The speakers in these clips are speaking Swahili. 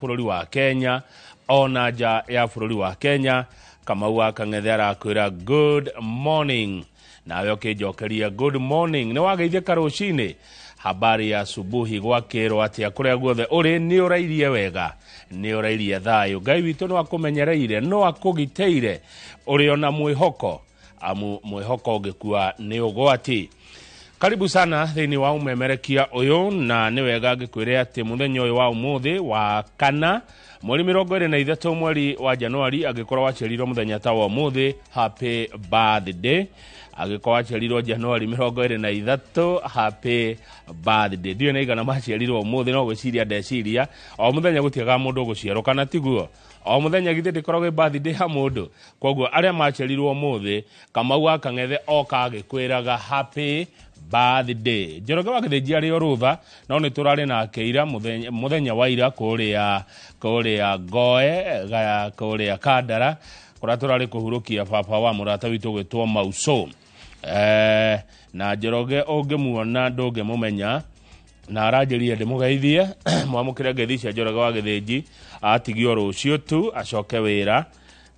Bururi wa Kenya ona nja ya bururi wa Kenya Kamau wa Kang'ethe arakwira good morning nawe ukijokeria good morning ni wageithia rucini habari ya asubuhi gwakirwo atia kuria guothe uri ni urairie wega ni urairie thayo Ngai witu no akumenyereire no akugiteire uri ona mwihoko amu mwihoko ungikua ni ugwati. Karibu sana thini wa umemerekia uyu na ni wega ngikwire ati muthenya uyu wa umuthi wa kana mweri 23 mweri wa Januari agikorwo wacherirwo muthenya ta wa umuthi. Happy birthday. Agikorwo wacherirwo Januari 23 happy birthday. Dio na igana macherirwo umuthi no gwiciria ndeciria o muthenya gutiaga mundu guciarwo kana tiguo o muthenya githe ndikoragwo birthday ha mundu koguo aria macherirwo umuthi Kamau wa Kang'ethe oka agikwiraga happy birthday. Njoroge wa Githĩnji ari orutha no ni turari na keira muthenya wa ira kuria Goe ga kuria Kandara kura turari kuhurukia papa wa murata witu gwitwo Mauso. Na Njoroge ungimuona ndungimumenya na aranjirie ndimugeithie mwamukire ngeithi cia Njoroge wa Githĩnji atigio rucio tu acoke wira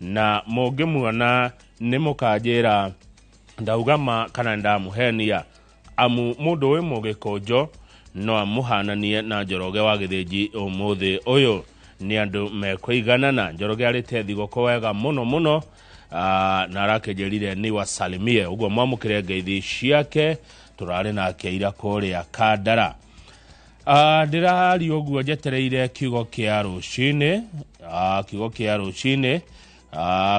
na mungimuona ni mukanjira ndaugama kana ndamuhenia amu mundu we mugikonjo no amuhananie na Njoroge wa Githĩnji umuthi uyu ni andu mekũigana na Njoroge ari tethigo kwega muno na arakejerire ni wasalimie uguo mwamukire ngeithi ciake turari na keira kuria Kandara. Ndirari uguo njetereire kiugo kia rucini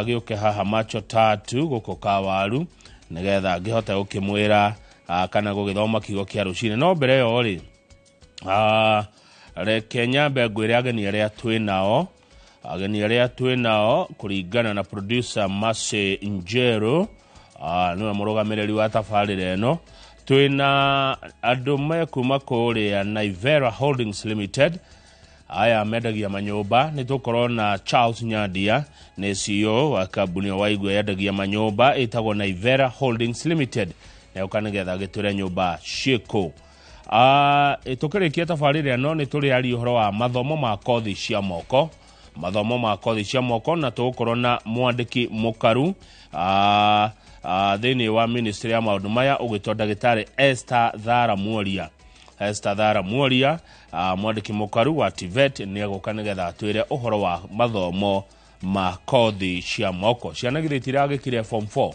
giuke haha macho tatu guko kawaru nigetha ngihota gukimwira kana gugithoma kiugo kia rucini no mbere yo ri Kenya ngwire ageni aria twinao kuringana na producer Mase Njero no murugamiriri wa tafarire eno twina andu mekuma kuria Naivera Holdings Limited aya mendagia manyumba ni tukorwo na Charles Nyandia ni CEO wa kambuni wa Igwe yendagia manyumba itagwo Naivera Holdings Limited na ukanigetha gitwire nyumba cieko. Itukirikia tafarire no ni turi ari uhoro wa mathomo ma kothi cia moko na tukorwo na mwandiki mukaru thini wa ministry ya maundu maya ugitwa Ndagĩtarĩ Esther Thara Muoria mwandiki mukaru wa TVET ni agoka nigetha atwire uhoro wa mathomo ma kothi cia moko. Ciana githĩtire agikire form 4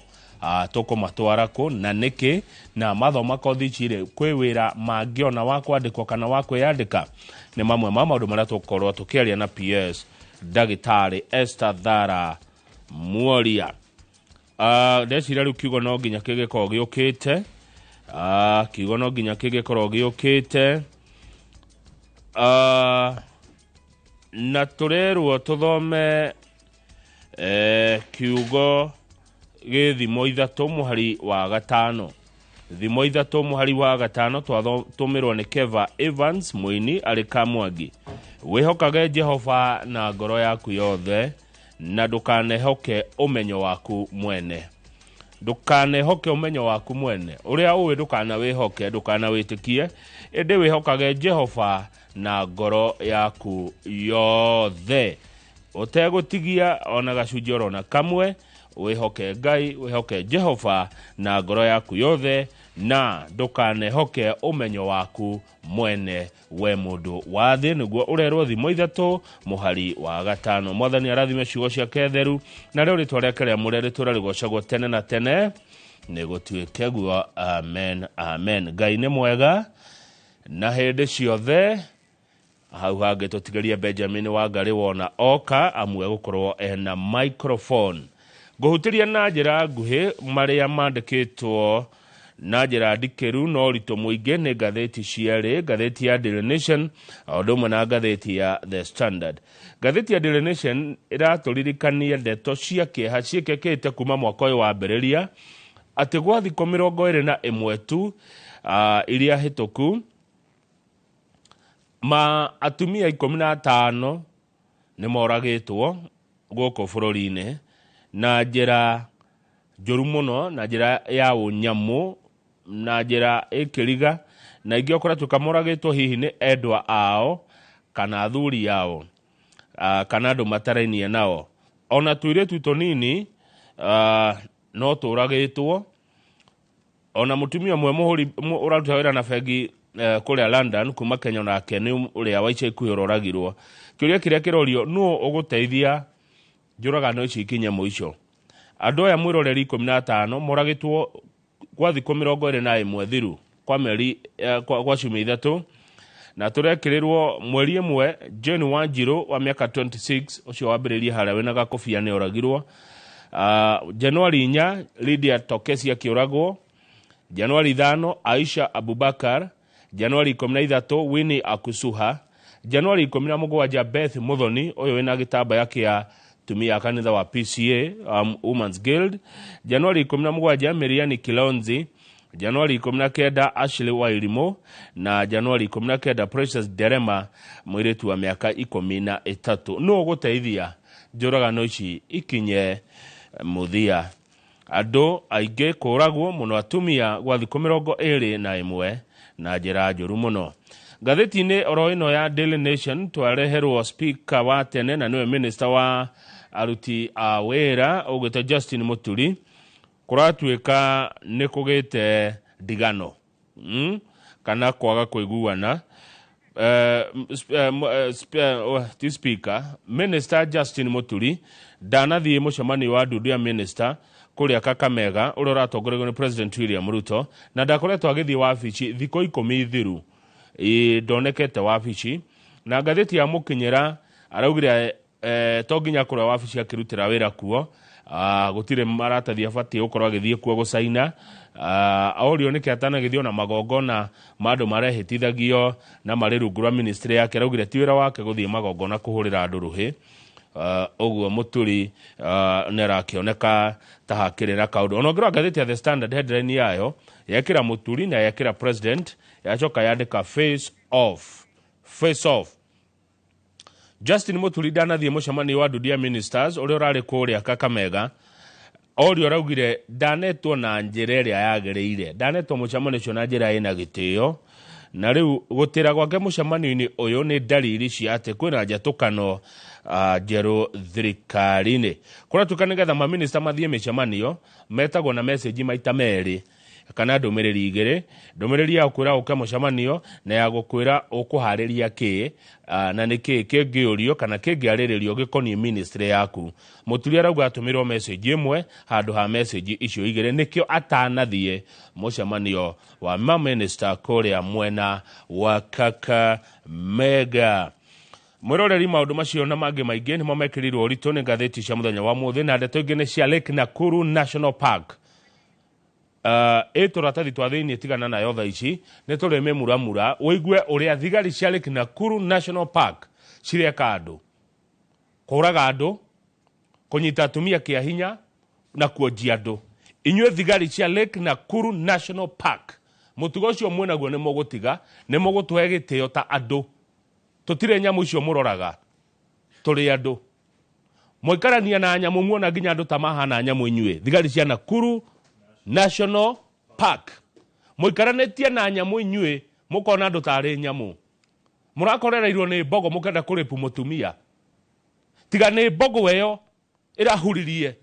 tukumatwara ku na niki na mathoma kothi cire kwĩwĩra mangiona wa kwandĩkwo kana wa kwĩyandĩka ni mamwe ma maundu maria tukorwo tukiaria na PS Ndagĩtarĩ Esther Thara Muoria. Ndecira riu kiugo no nginya kigikorwo giukite na turerwo tuthome kiugo githimo ithatu muhari wa gatano twatumirwo ni Keva Evans Muini ari Kamwangi. Wihokage Jehova na ngoro yaku yothe na ndukanehoke umenyo waku mwene uria uwi ndukanawihoke ndukanawiitikie indi wihokage Jehova na ngoro yaku yothe utegutigia ona gacunjĩ orona kamwe. Wihoke Ngai, wihoke Jehova na ngoro yaku yothe na ndukanehoke umenyo waku mwene we mundu wa thi niguo urerwo thimo ithatu muhari wa gatano. Mwathani arathime ciugo ciake theru na riu ritwa riake ria murere turarigocagwo tene na tene nigutuike guo. Amen. Ngai ni mwega na hindi ciothe. Hau hangi tutigeria Benjamin Wangari wona oka amwe gukorwo ena microphone guhutiria na njira nguhi maria mandikitwo na njira ndikiru no rito muingi ni ngatheti ciari ngatheti ya Daily Nation odumwe na ngatheti ya The Standard. Ngatheti ya Daily Nation iraturirikania ndeto cia kieha ciekekete kuma mwaka uyu wa mberiria ati gwa thiko 21 tu iria hituku atumia 15 ni moragitwo guko bururi-ini na njira njuru muno na njira ya unyamu na njira ikiriga na ingi okora tukamoragitwo hihi ni endwa ao kana athuri yao. kana andũ matarainie nao. Ona tuiretu tonini no tũragĩtwo. Ona mutumia mwe muhuri uraruta wĩra na bengi kũrĩa London kuma Kenya nake nĩ ũrĩa wa ica ikuhĩ ũroragirwo. Kĩũria kĩrĩa kĩrorio nũ ũgũteithia njũragano ici ikinye mũico. Andũ aya mwĩroreri 15 moragĩtwo kwa thikũ 21 thiru kwa meri kwa ciumia 3 na tũrekĩrĩrwo mweri ĩmwe Jane Wanjiru wa miaka 26 ũcio wambĩrĩirie harĩa wĩna gakobia nĩ oragirwo. Januari 4 Lydia Tokesi akĩũragwo. Januari 5 Aisha Abubakar. Januari 13 Winnie Akusuha. Januari 17 Beth Muthoni ũyũ wĩna gĩtambaya kĩa tumia kanitha wa PCA Women's Guild. Januari 17 Miriani Kilonzi. Januari 19 Ashley Wairimo na Januari 19 Precious Derema mwĩrĩtu wa miaka 13. No gũteithia njũragano ici ikinye muthia. Andũ aingĩ kũragwo mũno atumia gwa thikũ 21 na njĩra njũru mũno. Ngathĩti-inĩ oro ĩno ya Daily Nation twareherwo speaker wa tene na nĩwe minister wa aruti a wĩra ũgĩtwo Justin Muturi. Kũratuĩka nĩ kũgĩte ndigano kana kwaga kũiguana. Speaker Minister Justin Muturi ndanathiĩ mũcemanio wa ndundu ya minister kũrĩa Kakamega ũrĩa ũratongorio nĩ President William Ruto na ndakoretwo agĩthiĩ wabici thikũ 10 thiru ndonekete wabici. Na ngathĩti ya Mũkinyĩra araugire to nginya kũrĩa wabici akĩrutĩra wĩra kuo. Gũtirĩ maratathi abatiĩ gũkorwo agĩthiĩ kuo gũcaina. Orio nĩkĩ atanagĩthiĩ na magongona ma andũ marehĩtithagio na marĩ rungu rwa ministry yake. Araugire ti wĩra wake gũthiĩ magongona kũhũrĩra andũ rũhĩ. Ũguo Muturi nĩ arakĩoneka ta hakĩrĩ na kaũndũ. Ona ngĩrora ngathĩti ya The Standard headline yayo yekĩra Muturi na yekĩra president yacoka yandĩka face off. Justin Muturi ndanathiĩ mũcemanio wa ndundu ya ministers ũrĩa ũrarĩ kũrĩa Kakamega. Orio araugire ndanetwo na njĩra ĩrĩa yagĩrĩire. Ndanetwo mũcemanio ũcio na njĩra ĩna gĩtĩo. Na rĩu gũtĩra gwake mũcemanio-inĩ ũyũ nĩ dalili cia atĩ kwĩna njatũkano njerũ thirikari-inĩ. Kũratuĩka nĩgetha maminista mathiĩ mĩcemanio metagwo na message maita merĩ kana ndũmĩrĩri igĩrĩ. Ndũmĩrĩri ya gũkwĩra ũke mũcemanio na ya gũkwĩra ũkũharĩria kĩ na nĩ kĩ kĩngĩũrio kana kĩngĩarĩrĩrio gĩkoniĩ ministry yaku. Muturi arauga atũmĩrwo message ĩmwe handũ ha message icio igĩrĩ nĩkĩo atanathiĩ mũcemanio wa maminista kũrĩa mwena wa Kakamega. Mwĩroreri maũndũ macio na mangĩ maingĩ nĩmo mekĩrirwo ũritũ nĩ ngathĩti cia mũthenya wa mũthĩ na ndeto ingĩ nĩ cia Lake Nakuru National Park. Tũratathi twa thĩinĩ tigana nayo thaa ici nĩ tũrĩ mũramura ũigue ũrĩa thigari cia Lake Nakuru National Park cireka andũ, kũraga andũ, kũnyita atumia kĩa hinya na kuonjia andũ. Inyuĩ thigari cia Lake Nakuru National Park, mũtugo ũcio mwĩnaguo nĩ mũgũtiga, nĩ mũgũtũhe gĩtĩo ta andũ. Tũtirĩ nyamũ icio mũroraga, tũrĩ andũ. Mũikarania na nyamũ muona nginya andũ ta mahana nyamũ inyuĩ thigari cia Nakuru National Park. Mũikaranĩtie na nyamũ inyuĩ mũkona andũ tarĩ nyamũ. Mũrakorereirwo nĩ mbogo mũkenda kũrĩpu mũtumia. Tiga nĩ mbogo weyo ĩrahuririe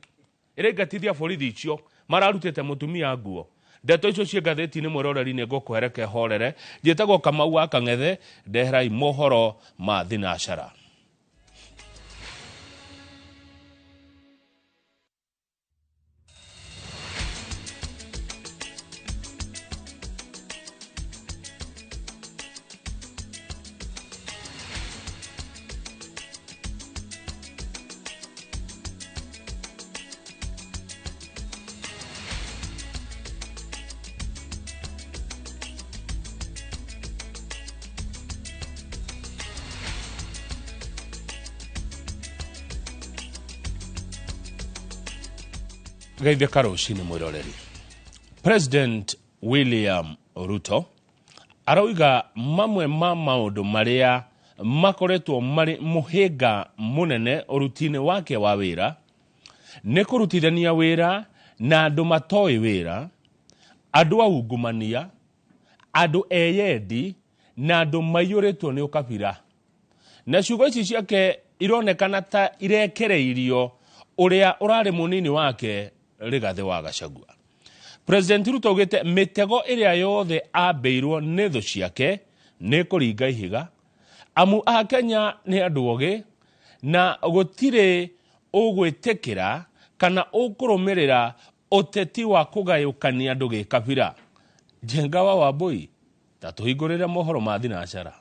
ĩrĩngatithia borithi icio mararutĩte mũtumia nguo. Ndeto icio cia ngathĩti-inĩ mwĩroreri-inĩ ngũkũhereke horere. Njĩtagwo Kamau wa Kang'ethe, ndeherai mohoro ma thinacara. Gaithe karoci nĩ mwĩroreri. President William Ruto arauga mamwe ma maũndũ marĩa makoretwo marĩ mũhĩnga mũnene ũruti-inĩ wake wa wĩra nĩ kũrutithania wĩra na andũ matoĩ wĩra, andũ aungumania, andũ eyendi na andũ maiyũrĩtwo nĩ ũkabira. Na ciugo ici ciake ironekana ta irekereirio uria urari munini wake Rigathi wa Gachagua. President Ruto augite mitego iria yothe abeirwo ni thu ciake ni kuringa ihiga, amu a Kenya ni andu oge na gutire ugwitikira kana ukurumirira uteti wa kugayukania andu gikabira. Jengawa Wambui tatuhingurire mohoro ma thinacara.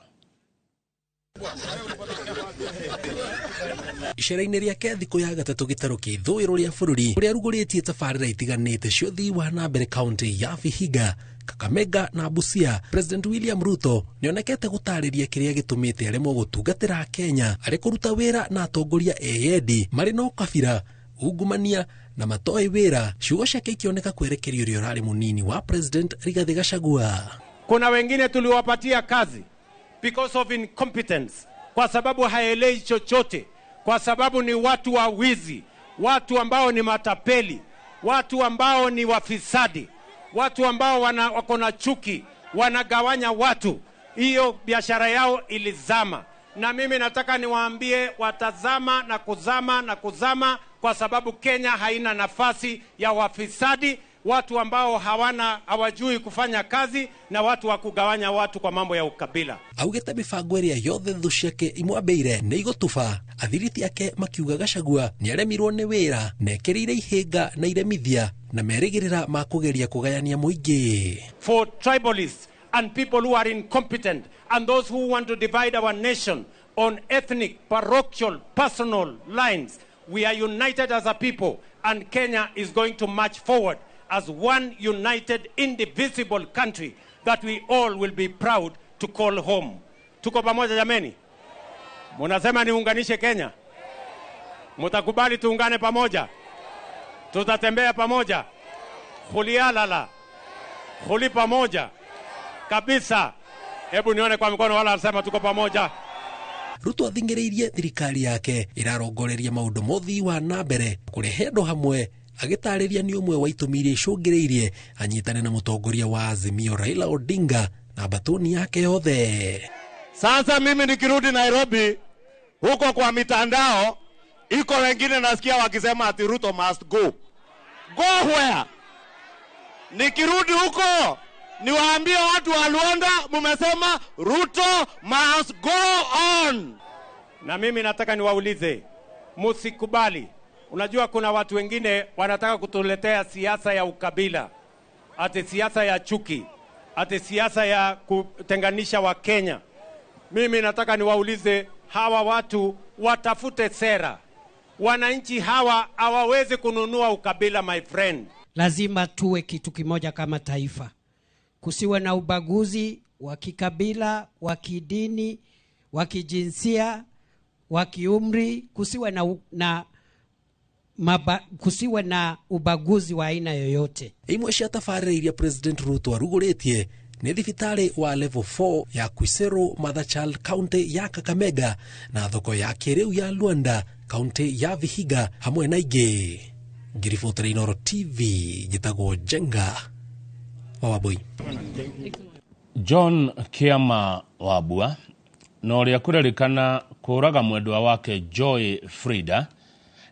Icera-inĩ rĩake thikũ ya gatatũ gĩtarũ kĩa ithũĩro rĩa bũrũri ũrĩa arugũrĩtie tabarĩra itiganĩte cia ũthii wa na mbere kaunti ya Vihiga, Kakamega na Busia, President William Ruto nĩonekete gũtarĩria kĩrĩa gĩtũmĩte aremwo gũtungatĩra Kenya arĩ kũruta wĩra na atongoria eyendi marĩ na ũkabira, ungumania na matoĩ wĩra. Ciugo ciake ikioneka kwerekeria ũrĩa ũrarĩ mũnini wa President Rigathi Gachagua. Kuna wengine tuliwapatia kazi because of incompetence, kwa sababu haelewi chochote, kwa sababu ni watu wa wizi, watu ambao ni matapeli, watu ambao ni wafisadi, watu ambao wako na chuki, wanagawanya watu. Hiyo biashara yao ilizama, na mimi nataka niwaambie watazama na kuzama na kuzama, kwa sababu Kenya haina nafasi ya wafisadi, watu ambao hawajui kufanya kazi na watu wa kugawanya watu kwa mambo ya ukabila. Augete mibango ĩrĩa yothe thu ciake imwambeire nĩ igũtuba. Athiriti ake makiuga Gachagua nĩ aremirwo nĩ wĩra na ekĩrĩire ihĩnga na iremithia na merĩgĩrĩra ma kũgeria kũgayania mũingĩ. For tribalists and people who are incompetent and those who want to divide our nation on ethnic, parochial, personal lines, we are united as a people, and Kenya is going to march forward as one united, indivisible country that we all will be proud to call home. Tuko pamoja jameni? Munasema niunganishe Kenya? Mutakubali tuungane pamoja? Tutatembea pamoja? Hulialala. Huli pamoja. Kabisa. Hebu nione kwa mkono wala anasema tuko pamoja. Ruto athingĩrĩirie thirikari yake ĩrarongoreria maũndũ mothii wa na mbere kũrehe andũ hamwe, agĩtarĩria nĩ ũmwe wa itũmi iria icũngĩrĩirie anyitane na mũtongoria wa Azimio Raila Odinga na batoni yake yothe. Sasa mimi nikirudi Nairobi, huko kwa mitandao iko wengine nasikia wakisema ati Ruto must go. Go where? Nikirudi huko niwaambie watu wa Luanda mumesema Ruto must go on. Na mimi nataka niwaulize, musikubali. Unajua kuna watu wengine wanataka kutuletea siasa ya ukabila, ati siasa ya chuki, ati siasa ya kutenganisha wa Kenya. Mimi nataka niwaulize hawa watu watafute sera. Wananchi hawa hawawezi kununua ukabila, my friend. Lazima tuwe kitu kimoja kama taifa. Kusiwe na ubaguzi wa kikabila, wa kidini, wa kijinsia, wa kiumri, kusiwe na ubaguzi wa aina yoyote. Imwe cia tabarĩra iria President Ruto arugũrĩtie nĩ thibitarĩ wa level 4 ya Kwisero Madhachal kaunti ya Kakamega na thoko ya kĩrĩu ya Luanda kaunti ya Vihiga hamwe na ingĩ. Ngiribotera Inooro TV njĩtagwo Jenga Wambui. John Kiama Wambua na ũrĩa kũrerĩkana kũraga mwendwa wake Joy Frida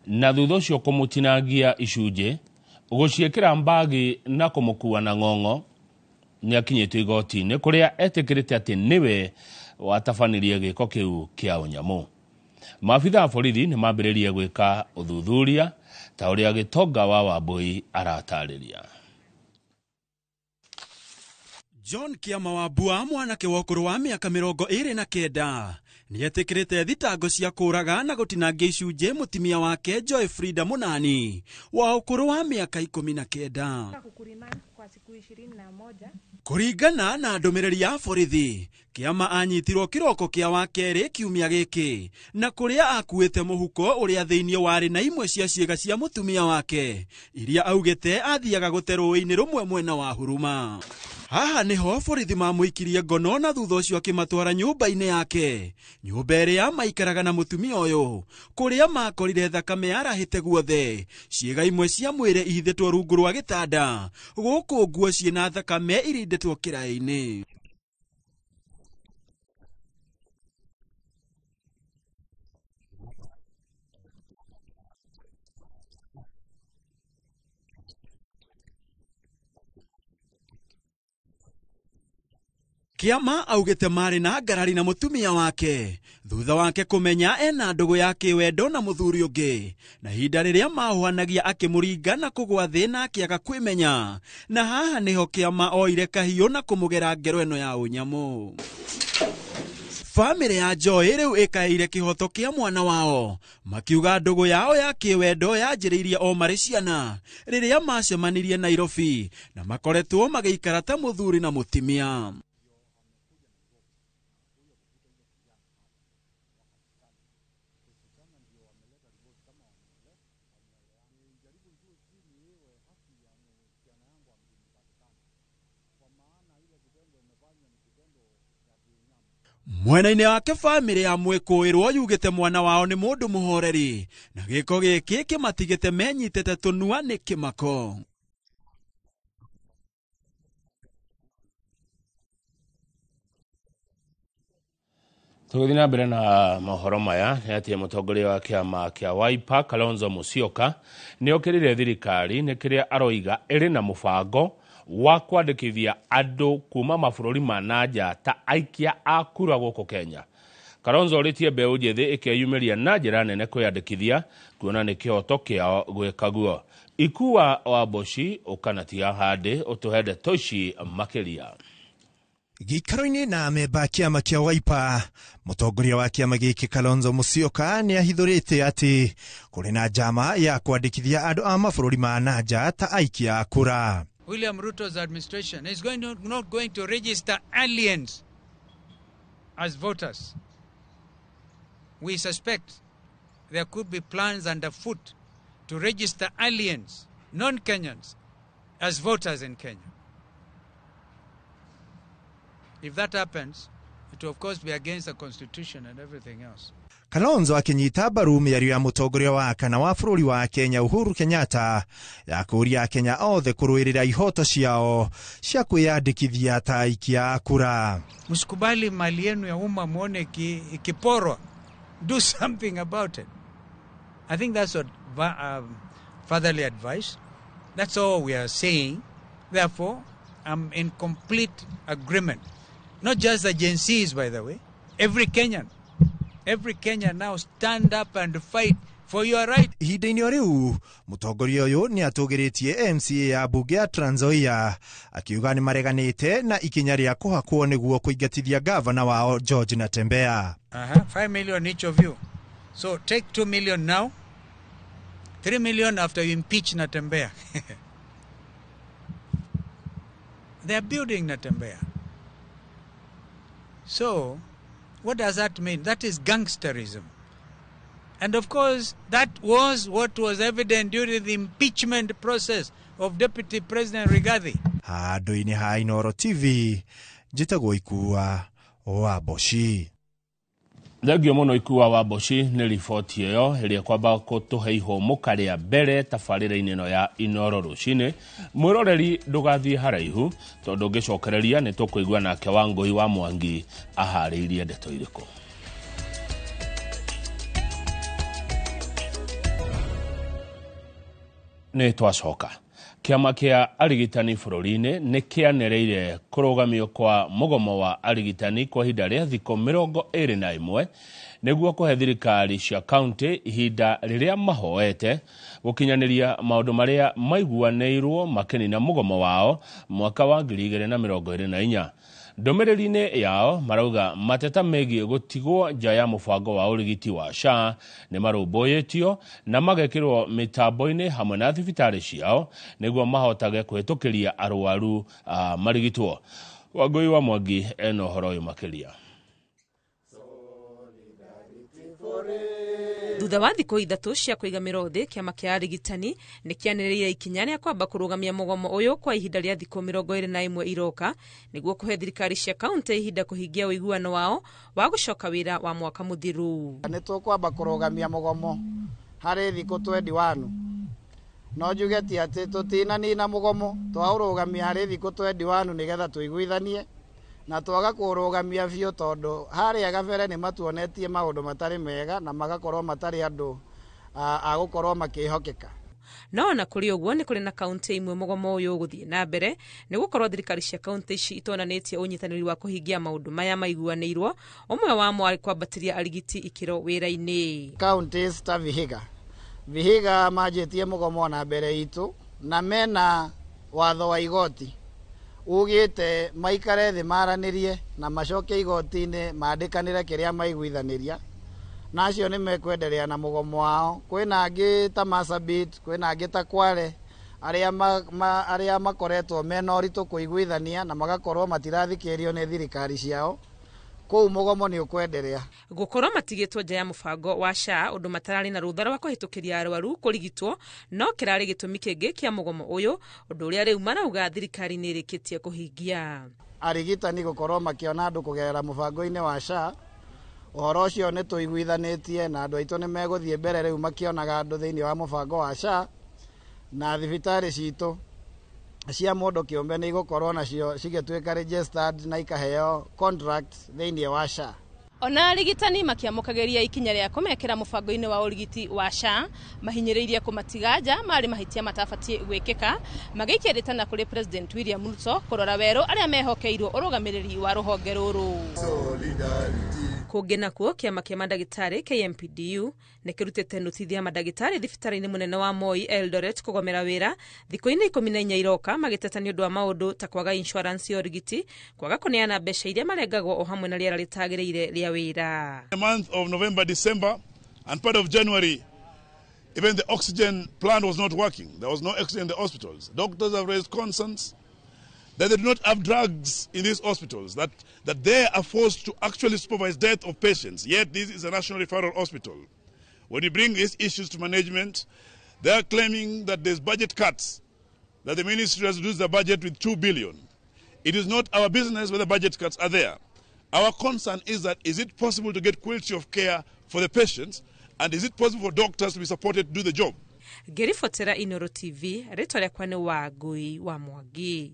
na thutha ũcio kũmũtinangia icunjĩ gũciĩkĩra mbagi na kũmũkua na ng'ong'o nĩ akinyĩtwo igoti-inĩ kũrĩa etĩkĩrĩte atĩ nĩwe watabanirie gĩko kĩu kĩa ũnyamũ. Maabitha a borithi nĩ mambĩrĩrie gwĩka ũthuthuria ta ũrĩa Gĩtonga wa Wambui aratarĩria. John Kiama Wambua, mwanake wa ũkũrũ wa mĩaka 29 nĩetĩkĩrĩte thitango cia kũraga na gũtinangia icunjĩ mũtumia wake Joy Frida Mũnani wa ũkũrũ wa mĩaka 19. Kũringana na ndũmĩrĩri ya borithi, Kiama anyitirwo kĩroko kĩa wakerĩ kiumia gĩkĩ na kũrĩa akuĩte mũhuko ũrĩa thĩinĩ warĩ na imwe cia ciĩga cia mũtumia wake iria augĩte athiaga gũte rũĩ-inĩ rũmwe mwena wa Huruma. Haha niho borithi mamũikirie ngono na thutha ũcio akĩmatwara nyũmba-inĩ yake, nyũmba ĩrĩa maikaraga na mũtumia ũyũ, kũrĩa makorire thakame yarahĩte guothe, ciĩga imwe cia mwĩrĩ ihithĩtwo rungu rwa gĩtanda, gũkũ nguo ciĩna thakame irindĩtwo kĩraĩ-inĩ. Kiama augite mari na ngarari na mutumia wake thutha wake kumenya ena ndugu yake wendo na muthuri ungi na hinda riria mahuanagia akimuringa na kugwa thina akiaga kwimenya na haha niho Kiama oire kahiu na kumugera ngero eno ya unyamu. Family ya Joy riu ikaire kihoto kia mwana wao makiuga ndugu yao ya kiwendo yanjiriirie o mari ciana riria macemanirie Nairobi na makoretwo magiikara ta muthuri na mutimia. Mwena-ini wake family ya Mwikuirwo yugite mwana wao ni mundu muhoreri na giko giki kimatigite menyitete tunua ni kimako. Tuguthi na mbere na mohoro maya ni ati mutongoria wa kiama kia Wiper Kalonzo Musyoka ni okirire thirikari ni kiria aroiga iri na mubango wa kwandikithia andu kuma mabũrũri ma nanja ta aikia a kura gũkũ Kenya. Kalonzo oritie mbeũ njĩthĩ ikeyumiria na njĩra nene kwiyandikithia kuona ni kihoto kiao gwika guo. Ikuwa wa Boshi ukanatia handi utuhende toshi makiria. Gĩikaro-inĩ na amemba kĩama kĩa Wiper, mũtongoria wa kĩama gĩkĩ Kalonzo Musyoka nĩ ahithũrĩte atĩ kũrĩ na njama ya kwandĩkithia andũ a mabũrũri ma nanja ta aikia a kura. William Ruto's administration is not going to register aliens as voters. We suspect there could be plans underfoot to register aliens, non-Kenyans, as voters in Kenya. If that happens, it will of course be against the constitution and everything else. Kalonzo akinyita mbaru mĩario ya mũtongoria wa kana wa bũrũri wa Kenya Uhuru Kenyatta ya kũria Kenya othe kũrũĩrĩra ihoto ciao cia kwĩyandĩkithia ta aikia a kura. Msikubali mali yenu ya umma muone ikiporwa. Do something about it. I think that's what fatherly advice. That's all we are saying. Therefore, I'm in complete agreement. Not just the Gen Zs, by the way. Every Kenyan now stand up and fight for your right. Ihinda-inĩ rĩu mũtongoria ũyũ nĩ atũgĩrĩtie MCA ya bunge ya Trans Nzoia akiuga nĩ mareganĩte na ikinya rĩa kũhakwo nĩguo kũingatithia gavana wao George Natembeya. 5 million each of you. So take 2 million now. 3 million after you impeach Natembeya. They are building Natembeya. So what does that mean? That is gangsterism. And of course, that was what was evident during the impeachment process of Deputy President Rigathi. Handũ-inĩ ha Inooro TV, njĩtagwo Ikuwa wa Boshi. Thengio muno Ikuwa wa Boshi nĩ riboti ĩyo ĩrĩa kwamba kũtũhe ihũmũka rĩa mbere tabarĩra-inĩ ĩno ya Inooro rũcinĩ. Mwĩroreri ndũgathiĩ haraihu tondũ ngĩcokereria nĩ tũkũigua nake Wangũi wa Mwangi aharĩirie ndeto irĩkũ. Nĩ twacoka. Kiama kia arigitani bũrũri-inĩ nĩ kĩanereire kũrũgamio kwa mũgomo wa arigitani kwa ihinda rĩa thikũ 21 nĩguo kũhe thirikari cia kaunti ihinda rĩrĩa mahoete gũkinyanĩria maũndũ marĩa maiguanĩirwo makĩnina mũgomo wao mwaka wa 2024. Ndũmĩrĩri-inĩ yao marauga mateta megiĩ gũtigwo nja ya mũbango wa ũrigiti wa SHA nĩ marũmbũyĩtio na magekĩrwo mĩtambo-inĩ hamwe na thibitarĩ ciao nĩguo mahotage kũhĩtũkĩria arwaru marigitwo. Wangũi wa Mwangi ena ũhoro ũyũ makĩria. Thutha wa thikũ ithatũ cia kũigamĩrwo thĩ, kĩama kĩa arigitani nĩ kĩanĩrĩire ikinya rĩa kwamba kũrũgamia mũgomo ũyũ kwa ihinda rĩa thikũ 21 iroka nĩguo kũhe thirikari cia kaunti ihinda kũhingia ũiguano wao wa gũcoka wĩra wa mwaka mũthiru. Nĩ tũkwamba kũrũgamia mũgomo harĩ thikũ 21. No njuge ti atĩ tũtinanina mũgomo, twaũrũgamia harĩ thikũ 21 nĩgetha tũiguithanie na twaga kũrũgamia biũ tondũ harĩa gabere nĩ matuonetie maũndũ matarĩ mega na magakorwo matarĩ andũ a gũkorwo makĩhokeka. no na kuri ogwo ni kuri na kaunti imwe mugomo uyu guthie na mbere ni gukorwo thirikari cia kaunti ici itonanitie unyitaniri wa kuhingia maundu maya maiguanirwo umwe wa mo ari kwambatiria arigiti ikiro wira-ini. Counties ta Vihiga majetie mugomo na mbere itu na mena watho wa igoti ugite maikare thi maranirie na macoke igoti-ini mandikanire kiria maiguithaniria nacio ni mekwenderea na mugomo wao. Kwina angi ta Marsabit, kwina angi ta Kwale aria makoretwo mena uritu kuiguithania na magakorwo matirathikirio ni thirikari ciao. Kou mugomo ni ukwenderea gukorwo matigitwo nja ya mubango wa SHA undu matarari na rutha rwa kuhitukiria arwaru kurigitwo no kirari gitumi kingi kia mugomo uyu undu uria riu marauga thirikari ni irikitie kuhingia. Arigitani gukorwo makiona andu kugerera mubango-ini wa SHA uhoro ucio ni tuiguithanitie na andu aitu ni meguthie mbere riu makionaga andu thiini wa mubango wa SHA na thibitari citu cia mundu kiumbe ni igukorwo nacio cigituika registered na ikaheo contract thiini wa SHA. Ona arigitani makiamukageria ikinya ria kumekera mubango-ini wa urigiti wa SHA mahinyiriirie kumatiganja mari mahitia matabatie gwikika magaikiritana kuri President William Ruto kurora weru aria mehokeirwo urugamiriri wa ruhonge ruru. Kugena kuo kiama kia madagitari KMPDU nikirutite notithia madagitari thibitari-ini munene wa Moi Eldoret kugomera wira thiko-ini 14 iroka magitetania undu wa maundu ta kwaga insurance ya urigiti, kwaga kuneana mbeca iria marengagwo o hamwe na riera ritagiriire ria wira. The month of November, December and part of January, even the oxygen plant was not working. There was no oxygen in the hospitals. Doctors have raised concerns that they do not have drugs in these hospitals, that they are forced to actually supervise death of patients. Yet this is a national referral hospital. When you bring these issues to management, they are claiming that there's budget cuts, that the ministry has reduced the budget with 2 billion. It is not our business whether budget cuts are there. Our concern is that is it possible to get quality of care for the patients, and is it possible for doctors to be supported to do the job? Gerifotera Inoro TV, retoria kwane Wangui wa Mwangi.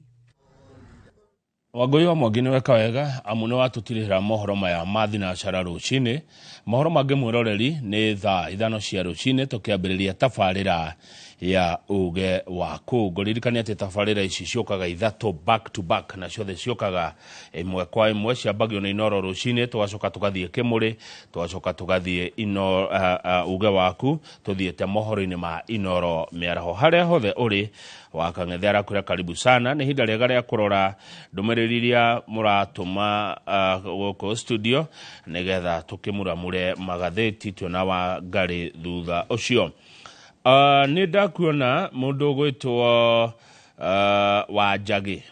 Wangui wa Mwangi ni weka wega amune watutirira mohoro maya mathi na cara rucini. Mohoro mangĩ mwiroreri ni thaa 5 cia rucini tukiambiriria tafarira ya uge waku. Ngoririkania ati tafarira ici ciokaga ithatu back to back na ciothe ciokaga imwe kwa imwe ciambagio na Inoro rucini, twacoka tugathie Kimuri, twacoka tugathie uge waku, tuthiete mohoro-ini ma Inoro miaraho haria hothe uri wakang'ethera kuria karibu sana. Ni hinda riega ria kurora ndumiririria muratuma goko studio nigetha tukimuramure magatheti tuona wa ngari thutha ucio. Ni ndakuona mundu gwitwo Wanjagi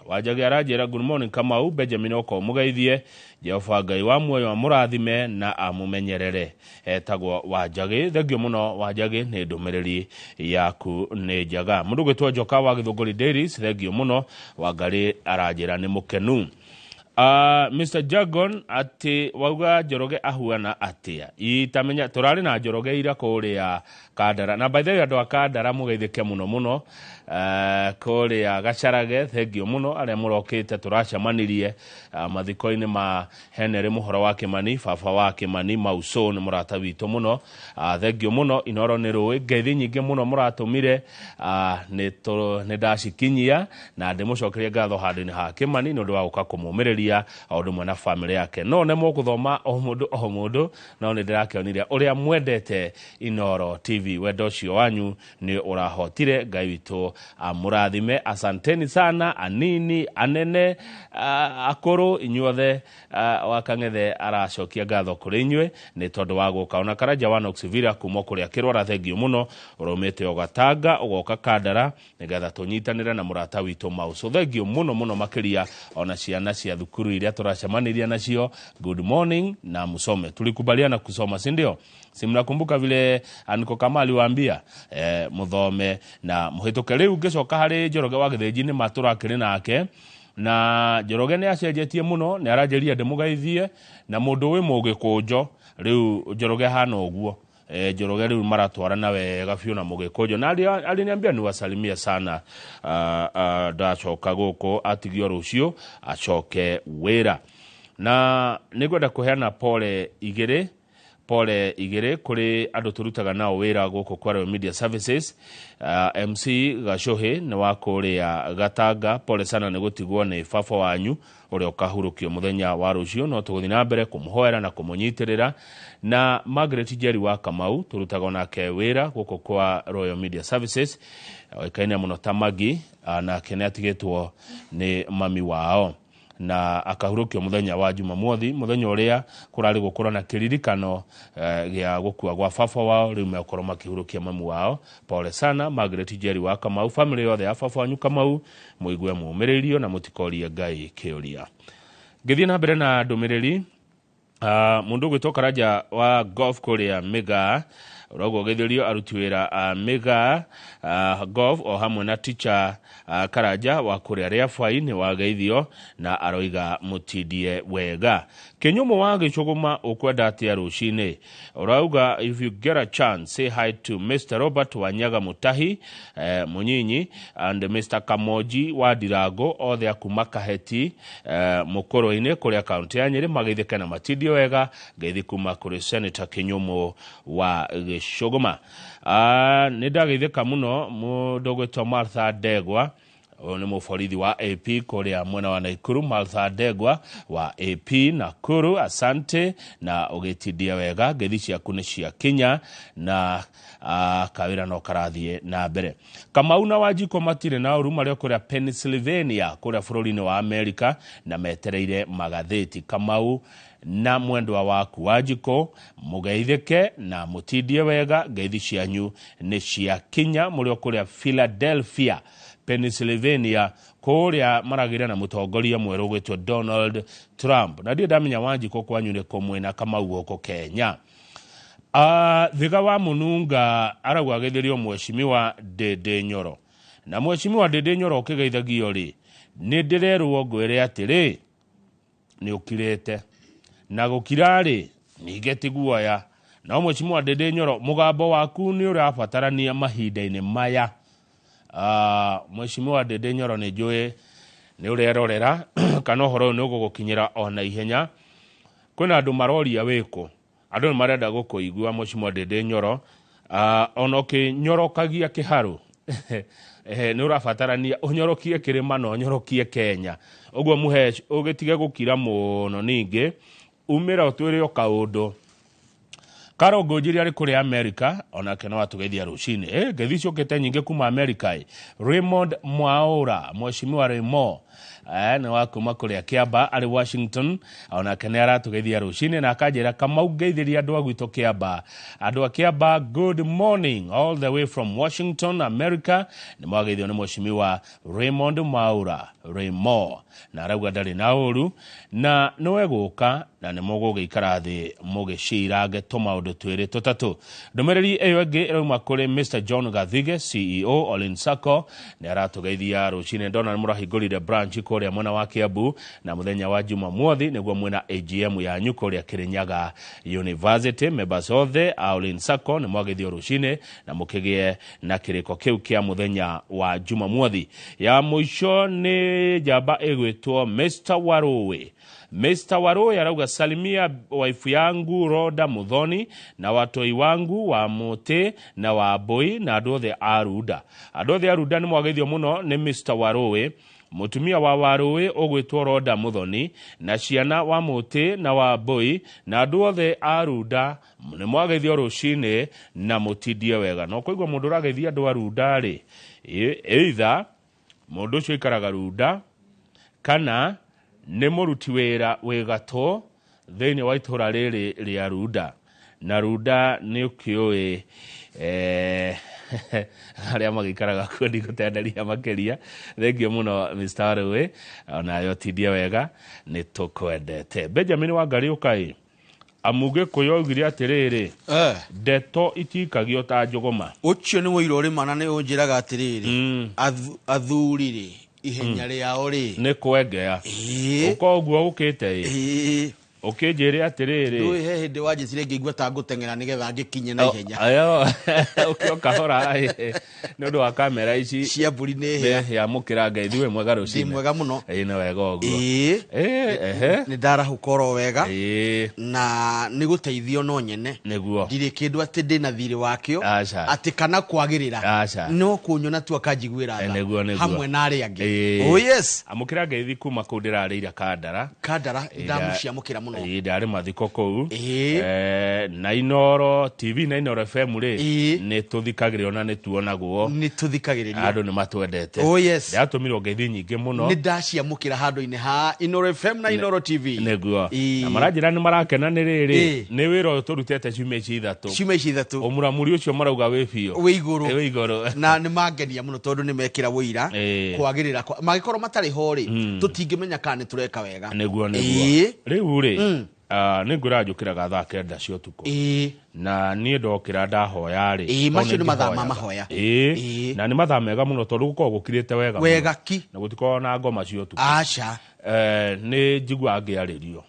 aranjira good morning Kamau. Benjamin Oko mugeithie Jehova Ngai wa muoyo wa murathime na amumenyerere. Etagwo Wanjagi. Thengio muno Wanjagi, ni ndumiriri yaku ni njaga. Mundu gwitwo Njoka wa Githunguri Dairies, thengio muno. Wangari aranjira ni mukenu. Mr. Jagon ati wauga Njoroge ahuana atia. Itamenya turari na Njoroge ira kuria Kandara. Na by the way andu a Kandara mugeithike muno muno. Kuria Gacarage, thengio muno aria murokite turacamanirie mathiko-ini ma Henry muhoro wa Kimani, baba wa Kimani Mauso ni murata witu muno. Thengio muno. Inoro ni rui ngeithi nyingi muno muratumire, ni ndacikinyia na ndimucokeria ngatho handu-ini ha Kimani ni undu wa guka kumumireria aundu mwe na family yake. No ne muguthoma o mundu no ni ndirakionire uria mwendete Inoro TV. Wendo cio wanyu ni urahotire. Ngai witu murathime. Asanteni sana anini anene akuru inyuothe. Wakang'ethe aracokia ngatho kuri inywe ni tondu wa guka ona Karaja wa Noxville kuma kuria Kirwara. Thengio muno urumite Ogatanga ugoka Kandara nigetha tunyitanire na murata witu Mauso. Thengio muno muno makiria ona ciana cia thukuru iria turacemaniria nacio. Good morning na musome. Tulikubaliana kusoma, si ndio? Si mnakumbuka vile Aniko Kamali waambia muthome na muhituke. Riu ngicoka hari Njoroge wa Githinji maturakiri nake na Njoroge ni acenjetie muno, ni aranjeria ndimugeithie na mundu wi mugikunjo. Riu Njoroge hana uguo. Njoroge riu maratwarana wega biu na mugikunjo na aliniambia ni wasalimia sana. Ndacoka guko atigio rucio acoke wira na nigwenda kuheana pole igiri pole igere kuri andu turutaga nao wira guku kwa Royal Media Services. MC Gashohe ni wakuria Gatanga, pole sana ni gutigwo ni baba wanyu uria ukahurukio muthenya wa rucio, no tuguthi na mbere kumuhoera na kumunyitirira. Na Margaret Jerry wa Kamau turutaga nake wira guku kwa Royal Media Services, oikaine muno tamagi na kene atigitwo ni mami wao na akahurukio muthenya wa Jumamothi, muthenya uria kurari gukura na kiririkano gya gukua gwa baba wao, riu mekoro makihurukia mamu wao. Pole sana Margaret Jerry wa Kamau, family yothe ya baba wanyu Kamau, muigwe mumiririo na mutikorie Ngai kiuria. Ngithie na mbere na ndumiriri, mundu gwitoka Raja wa golf kuria Mega rogo githirio aruti wira Mega golf o hamwe na teacher Karaja wa kuria Reafai ni wageithio na aroiga mutidie wega. Kenyumo wa Gichuguma ukwenda atia rucini, urauga if you get a chance say hi to Mr. Robert Wanyaga Mutahi Munyinyi and Mr. Kamoji wa Dirago othe akuma Kaheti mukoro-ine kuria kaunti ya Nyeri, mageithike na matidie wega. Ngeithi kuma kuri Senator Kenyumo wa Gichuguma. Nidageithika muno mudogwetwa Martha Degwa, ni muforithi wa AP kuria mwena wa Naikuru. Martha Degwa wa AP Nakuru, asante na ugetidia wega. Ngeithi ciaku ni cia Kenya na kawira no karathie na mbere. Kamau na Wanjiko matire na uru mario kuria Pennsylvania kuria bururi-ini wa Amerika na metereire magatheti. Kamau na mwendwa waku Wanjiko mugeithike na mutidie wega. Ngeithi cianyu ni cia Kenya murio kuria Philadelphia Pennsylvania kuria maragira na mutongoria mweru gwetwo Donald Trump. Na ndio ndamenya Wanjiko kwanyu ni kumwena Kamau huko Kenya. Thiga wa Mununga aragwa getherio mheshimiwa Dede Nyoro, na mheshimiwa Dede Nyoro kigeithagio ri ni ndirerwo ngwire atiri ni ukirete na gukirari ni getiguoya. Na mheshimiwa Dede Nyoro mugambo waku ni urabatarania mahinda-ini maya. Mheshimiwa Dede Nyoro ni njui ni urerorera kana horo ni ugugukinyira ona ihenya. Kwina andu maroria wiko, andu marenda gukuigua mheshimiwa Dede Nyoro ona kinyorokagia kiharu ni urabatarania unyorokie kirima no unyorokie Kenya. Ogwo muhesh ugitige gukira muno ningi umira utwire o kaundu Karogo njiri ari kuri Amerika ona kena watugeithia rucini. Ngethi ciokete nyingi kuma Amerika. Raymond Mwaura, mheshimiwa Raymond na wakuma kuri Kiamba ari Washington ona kena aratugeithia rucini na akajira Kamau ngeithiria andu agwito Kiamba. Andu a Kiamba, good morning all the way from Washington, America. Ni mwageithio ni mheshimiwa Raymond Mwaura Raymond na arauga ndari na uru na nowe guka na ni mugugiikara thi mugicirage tumaundu twiri tutatu. Ndumiriri eyo enge irauma kuri Mr. John Gathige CEO Olin Sacco ni aratugeithia rucini ndona murahingurire branch kuria mwena wa Kiambu na muthenya wa Jumamothi niguo mwena AGM ya nyukuria Kirinyaga University. Members othe Olin Sacco ni mwageithio rucini na mukigie na kiriko kiu kia muthenya wa Jumamothi. Ya mwisho ni jamba egwetwo Mr. Warowe. Mr. Warowe arauga salimia waifu yangu Roda Muthoni na watoi wangu wa Mote na wa Boy na adothe Aruda. Adothe Aruda ni mwageithio muno ni Mr. Warowe. Mutumia wa Warowe ogwetwo Roda Muthoni na ciana wa Mote na wa Boy na adothe Aruda ni mwageithio rucini na mutidie wega. No koigwa mundu rageithia andu Aruda ri either mundu cio ikaraga Ruda kana ni muruti wira wegato thini wa itura riri ria Ruda. Na Ruda ni ukioi aria magikaraga kundi gutenderia makiria. Thengio muno Mr. Warowe ona yo tidia wega ni tukwendete. Benjamin Wangari ukai amuge kuyogiria atiriri ndeto itikagio ta njogoma. Ucio ni wiro ri mana ni unjiraga atiriri athuriri ihenya riao ri ni kwengea uko guo ukite Ukijire atiriri. Ndui he hindi wajicire ngigwa ta ngutengera nigetha ngikinye na ihenya. Ayo ukioka hora no ndo kamera ici cia mburi ni hia. Ya mukira ngaithiwe mwega rucine. Ndi mwega muno. Ni wega uguo. Ni ndarahukoro wega. Na ni guteithio no nyene. Niguo. Ndire kindu ati ndina thiri wakio. Ati kana kwagirira. No kunyona tu akajigwira tha. Hamwe na ari angi. Oh yes. Amukira ngaithi kuma kundira rira Kandara. Kandara ndamucia mukira muno. Ndari mathiko kou. Na Inoro TV na Inoro FM ri ni tuthikagirio na ni tuonaguo. Ni tuthikagirio. Andu ni matwendete. Oh yes. Ndatumiro ngaithi nyingi muno. Ni ndacia mukira handu-ini ha Inoro FM na Inoro TV. Niguo. Na marajira ni marakena ni riri. Ni wiro turutete ciumia ici ithatu. Ciumia ici ithatu. Omuramuri ucio marauga wi biu. Wi iguru. Wi iguru. Na ni mangenia muno tondu ni mekira wira. Kwagirira magikoro matari ho ri. Tutingimenya kana tureka wega. Niguo niguo. Riu ri. Ningura njukiraga thaa kenda cio tuko. Na nie ndokira ndahoya ri. Macio ni mathama mahoya. Na ni mathama mega muno tondu gukorwo gukirite wega. Wega ki. Na gutiko na ngoma cio tuko. Acha. Ni njigua ngiaririo.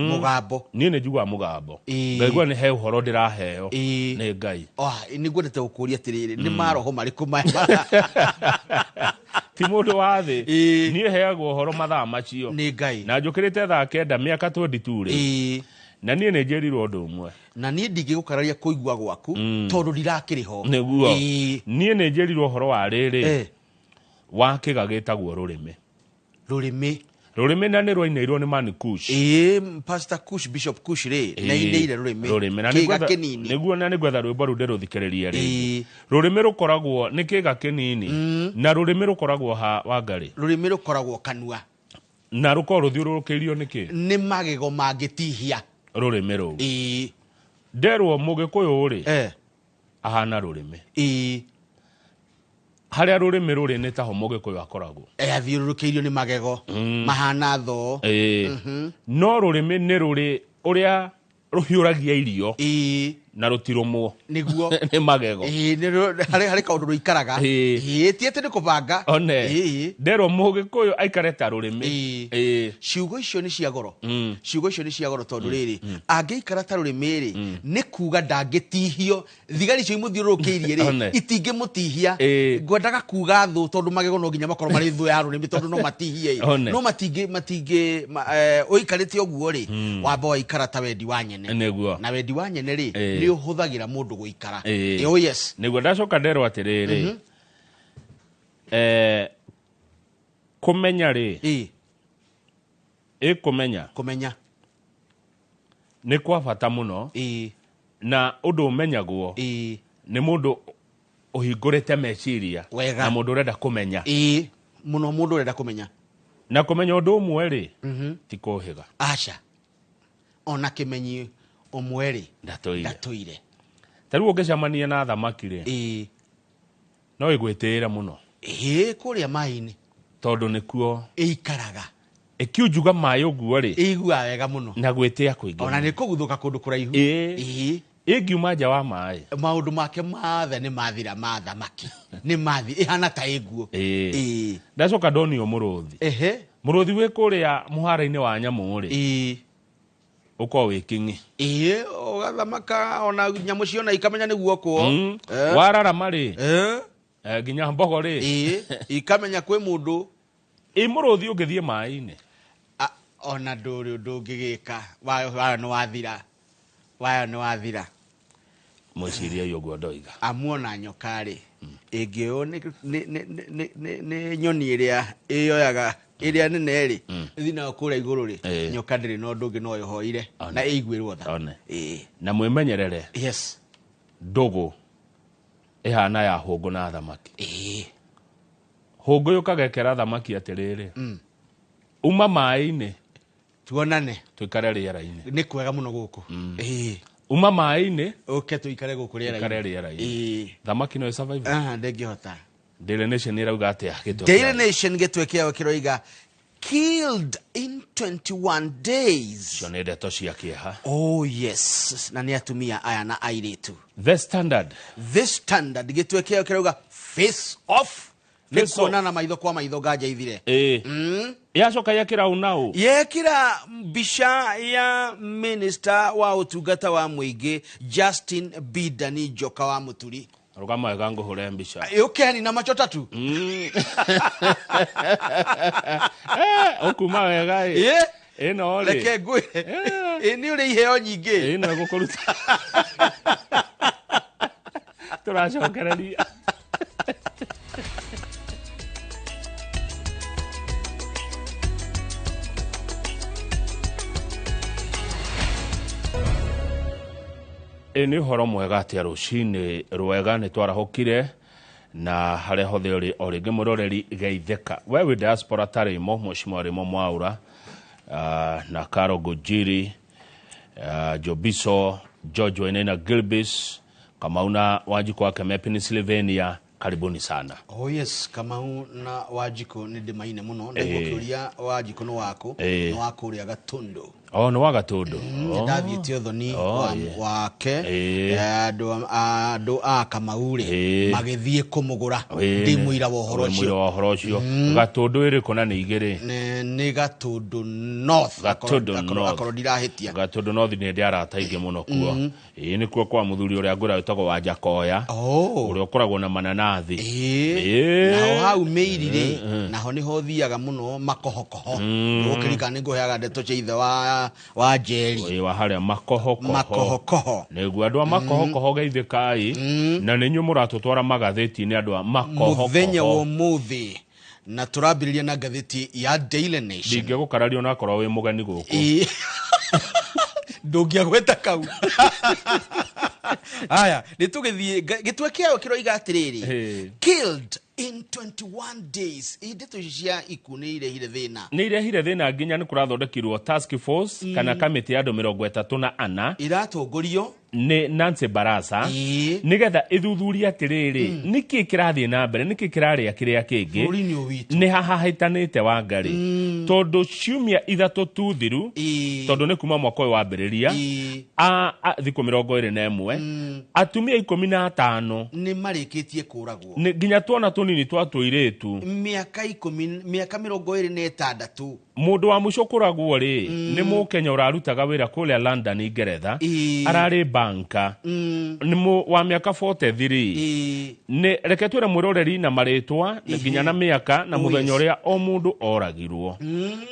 Mugambo. Nie ni njigua mugambo. Ngaigua ni he uhoro ndiraheo. Ni Ngai. Ni gwendete gukuria atiriri. Ni maroho mariku maya. Ti mundu wa thi. Nie heagwo uhoro mathaa macio. Ni Ngai. Na njukirite thaa kenda miaka 22 ri. Na nie ni njerirwo ndu umwe. Na nie ndingigukararia kuigua gwaku tondu ndirakiriho. Niguo. Nie ni njerirwo uhoro wa riri. Wa kiga gitagwo rurimi. Rurimi. Rurimi na ni rwainairwo ni Man Kush. Pastor Kush, Bishop Kush ri. Na ine rurimi. Rurimi na kiga kinini. Niguo na ni gwetha rwimbo ru ndiruthikireria ri. Rurimi rukoragwo ni kiga kinini. Na rurimi rukoragwo ha Wangari. Rurimi rukoragwo kanua. Na rukorwo ruthiururukirio niki? Ni magego mangitihia. Rurimi ru. Nderwo Mugikuyu ri. Ahana rurimi. Haria rurimi ruri ni taho Mugikuyu akoragwo. Athiururukirio ni magego. Mahana tho. No rurimi ni ruri uria ruhiuragia irio. Na rutirumwo. Niguo. Ni magego. Hari kaundu ruikaraga. Tiete ni kubanga. One. Nderwo Mugikuyu aikareta rurimi. Ciugo icio ni cia goro. Ciugo icio ni cia goro tondu riri. Angiikara ta rurimi ri ni kuga ndangitihio. Thigari cio imuthiururukiirie ri itingimutihia. Ngwendaga kuga thu tondu magego no nginya makorwo mari thu ya rurimi tondu no matihie. No matinge uikarite oguo ri wamba waikara ta wendi wa nyene. Niguo. Na wendi wa nyene ri ni uhuthagira mundu guikara. Oh yes. Niguo ndacoka nderwo atiriri. Kumenya ri. Kumenya. Ni kwa bata muno. Na undu umenyagwo. Ni mundu uhingurite meciria. Na mundu urenda kumenya. Muno mundu urenda kumenya. Na kumenya undu umwe ri. Ti kuhiga. Acha. Ona kimenyi umweri ndatuire taru ugicamania na thamaki ri no igwitira muno kuria mai-ini tondu nikuo ikaraga ikiujuga mai uguo ri igua wega muno na gwitia kuinga ona ni kuguthuka kundu kuraihu ingiuma nja wa mai maundu make mathe ni mathira ma thamaki ni mathi ihana ta iguo ndacoka ndonio muruthi muruthi wi kuria muhara-ini wa nyamu ri uko wikingi ugathamaka ona nyamu ciona ikamenya ni guoko warara mari ginya mbogo ri ikamenya kwi mundu muruthi ungithie mai-ini ona nduri ndungigika wayo ni wathira muciria yoguo ndoiga amuona nyokari ingio ni nyoni iria iyoyaga iria nene ri thina kura iguru ri nyoka ndiri no ndungi no yohoire na igwirwo tha na mwimenyerere yes ndugu ihana ya hungu na thamaki hungu yukagekera thamaki atiriri uma mai-ini tuonane tuikare riera-ini ni kwega muno guku uma mai-ini tuikare guku riera-ini thamaki no survive ndengihota Daily Nation irauga atia Daily Nation getwekea kiroiga killed in 21 days. Shone ndeto cia kieha. Oh yes, na ni atumia aya na airitu. The Standard getwekea kiroiga face off. Nikuona na maitho kwa maitho gaja ithire. yacoka yakira unao yekira bisha ya minister wa utungata wa muingi Justin Bidani Njoka wa Muturi. Rugama gango hore mbisha Yokeni na macho tatu. Okuma wega eno ole leke ngwe ni uri iheo nyingi eno gukuruta turacokereria ni horo mwega atia rucini rwega ni twarahukire na hare hothe oringi muroreri geitheka wewe diaspora tarimo mushimori mo mwaura na Karo Gojiri Jobiso George Wenena Gilbis Kamauna Wajiko wake Pennsylvania, karibuni sana. Oh yes, Kamauna Wajiko ni dimaine muno nigukuria Wajiko no wako no wako uri Gatondo. Oh, no Gatondo. Davi Theodoni wake ado Kamaure magethie kumugura ndimuira wohoro cio Gatondo iri kona ni igere ni Gatondo North Gatondo ndirahitia Gatondo North ni ndiara taige muno kuo ni kuo kwa muthuri uri agura witagwo wa Jakoya uri okoragwo na mananathi na hau meirire naho niho thiaga muno makohokoho ukirika ni nguheaga ndeto cia ithe wa Jerry wa haria makohokoho niguo andu makohokoho geithikai na ninyu muratutwara magatheti ni andu makohokoho muthenya wo muthi na turambiriria na gatheti ya Daily Nation dinge gukarario na korwo wi mugani guku ndungia gweta kau aya nitugithie gitwekea kiroiga atiriri killed in 21 days idito cia ikunire hire thina ni irehire thina nginya ni kurathondekirwo task force kana kamiti ya 34 iratongorio ni Nancy Barasa nigetha ithuthuria atiriri niki kirathie na mbere niki kiraria kiria kingi ni hahahitanite wa ngari tondu ciumia ithatu tu thiru tondu ni kuma mwaka wa mbiriria thikũ 21 atumia 15 ni marikitie kuragwo nginya tuona tunini twa tuiritu miaka 26 mundu wa muco kuragwo ri ni mukenya urarutaga wira kuria London Ingeretha arari banka ni mu wa miaka 43 ni reke twire mwiroreri na maritwa nginya na miaka na muthenya uria o mundu oragirwo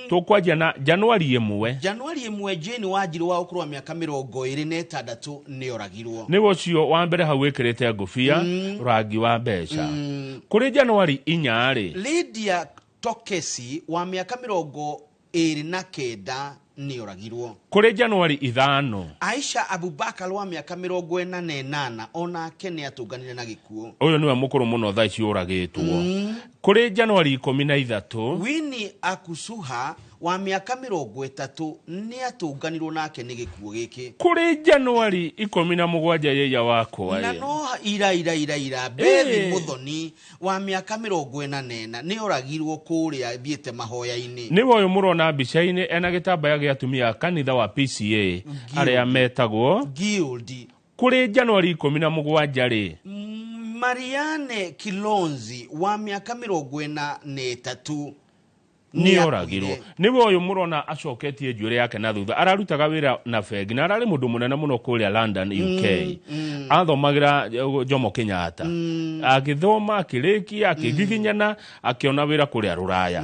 tukwanjia na Januari 1 Jane Wanjiru wa ukuru wa miaka 26 ni oragirwo ni wocio wa mbere hau wikirite ngufia rangi wa mbeca kuri Januari 4 ri Lydia Tokesi wa miaka 29 ni oragirwo kuri Januari 5 Aisha Abubakar wa miaka 48 ona kene atunganire na gikuo uyu niwe mukuru muno thaici uragitwo kuri Januari 13 Winnie Akusuha wa miaka 30 ni atunganirwo nake ni gikuo giki kuri Januari 17 yeya wakwa na no ira Bethi Muthoni wa miaka 44 ni oragirwo kuria thiete mahoya-ini ni woyo murona mbica-ini ena gitambaya gia atumia kanitha wa PCA aria metagwo Guild kuri Januari 17 ri Mariane Kilonzi wa miaka 43 ni oragirwo ni woyo murona acoketie njuire yake na thutha ararutaga wira na bengi na arari mundu munene muno kuria London UK athomagira Jomo Kenyatta agithoma akirikia akigiginyana akiona wira kuria Ruraya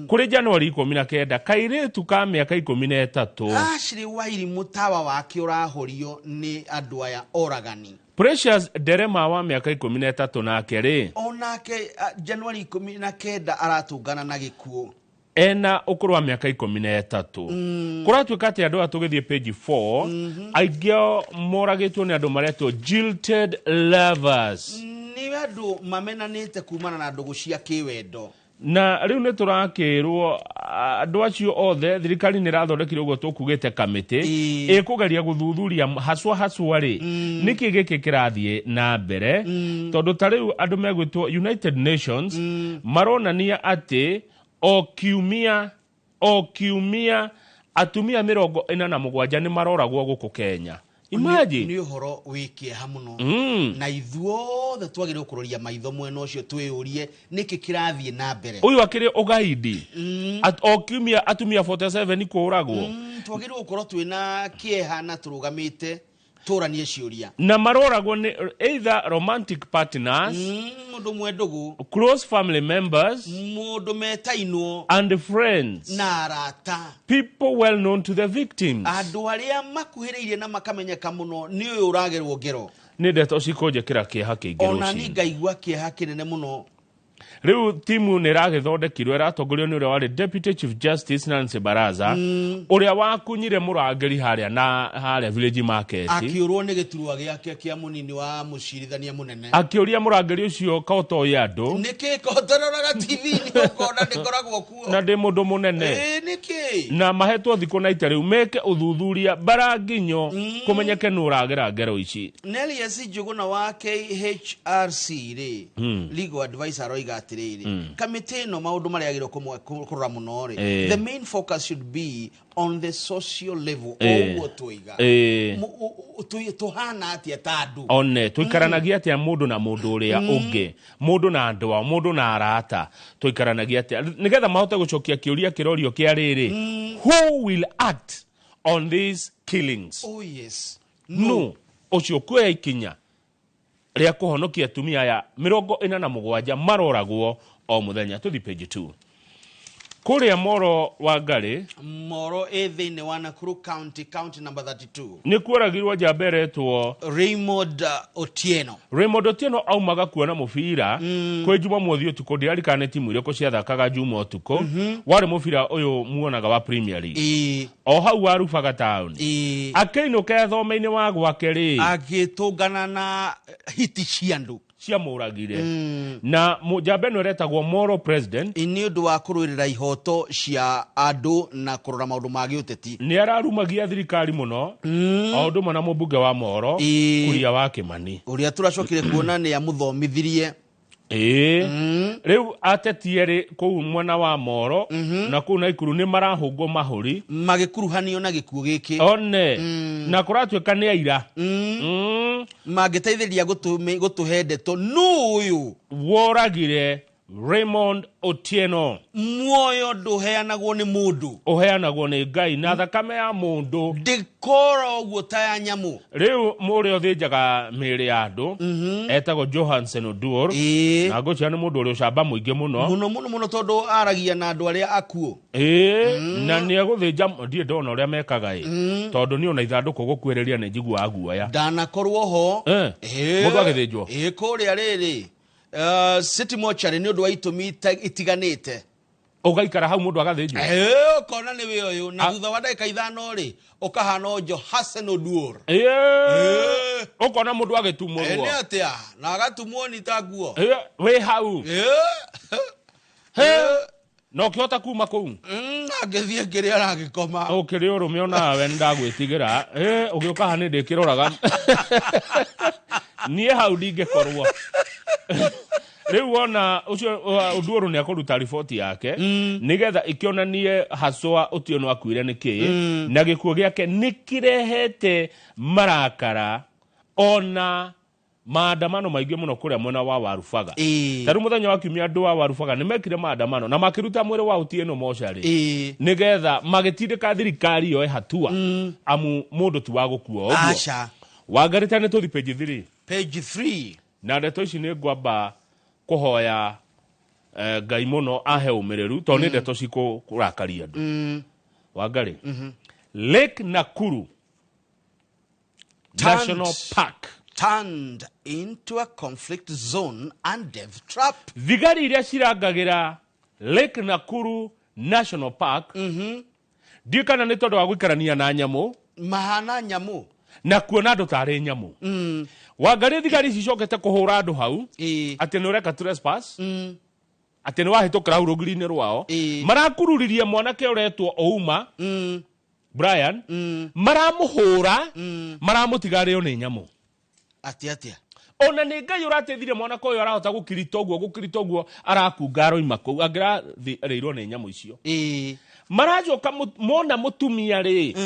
kuri Januari 19 kairetu ka miaka 13 Ashley Wairi mutawa wake urahorio ni andu aya oragani Precious Derema wa miaka 13 nake ri onake Januari 19 aratungana na gikuo ena ukuru wa miaka 13 kuratuika ati andu atugithie page 4 aigio moragitwo ni andu maretwo jilted lovers ni andu mamenanite kumana na ndugu cia kiwendo na riu ni turakirwo andu acio othe thirikari ni rathondekire ugo tukugite kamiti ikugeria guthuthuria haswa ri niki giki kirathie na mbere tondu tariu andu megwitwo United Nations maronania ati o kiumia atumia 47 ni maroragwo guku Kenya Imagine. Ni uhoro wikia muno. Na ithuothe twagire kuroria maitho mwena ucio twiyurie niki kirathie na mbere. Uyu akiri ugaidi. Okiumia atumia 47 kuragwo. Twagire gukorwo twina kieha na turugamite turanie ciuria. Na maroragwo ni either romantic partners, mundu mwendugu, close family members, mundu metainwo, and friends. Na arata. People well known to the victims. Andu aria makuhiriire na makamenyeka muno ni uyu uragerwo ngero. Ni ndeto cikonje kira kieha kiingi ruci. Ona ni ngaigua kieha kinene muno. Riu timu ni ragithondekirwe ratongorio ni uria wari Deputy Chief Justice Nancy Baraza uria wakunyire murangeri haria village market akiurwo ni giturwa giake kia munini wa mucirithania munene akiuria murangeri ucio kauto ya andu niki kotorora TV ni ukona ndikoragwo kuo na ndi mundu munene niki na mahetwo thiku na riu meke uthuthuria baranginyo kumenyeke nuragera ngero ici Nelias Njuguna wa KHRC ri legal advisor roiga committee no maundu mari agiro kurora muno ri the main focus should be on the social level owo twiga tuhana atia tandu one tuikaranagia atia mundu na mundu uria ungi mundu na andwa mundu na arata tuikaranagia atia nigetha mahote gucokia kiuria kirorio kia riri who will act on these killings? Oh yes. No ucio kwe ikinya ria kuhonokia atumia ya 47 maroragwo o muthenya. Tuthi page 2 kuria Moro wa Ngari Moro ethine wa Nakuru county number 32 ni kuoragirwo jamberetwo Raymond Otieno aumaga kuona mubira kwe juma mwothi utuko ndiarikane timu ile ko ciathakaga juma utuko wari mubira uyu muonaga wa Premier League o hau warufaga town akeinuka thome-ini wa gwake ri agitungana na hiti ciandu cia muragire na mujambe no retagwo Moro president ni undu wa kuruirira ihoto cia andu na kurora maundu ma giuteti ni ararumagia thirikari muno o undu mona mubunge wa Moro kuria wa Kimani uria turacokire kuona ni amuthomithirie riu atetiere kou mwena wa Moro na kou na Ikuru ni marahungo mahuri magikuruhanio na gikuo giki one na kuratweka ni aira magiteithĩria gutuhe ndeto nuyu woragire Raymond Otieno muoyo nduheanagwo ni mundu uheanagwo ni Ngai na thakame ya mundu ndikora uguo ta ya nyamu riu muri othinjaga miri ya andu etagwo Johansen Oduor na gocia ni mundu uri ucamba muingi muno tondu aragia na andu aria akuo na ni eguthinja ndie ndona uria mekaga tondu ni ona ithanduku gukwereria ni njigua aguoya ndanakorwo ho mundu agithinjwo kuria riri city mochari ni undu wa itumi itiganite ugaikara hau mundu agathinjwo kona ni we uyu na thutha wa ndagika 5 ri ukahana Johansen Oduor ukona mundu agitumwo ni atia na agatumwo ni taguo we hau no kihota kuma kou agithie ngiria aragikoma ukiri urume ona we ndagwitigira ugiuka hani ndikiroraga nie hau ndingikorwo riu wona ucio Oduor ni akuruta report yake nigetha ikionanie haswa Otieno akuire niki na gikuo giake nikirehete marakara ona maandamano maingi muno kuria mwena wa Warufaga taru muthenya wa kiumia andu wa Warufaga ni mekire maandamano na makiruta mwiri wa Otieno mochari nigetha magitindika thirikari yo hatua amu mundu tu wa gukua oguo acha Wangarita ni tuthi page 3 na ndeto ici ni ngwamba kuhoya Ngai muno ahe umireru to ni ndeto cikurakaria andu Wangari Lake Nakuru National Park turned into a conflict zone and death trap. Thigari iria cirangagira Lake Nakuru National Park ndikana ni tondu wa guikarania na nyamu mahana nyamu na kuona andu tari nyamu Wangari thigari cicokete kuhura andu hau ati ni ureka trespass ati ni wahitukira hau rugiri-ini rwao marakururirie mwanake uretwo Ouma Brian maramuhura maramutigario ni nyamu atia ona ni Ngai urateithire mwanake uyu arahota gukirita uguo arakungaro imako agira reirwo ni nyamu icio marajoka mona mutumia ri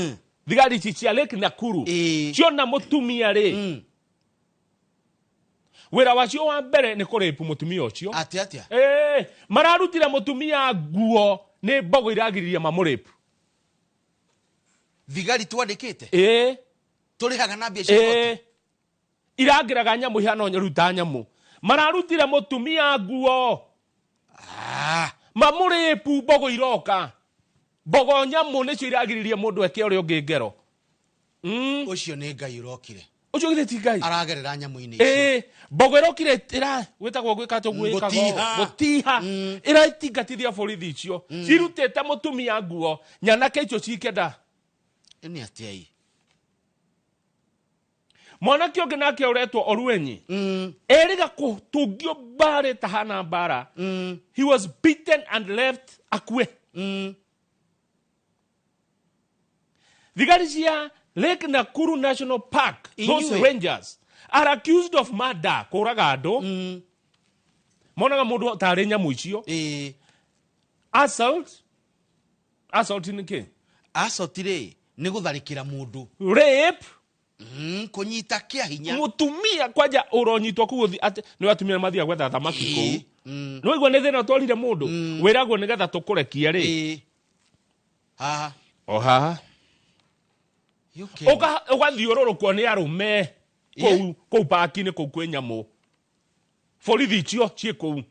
thigari cia Lake Nakuru ciona mutumia ri wira wacio wa mbere ni kurepu mutumia ucio atia mararutira mutumia nguo ni mbogo iragiriria mamurepu thigari twandikite turihaga na mbia cia irangiraga nyamu hano nyaruta nyamu mararutira mutumia nguo mamurepu mbogo iroka mbogo nyamu nicio iragiriria mundu eke uri ungi ngero ucio ni ngai urokire ucio githeti ngai aragerera nyamu-ini icio mbogo irokire ira gwitagwo gwikato gutiha ira itingatithia borithi icio cirutite mutumia nguo nyanake icio cikenda ni atiai mwanake ungi nake uretwo Orwenyi eriga kutungio bare tahana bara he was beaten and left akue thigari cia Lake Nakuru National Park those rangers are accused of murder kuraga andu monaga mundu tari nyamu icio assault ni ki assault ni gutharikira mundu rape kunyita kia hinya mutumia kwaja uronyitwo kuthi ati ni watumia mathia gwetha thamaki ku no igwa ne thina twarire mundu wiragwo ni getha tukurekia ri oha ugathiururukwo ni arume kou paki-ini kou kwi nyamu borithi icio cie kou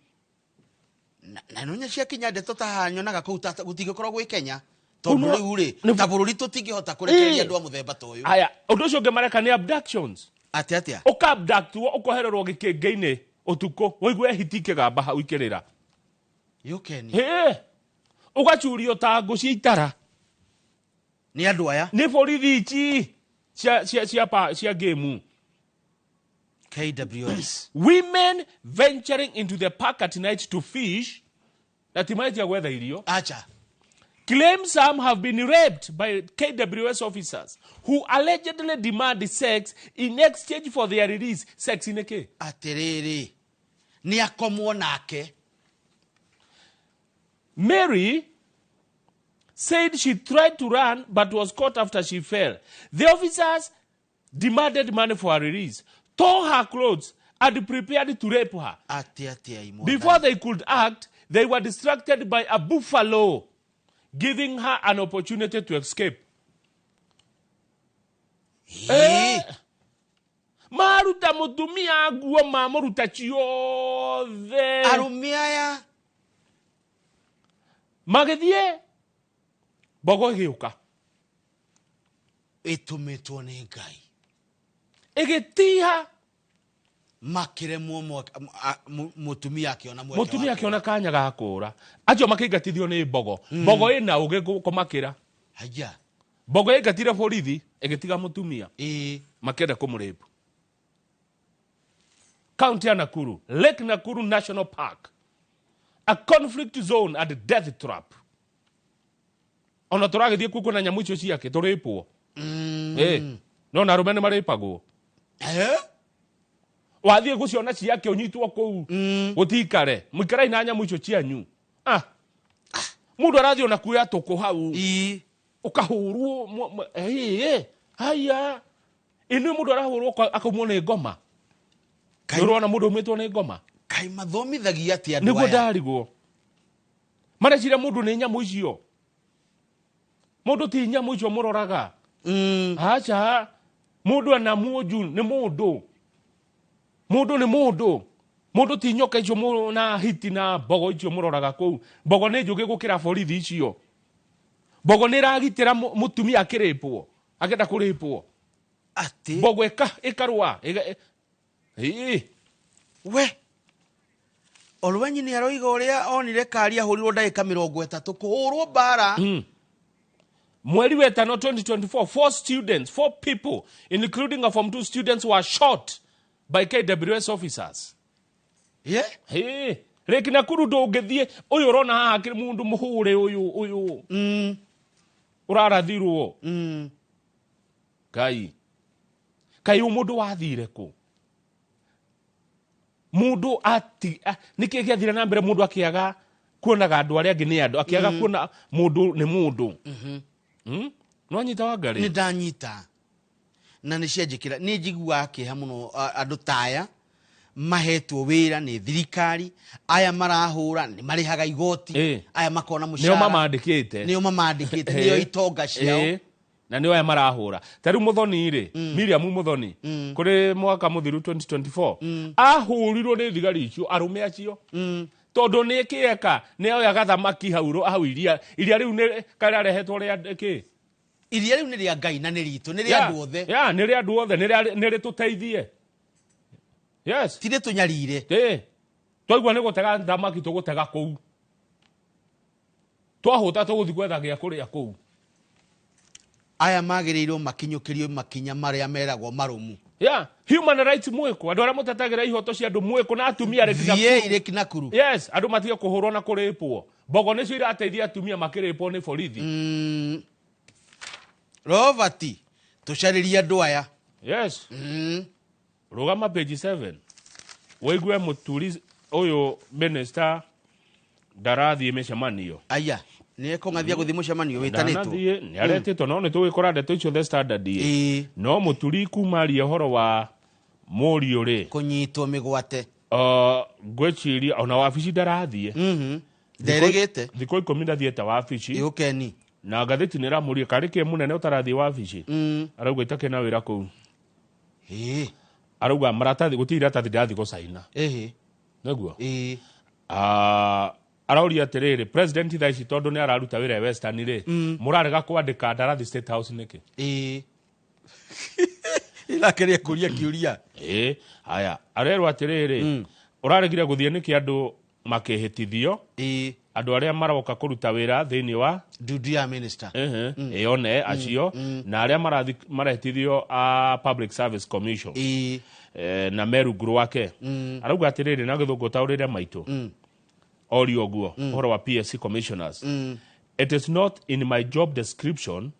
na nonya cia kinya ndeto ta nyonaga kou gutigikorwo gwi Kenya tondu riu ri ta bururi tutingihota kurekereria andu a muthemba ta uyu aya undu ucio ngemareka ni abductions atia ukabductwo ukohererwo gikinga-ini utuku woigwe hiti kigamba hau ikirira yukeni ugachurio ta ngucia itara ni andu aya ni borithi ici cia game KWS women venturing into the park at night to fish natimaje gwetha irio acha claim some have been raped by KWS officers who allegedly demand sex in exchange for their release. Sex in a ke? Aterere. Ni akomwo nake. Mary said she tried to run but was caught after she fell. The officers demanded money for her release, tore her clothes, and prepared to rape her. Before they could act, they were distracted by a buffalo, giving her an opportunity to escape. Maruta mutumia nguo mamuruta ciothe. Arumiaya. Magithie bogo igiuka. Itumitwo ni Ngai. Igitiha makire mutumia akiona mweke. Mutumia akiona kanya gakura. Acio makigatithio ni bogo. Bogo ina uge kumakira. Haya. Bogo igatira borithi igitiga mutumia. Makenda kumurepu. County ya Nakuru, Lake Nakuru National Park, a conflict zone and a death trap. Ona turagithie kuko na nyamu icio ciake turipwo. No na rumene maripagwo. Wathie guciona ciake unyitwo kou. Gutikare, muikarai na nyamu icio cianyu. Mundu arathio na kuya tuko hau. Ukahurwo haya. Inu mundu arahurwo akamwona ngoma. Nurona mundu umetwo ni ngoma. Kai mathomithagia ati andu aya. Niguo ndarigwo. Maracira mundu ni nyamu icio. Mundu ti nyamu icio muroraga. Acha. Mundu ana muju ni mundu. Mundu ni mundu. Mundu ti nyoka icio na hiti na bogo icio muroraga kou. Bogo ni njugi gukira borithi icio. Bogo ni ragitira mutumia akiripwo. Agenda kuripwo. Ati. Bogo ikarwa. We Olwenyi ni aroiga uria onire kari ahurirwo ndagika 30 kuhurwo bara. Mweri wa 5 2024 4 people including a form 2 students were shot by KWS officers. Lake Nakuru ndungithie uyu urona haha kiri mundu muhure uyu urarathirwo kai mundu wathire ku mundu ati niki giathire na mbere mundu akiaga kuonaga andu aria angi ni andu akiaga kuona mundu ni mundu no anyita Wangari ni ndanyita na ni cianjikira ni njigua kiha muno andu taya mahetwo wira ni thirikari aya marahura ni marihaga igoti aya makona mushara nio mamandikite nio itonga ciao na nio aya marahura taru Muthoni ri Miriam Muthoni kuri mwaka muthiru 2024 ahurirwo ni thigari icio arume acio tondu ni kieka ni oya gathamaki hau iria riu ni kara rehetwo ria ki iria riu ni ria Ngai na ni ritu ni ria andu othe ni ria andu othe ni ri tuteithie yes tire tunyarire twaigua ni gutega thamaki tugutega kou twahuta tuguthi gwetha gia kuria kou aya magirirwo makinyukirio makinya maria meragwo marumu human rights mweko andu aria mutetagira ihoto cia andu mweko na atumia ire kinakuru yes andu matige kuhurwo na kuripwo mbogo nicio irateithia atumia makiripwo ni borithi Robert tucariria andu aya yes rugama page 7 waigue muturi uyu minister ndarathie micemanio aya ni kongathia guthi mucemanio witanitwo ni aretitwo no ni tugikora ndeto icio the standard no muturi kumaria horo wa Mũriũ ri kunyitwo migwate ngweciria ona wabici ndarathie nderegete thiko 10 ndathiete wabici yukeni na ngatheti ni ramuria karike munene utarathie wabici arauga itakena wira kuu arauga maratathi gutira iratathi ndathi gucaina neguo arauria atiriri president thaici tondu ni araruta wira Western ri murarega kwandika ndarathi State House niki ilakeria kuria kiuria haya arerwa atiriri uraregire guthie niki andu makihitithio andu aria maroka kuruta wira thiini wa duty ya minister one acio na aria marahitithio a Public Service Commission na Meru Nguru wake arauga atiriri na githungu taurire maitu ori oguo horo wa PSC commissioners it is not in my job description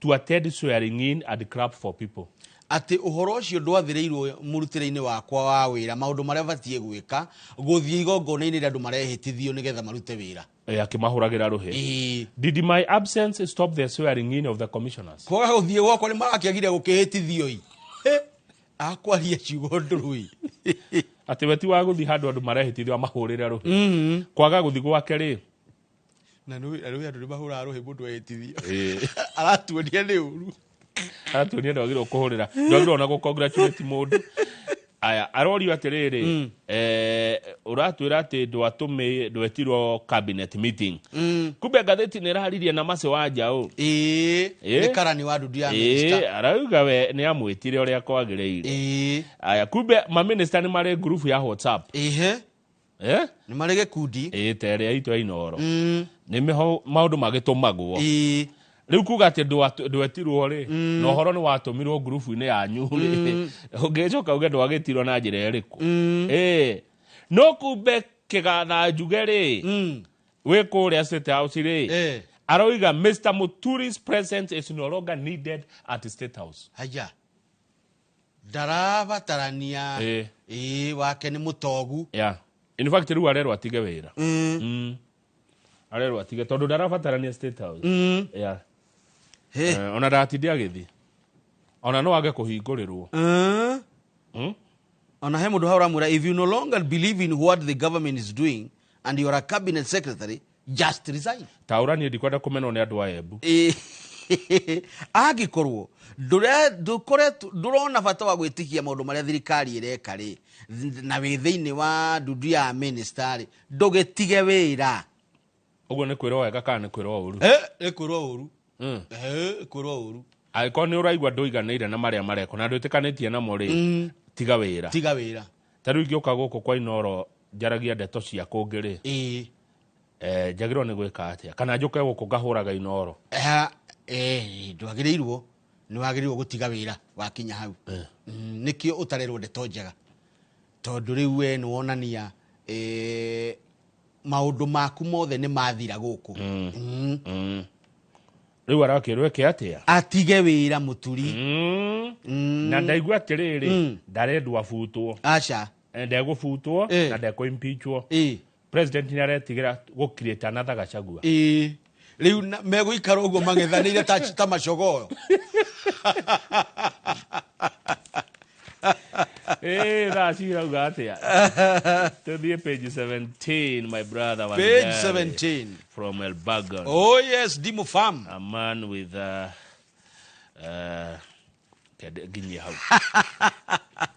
to attend swearing in and clap for people ati uhoro ucio ndwathireirwo murutire-ini wakwa wa wira maundu maria batie gwika guthie igongona-ini ria andu marehitithio nigetha marute wira akimahuragira ruhi did my absence stop the swearing in of the commissioners kwaga guthie gwakwa ni marakiagire gukihitithio akwaria ciugo ndurui ati weti wa guthi handu andu marehitithio mahurire ruhi kwaga guthi gwake ri na nui andu ni mahura ruhi mundu ehitithio aratuonia ni uru atuonia ndagirwo kuhurira ndagirwo na gukongratulate mundu aya arorio atiriri uratwira ati ndwetirwo cabinet meeting kumbe ngatheti ni raririe na mace wa njau ni karani wa dudu ya minister arauga we ni amwitire uria kwagiriire aya kumbe ma minister ni mari group ya WhatsApp ni mari gikundi tere itu ainoro ni meho maundu magitumagwo riu kuga ati ndwetirwo ri no horo ni watumirwo group-ini yanyu ri ungecoka uge ndwagitirwo na njira iriku no kumbe kigatha njuge ri wi kuria State House ri aroiga Mr. Muturi's presence is no longer needed at State House haya ndarabatarania wake ni mutogu in fact riu arerwo atige wira arerwo atige tondu ndarabatarania State House ona datindi agithi ona no age kuhingurirwo ona he mundu haura mura if you no longer believe in what the government is doing and you are a cabinet secretary just resign taura ni ndikwenda kumenwo ni andu a Embu agikorwo ndurona bata wa gwitikia maundu maria thirikari ireka ri na wi thiini wa ndudu ya minister ri ndugitige wira uguo ni kwirwo wega kana ni kwirwo uru ni kwirwo uru kwirwo uru aiko ni uraigwa nduiganire na maria mareko na ndutikanĩtie namo ri tiga wira taru ngĩũka gũkũ kwa Inoro njaragia ndeto cia kũngĩ ri njagĩrwo nĩ gwĩka atĩa kana njũke gũkũ ngahũraga Inoro ndwagĩrĩirwo nĩ wagĩrĩirwo gũtiga wĩra wakinya hau nĩkĩo ũtarerwo ndeto njega tondũ rĩu we nĩ wonania maũndũ maku mothe nĩ mathira gũkũ rĩu arakĩrwo eke atĩa atige wĩra mũturi na ndaigua atĩrĩrĩ ndarendwo abutwo aca ndegũbutwo na ndekũimpeachwo president nĩ aretigĩra gũcreate another Gachagua riu meguikara uguo mang'ethanĩire ta macogoyo. That's irauga atia. To be page 17, my brother. Page 17. From Elbagon. Oh yes, Dimo Farm. A man with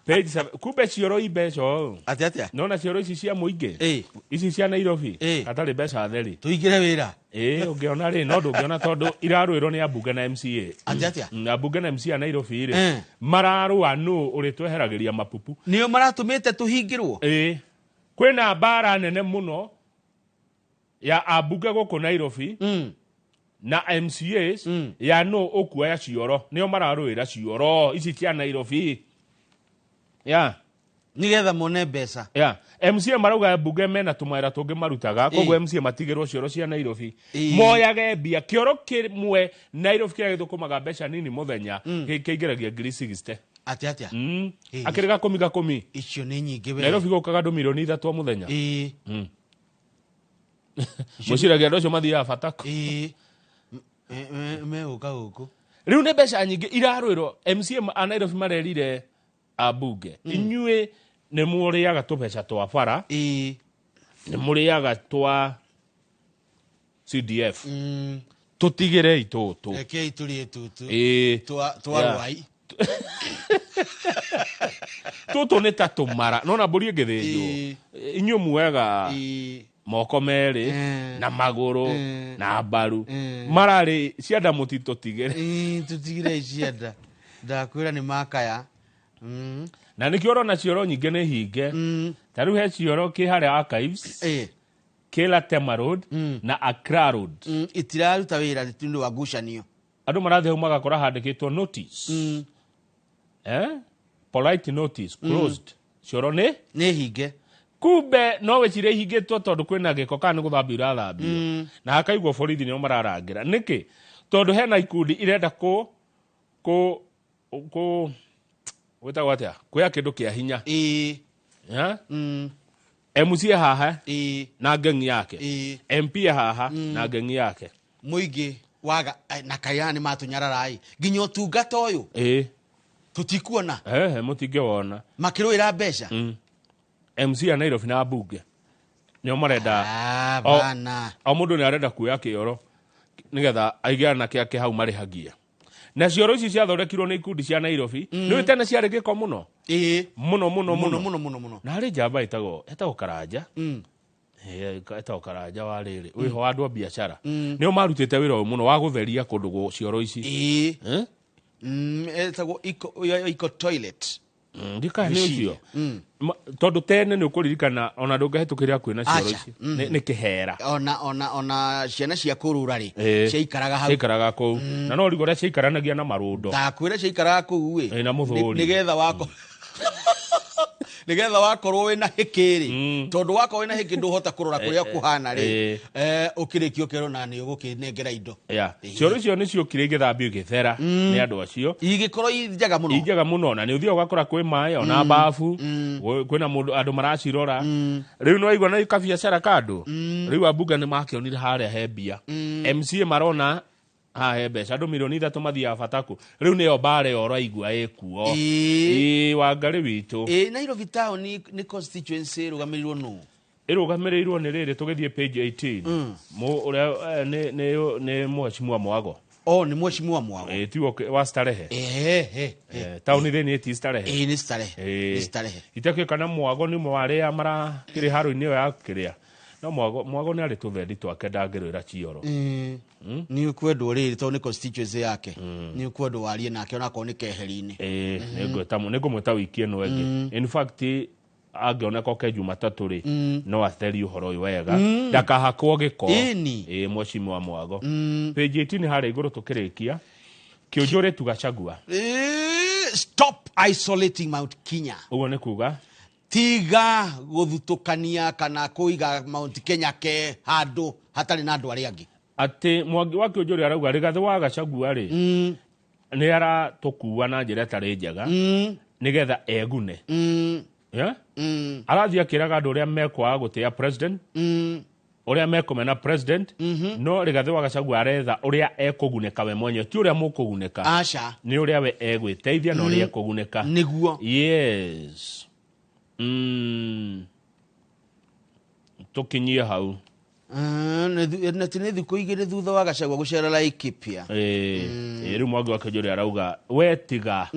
page 7. Kumbe cioro ibeco. Atia. Nona cioro ici cia muingi. Ici cia Nairobi. Atari mbeca theri. Tuigire wira. Ungiona ri no ndungiona tondu irarwirwo ni abunge na MCA. Atia. Abunge na MCA Nairobi ri. Mararwa nu uri tweheragiria mapupu. Nio maratumite tuhingirwo. Kwina bara nene muno ya abunge guku Nairobi. Na MCAs ya no okuaya cioro nio mararwira cioro ici cia Nairobi. Nigetha mone mbeca. MCA marauga bunge mena tumaira tungi marutaga koguo MCA matigirwo cioro cia Nairobi. Moyage mbia kioro kimwe Nairobi kira githukumaga mbeca nini muthenya kiingiragia 60. Atia. Akiriga komi. Icio ni nyingi we. Nairobi gukaga ndo milioni 3 muthenya. Muciragia ndo cio mathia Fatako. Meuka guku. Riu ne mbeca nyingi irarwirwo MCA a Nairobi marerire abunge. Inyue ne muriaga tubeca twa bara. Ne muriaga twa CDF. Tutigire itutu. Eke ituri itutu. Twa rwai. Tutu ne tatumara. Nona mburi ngithinjwo. Inyue muega moko meri na maguru na mbaru. Marari cianda mutito tigire. Tutigire cianda. Ndakwira ni makaya. Na nikio rona cioro nyingi ne hinge. Taru he cioro ki hare archives. Kila Tema Road na Accra Road. Itiraruta wira tundu wa gucanio. Andu marathe magakora handikitwo notice. Polite notice closed. Cioro ne hinge. Kumbe no wecire hingitwo tondu kwina giko kana guthambio irathambio. Na hakaigwo borithi nio mararangira. Niki tondu hena ikundi irenda wetagwo atia kuya kindu kia hinya. MCA haha na ngengi yake. MP haha na ngengi yake. Muingi waga na kayani matunyararai nginya utungata uyu tutikuona mutingewona makirwira mbeca. MCA Nairobi na bunge nio marenda bana o mundu ni arenda kuya kioro nigetha aigiana kiake hau marihagia. Na cioro ici ciathondekirwo ni ikundi cia Nairobi ni tene ciarĩ gĩko muno. Muno. Na harĩ njamba etagwo Karanja. Etagwo Karanja wa rĩrĩ. Wĩho wa andũ a biacara. Nĩo marutĩte wĩra ũyũ muno wa gũtheria kũndũ gwa cioro ici. Etagwo Eco Toilet. Ndika nĩ ũcio. Tondu tene nĩ ũkũririkana ona ndũngĩhetũkĩria kwĩna cioro ici. Nĩ kĩhera. Ona ciana cia kũrũra rĩ ciaikaraga hau. Ciaikaraga kũu. Na no rigore ciaikaranagia na marũndo. Ndakwĩra ciaikaraga kũu ĩ. Na mũthũri. Nigetha wakorwo wina hikiri tondu wakorwo wina hiki nduhota kurora kuria kuhana ri ukirikio kero na ni ugukinengera indo cioro icio ni ciokire igithambio githera ni andu acio igikorwo injaga muno na ni uthio gakora kwi mai ona bafu kwina mundu andu maracirora riu no igwa na kabiacara kandu riu abunge ni makionire haria hebia MCA marona he mbeca andu milioni 3 mathia Fatako riu nio bare oro igua ikuo Wangari witu Nairobi town ni constituency rugamirirwo no irugamirirwo ni riri tugithie page 18 mu uria ni mheshimiwa Mwago ni mheshimiwa Mwago tiwo wa Starehe town thini ti Starehe ni Starehe itakio kana Mwago ni mwaria mara kiri haro-ini ya kiria no Mwago ni ari tuthendi twake ndangirwira cioro ni ukwendo riri to ni constituency yake ni ukwendo warie nake ona ko ni keheri-ini ningumweta wiki eno engi in fact angiona koke Jumatatu ri no atheri uhoro uyu wega ndakahakwo giko mheshimiwa Mwago page 18 hari iguru tukirikia kiujure tugachagua stop isolating Mount Kenya ugo ni kuga tiga guthutukania kana kuiga Mount Kenya ke handu hatari na andu ari angi ati Mwangi wa Kiunjuri arauga rigathe wa Gachagua ri ni ara tukua na njira tari njega nigetha egune arathia kiraga andu ria mekwa gutia president uria mekomena president no Rigathi wa Gachagua aretha uria ekuguneka we mwenye ti uria mukuguneka acha ni uria we egwiteithia na uria ekuguneka niguo yes tukinyie hau na tine thiku igire thutha wa Gachagua gucerera Laikipia riu Mwangi wa Kiunjuri arauga wetiga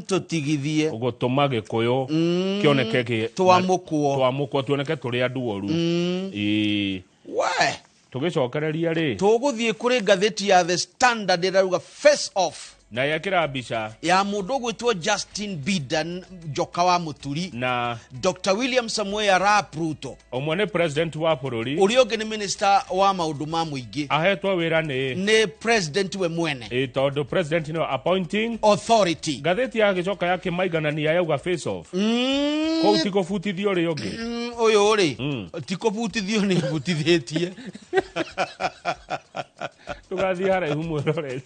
tutigithie ugutuma Gikuyu kioneke twamukwo tuoneke turi andu oru we tugicokereria ri tuguthie kuri ngatheti ya The Standard irauga face off na yakira mbica ya mundu gwitwo Justin Bidan joka wa muturi na Dr. William Samuel Arap Ruto omwe ni president wa bururi uria ungi ni minister wa maundu ma muingi ahetwo wira ni president we mwene tondu president no appointing authority ngatheti ya gicoka yake maiganania yauga face off ko utiko futithio ri ungi uyu ri tiko futithio ni futithitie tugathi haraihu mwirore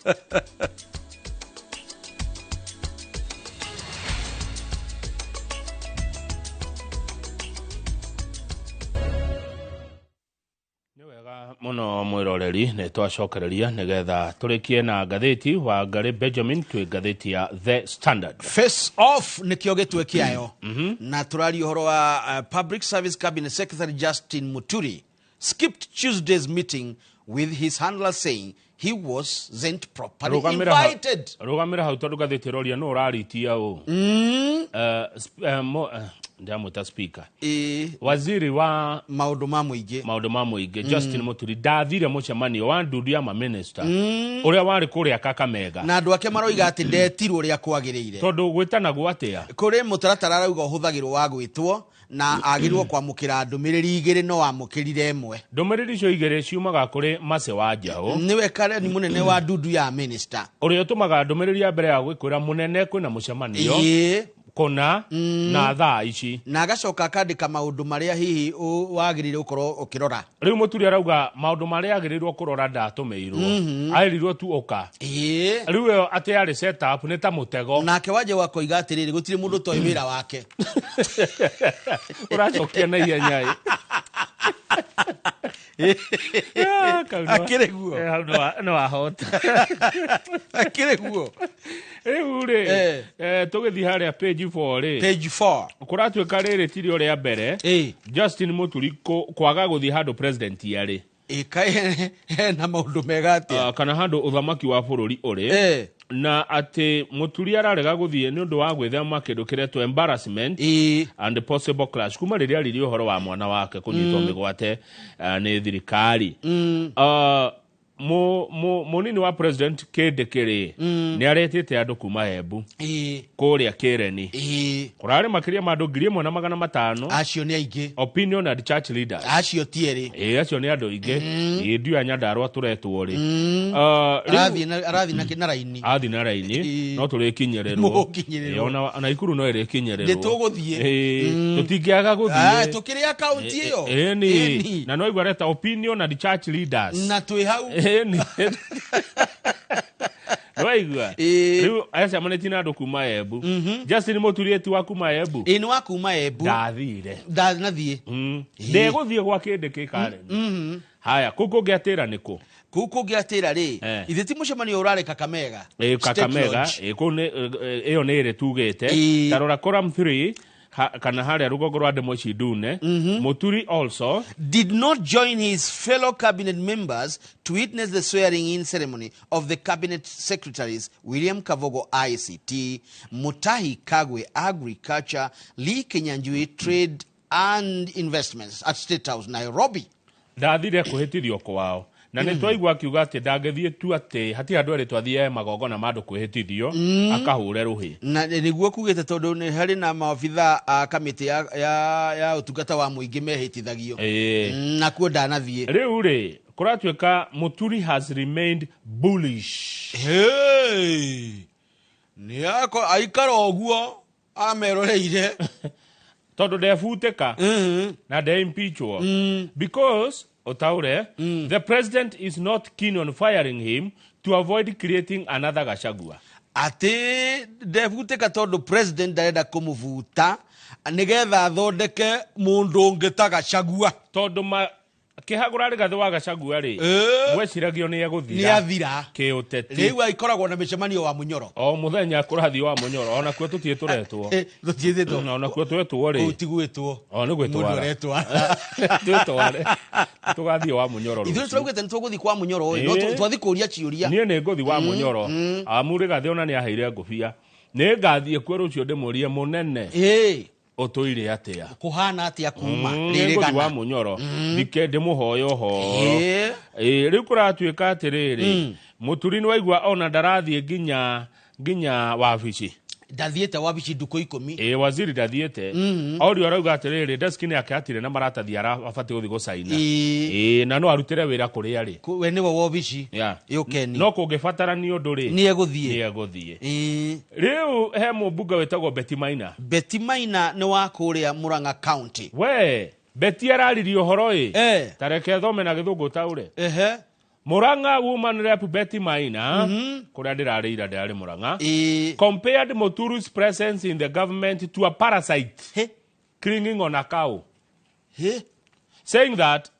muno mwiroreri ne twacokereria nigetha turikie na ngatheti wa Ngari Benjamin twi ngatheti ya The Standard. Face off nikio gitwe kiayo na turari uhoro wa Public Service Cabinet Secretary Justin Muturi skipped Tuesday's meeting with his handler saying he wasn't properly invited. Rugamira hau tondu ngatheti roria no uraritia u ndamuta speaker waziri wa maundu ma muingi Justin Muturi ndathire mucemanio wa ndundu ya ma minister uria wari kuria Kakamega na andu ake maroiga ati ndetirwo uria kwagirire tondu gwitana gwatia kuri mutaratara arauga uhuthagirwo wa gwitwo na agirwo kwamukira ndumiriri igiri no amukirire emwe ndumiriri cio igiri ciumaga kuri Mase wa Njau niwe kare ni munene wa ndundu ya minister uria utumaga ndumiriri ya mbere ya gwikwira munene kwina mucemanio kona na thaa ici na agacoka akandika maundu maria hihi wagirire ukorwo ukirora riu Muturi arauga maundu maria agirirwo kurora ndatumirwo airirwo tu oka riu yo ati ari set up ni ta mutego nake waje wako iga atiriri gutire mundu toy wira wake uracokia na ihenya akire guo no ahota akire guo uri tugithi haria page 4 kuratuika riri tiri uria mbere Justin Muturi kwaga guthi handu president yari ikae na maundu mega atia kana handu uthamaki wa bururi uri na ati Muturi ararega guthie ni undu wa gwithema kindu kiretwo embarrassment and possible clash kuma riria riri uhoro wa mwana wake kunyitwo migwate ni thirikari munini wa president Kindikiri ni aretete andu kuma Embu kuria Kireni kurari makiria mandu 1,500 acio ni aingi opinion and church leaders acio tieri acio ni andu ingi ndio Nyandarua turetwo ri arathi na raini no turikinyererwo ona Naikuru no irikinyererwo nituguthie tutingiaga guthie tukiri account iyo na no igwareta opinion and church leaders na twi hau Waigua riu aya maneti na andu kuma Embu Justin Muturi eti wa kuma Embu ni wa kuma Embu ndathire ndanathie ndeguthie gwa Kindiki kare haya kuko ngiatira niko kuko ngiatira ri ithe ti mucemanio urare Kakamega Kakamega kune iyo ni ire tugite tarora column 3 kana haria rugongo rwa ndemo ici ndune Muturi also did not join his fellow cabinet members to witness the swearing in ceremony of the cabinet secretaries William Kavogo ICT, Mutahi Kagwe Agriculture, Lee Kinyanjui Trade and Investments at State House Nairobi. Ndathire kuhitithio kwao na ni twaigua akiuga ati ndangethie tu ati hati andu eri twathie magongona mandu kwihitithio akahure ruhi na niguo kugite tondu ni hari na maofitha a kamiti ya utungata wa muingi mehitithagio na kuo ndanathie riu ri kuratuika Muturi has remained bullish ni ako aikara oguo ameroreire tondu ndefuteka na impeachwo because Otaure, the president is not keen on firing him to avoid creating another Gachagua. Ate ndefuteka tondu president ndarenda kumuvuta nigetha thondeke mundu ungi ta Gachagua tondu kihagura rigathi wa Gachagua ri gweciragio ni eguthira ni athira ki uteti riu aikoragwo na micemanio wa Munyoro o muthenya kurathio wa Munyoro ona kuo tutie turetwo ona kuo twetwo ri utigwetwo ni gwetwara retwa twetware tugathio wa Munyoro ithuĩ turaugĩte nĩ tũgũthiĩ kwa Munyoro no twathi kũria ciũria niĩ nĩ ngũthi wa Munyoro amuri gathi ona nĩ aheire ngũbia nĩ ngathiĩ kwĩ rũcio ndĩmũrie mũnene ũtũire atia kuhana atia kuma rĩrĩgana wa Munyoro thike ndĩmũhoya ũhoro rĩu kũratuĩka atĩrĩrĩ mũturi nĩ waigua ona ndarathiĩ nginya wabici ndathiĩte wabici nduko 10 waziri ndathiĩte orio arauga atĩrĩrĩ deski nĩ yake atire na maratathi abatiĩ gũthiĩ gũcaina na no arutĩre wĩra kũrĩa rĩ we nĩwe wabici yũkeni no kũngĩbatarania ũndũ rĩ nĩ egũthiĩ rĩu he mũmbunge wĩtagwo Betty Maina nĩ wa kũrĩa Murang'a County we Betty araririe ũhoro tareke thome na gĩthũngũ taure Murang'a woman rep Betty Maina kuria ndirarĩira ndirarĩ Murang'a compared Muturu's presence in the government to a parasite clinging on a cow saying that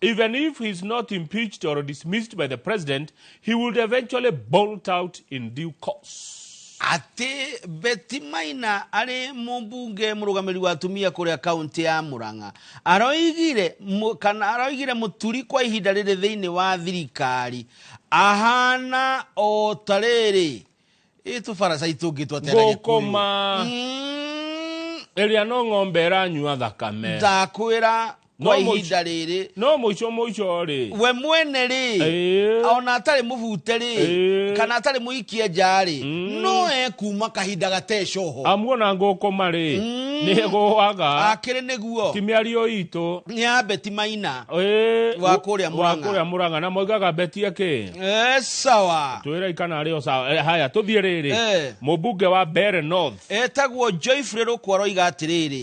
even if he's not impeached or dismissed by the president he would eventually bolt out in due course. Ati Betty Maina ari mũmbunge mũrũgamĩrĩri wa atumia kũrĩa kaunti ya Murang'a aroigire mũturi kwa ihinda rĩrĩ thĩinĩ wa thirikari ahana o tarĩrĩ ĩtũbaracaitu ũngĩtwatera gũkoma ĩrĩa no ng'ombe ĩranyua thakame ndakwĩra kwa ihinda rĩrĩ no mũico rĩ we mwene rĩ ona atarĩ mũbute rĩ kana atarĩ mũikie nja rĩ no kuma kahinda gatecoho amuona ngũkoma rĩ nĩ gũaga akĩrĩ nĩguo ti mĩario itũ nĩ ya Betty Maina wa kũrĩa Murang'a na moigaga Betty akĩ sawa twĩra ikana arĩ o sawa haya tũthiĩ rĩrĩ mũmbunge wa Mbeere North etagwo Joyfrey Rũkũ aroiga atĩrĩrĩ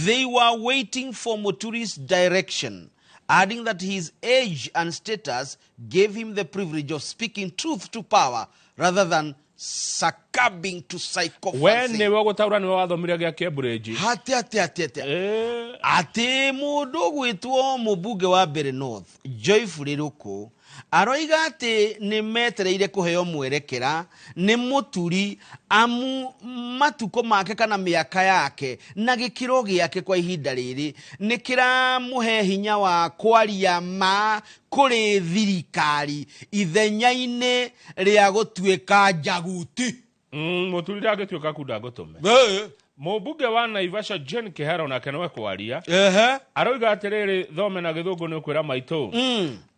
they were waiting for Muturi's direction, adding that his age and status gave him the privilege of speaking truth to power rather than succumbing to psychopathy. When they were gutaura niwe wathomire gya Cambridge. Hati ati mundu gwitwo mũmbunge wa Mbeere North Joyfrey Rũkũ aroiga ati ni metereire kuheo mwerekera ni mũturi amu matuko make kana miaka yake na gikiro giake kwa ihinda riri ni kiramuhe hinya wa kwaria ma kuri thirikari ithenyaine ria gutuika njaguti mũturi ndagĩtuĩka kunda ngũtũme mũmbunge wa Naivasha Jane Kĩharo nake nĩwe kwaria aroiga atĩrĩrĩ thome na gĩthũngũ nĩ ũkwĩra maitũ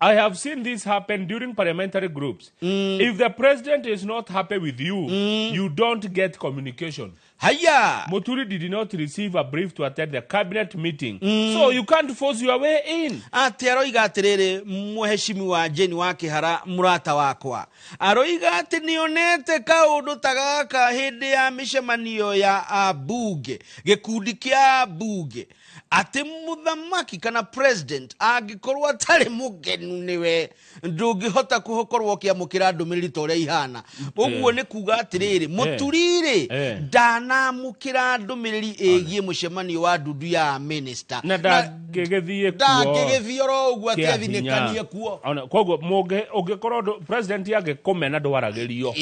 I have seen this happen during parliamentary groups. If the president is not happy with you, you don't get communication. Haya! Muturi did not receive a brief to attend the cabinet meeting. So you can't force your way in. Ati aroiga atiriri muheshimi wa Jane wa Kĩhara murata wakwa. Aroiga ati nionete kaundu tagaka hindi ya mishemanio ya abunge. Gikundi kia abunge. Ati muthamaki kana president agikorwo atari mugenu niwe ndungihota kuhokorwo kiamukira ndumiriri toria ihana uguo ni kuga atiriri muturiri ndanamukira ndumiriri egie mucemanio wa ndundu ya minister na ndagigithie ro uguo ati athinikanie kuo koguo muge ungikorwo president yage komena ndwaragirio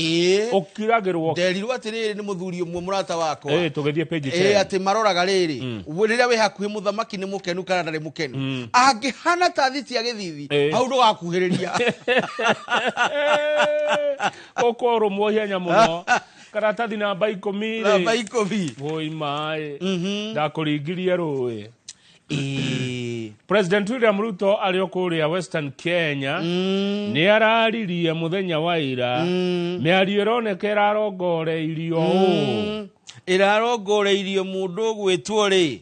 ukiragirwo nderirwo atiriri ni muthuri umwe murata wako tugithie page 10 ati maroraga riri riria wi hakuhi muthamaki ni mukenu kana ndari mukenu angihana ta thiti ya githithi hau ndo gakuhiriria okoro mohianya muno karatathi namba 10 woi mai ndakuringirie rũĩ President William Ruto arĩ kũrĩa Western Kenya nĩ araririe muthenya wa ira mĩario ĩroneka ĩrarongoreirio mũndũ gwĩtwo rĩ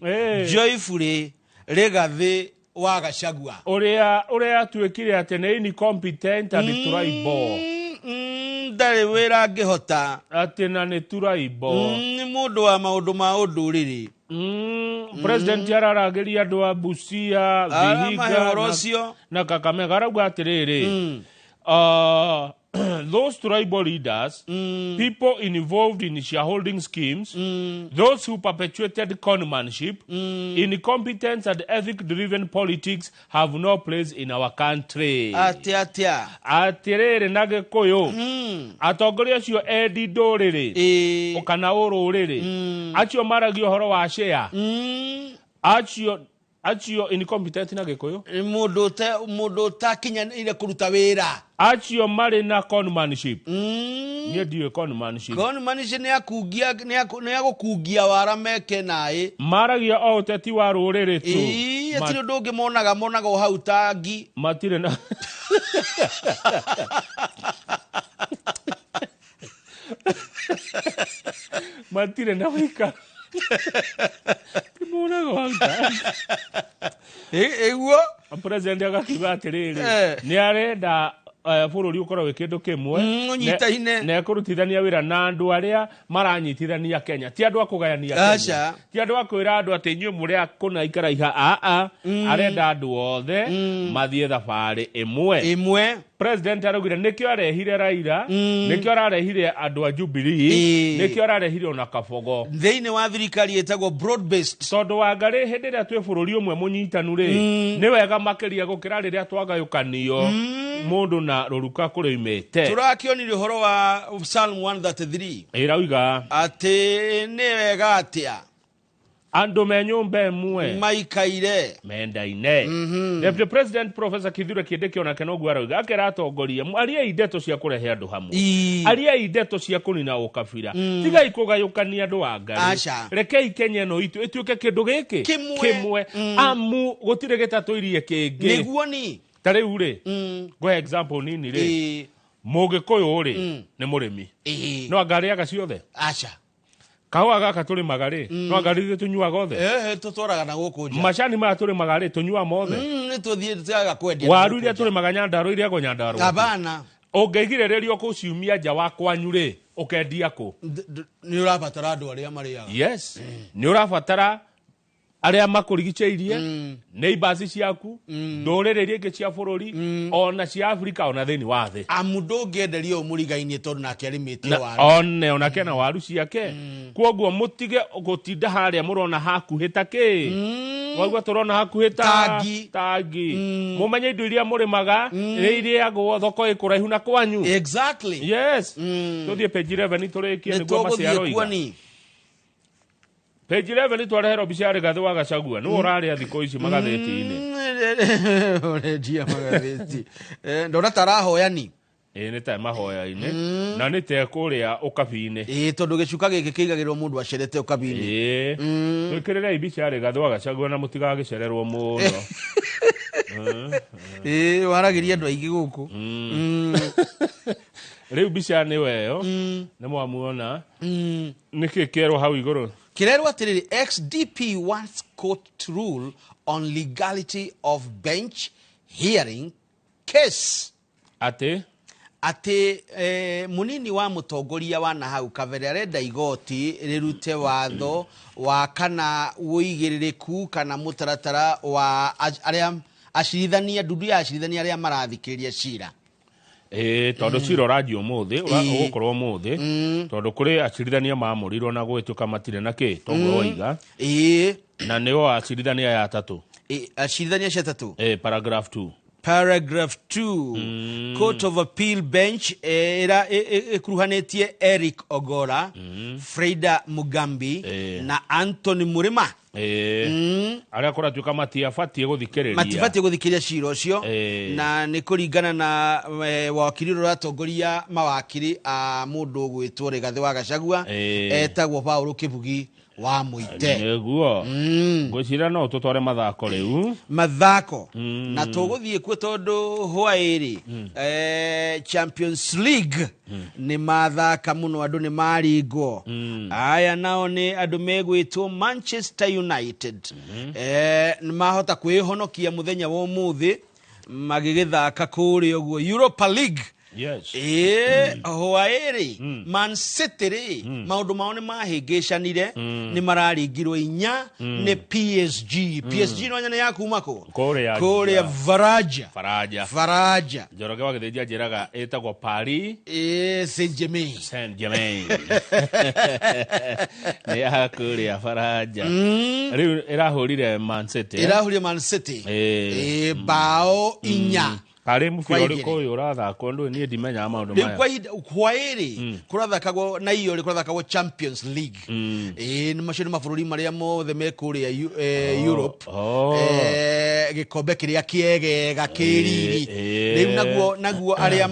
Joyfrey Rĩgathĩ wa Gachagua ũrĩa atuĩkire atĩ nĩ incompetent and tribal ndarĩ wĩra angĩhota atĩ na nĩ tribal nĩ mũndũ wa maũndũ ma ũndũrĩrĩ president araragĩria andũ a Busia Vihiga na Kakamega arauga atĩrĩrĩ those tribal leaders, people involved in shareholding schemes, those who perpetuated conmanship, incompetence and ethic-driven politics have no place in our country. Atirere nage koyo. Atogori acio edi dorere. Okana ororere. Acio maragio horo wa share. Acio incompetent nage koyo. Mudo ta kinya ile kuruta wera. Acio mari na conmanship. Nye diwe conmanship. Conmanship ni gukugia wara meke nae. Maragia o teti wa rurere tu. Atiro doge monaga o hautangi. Matire na. Matire na wika. Monaga o hautangi. Eguo. President agakiuga atiriri. Ni arenda bururi ukoro wikindu kimwe ne kurutithania wira na andu aria maranyitithania Kenya ti andu akugayania Kenya ti andu akwira andu ati nywe muri akuna ikaraiha arenda andu othe mathie thabari imwe President arugire nikio arehire Raila nikio arehire andu a Jubilee nikio arehire ona Kabogo theine wa thirikari etagwo broad based tondu wa ngari hindi ria twi bururi umwe munyitanu ri ni wega makiria gukira riria twagayukanio mundu na ruruka kuri imete turakionire horo wa Psalm 133 irauga ati ni wega atia andu menyumbe mwe maikaire mendaine Deputy President Professor Kithure Kindiki ona kenogu arauga akera atongoria aria ideto cia kurehe andu hamwe aria ideto cia kunina ukabira tiga ikugayukania andu a ngari rekei Kenya no itu ituke kindu giki kimwe amu gutire gitatuirie kingi niguo ni tare ure go example nini ri mugikuyu ri ni murimi no ngari agaciothe kawa gaka tuli magari no ngari tunyuaga othe tutwaraga na guku nja macani ma tuli magari tunyua mothe ni tuthie tsaga kwendia waru iria tuli maganyandaro iria go nyandaro abana ungegirererio kuciumia nja wa kwanyu ri ukendia ku ni urabatara andu aria mariaga yes ni urabatara aria makurigicheirie neighbors ciaku ndorere ringi cia bururi ona cia Africa ona thini wa thi amundo ngenderio murigainie tondu nake arimitio waru ona kena waru ciake kuoguo mutige gutinda haria murona hakuhita ki wagwa turona hakuhita tagi mumenye indo iria murimaga iria agwo thoko ikuraihu na kwanyu exactly yes tuthie page 11 turikie niguo maciaro iga Page 11 twarehero bishare gathe wa Gachagua ni urari athiko ici magatheti-ini oredia magatheti ndona tarahoyani ni ta mahoya-ini na ni te kuria ukabi-ini tondu gicuka giki kiigagirwo mundu acerete ukabi-ini twikirire ibishare gathe wa Gachagua na mutiga gicererwo muno waragiria andu aingi guku riu bicha ni weyo ni mwamuona niki kero hau iguru kirerwa atiriri XDP wants court to rule on legality of bench hearing case ati munini wa mutongoria wa nahau kabere arenda igoti rirute watho wa kana uigiririku kana mutaratara wa aria acirithania ndudu ya acirithania aria marathikiriria cira tondu ciro radio muthi ugukorwo muthi tondu kuri acirithania mamurirwo na gwituka matire na ki tongo oiga na nio acirithania ya tatu acirithania cia tatu paragraph 2 Paragraph 2 Court of Appeal Bench ekuruhanetie Eric Ogora Freda Mugambi na Anthony Murima aria kuratuka matiafatie guthikiriria ciro cio na ni kuringana na wakiri ruratongoria mawakiri a mundu gwitwo Rigathi wa Gachagua etagwo Paul Kibugi wa muite neguo ngwicira no tutware mathako riu na tuguthie kwe tondu hwairi Champions League ni mathaka muno andu ni maringo aya nao ni andu megwitwo Manchester United ni mahota kwihonokia muthenya wa umuthi magigithaka kuri uguo Europa League Yes. Hwairi Man City ri maundu mao ni mahingicanire ni mararingirwo 4 ni PSG. PSG no nyane yaku mako Korea Faraja Njoroge wagithia njiraga etagwo Paris Saint-Germain ni ya Korea Faraja riu irahurire Man City bao 4 Kare mubira uriko uyu urathakwo ndu ni ndimenya maundu maya kwairi kurathakagwo na iyo kurathakagwo Champions League ni macini mabũrũri maria mothe me kuria Europe gikombe kiria kiegega kiriri riu naguo aria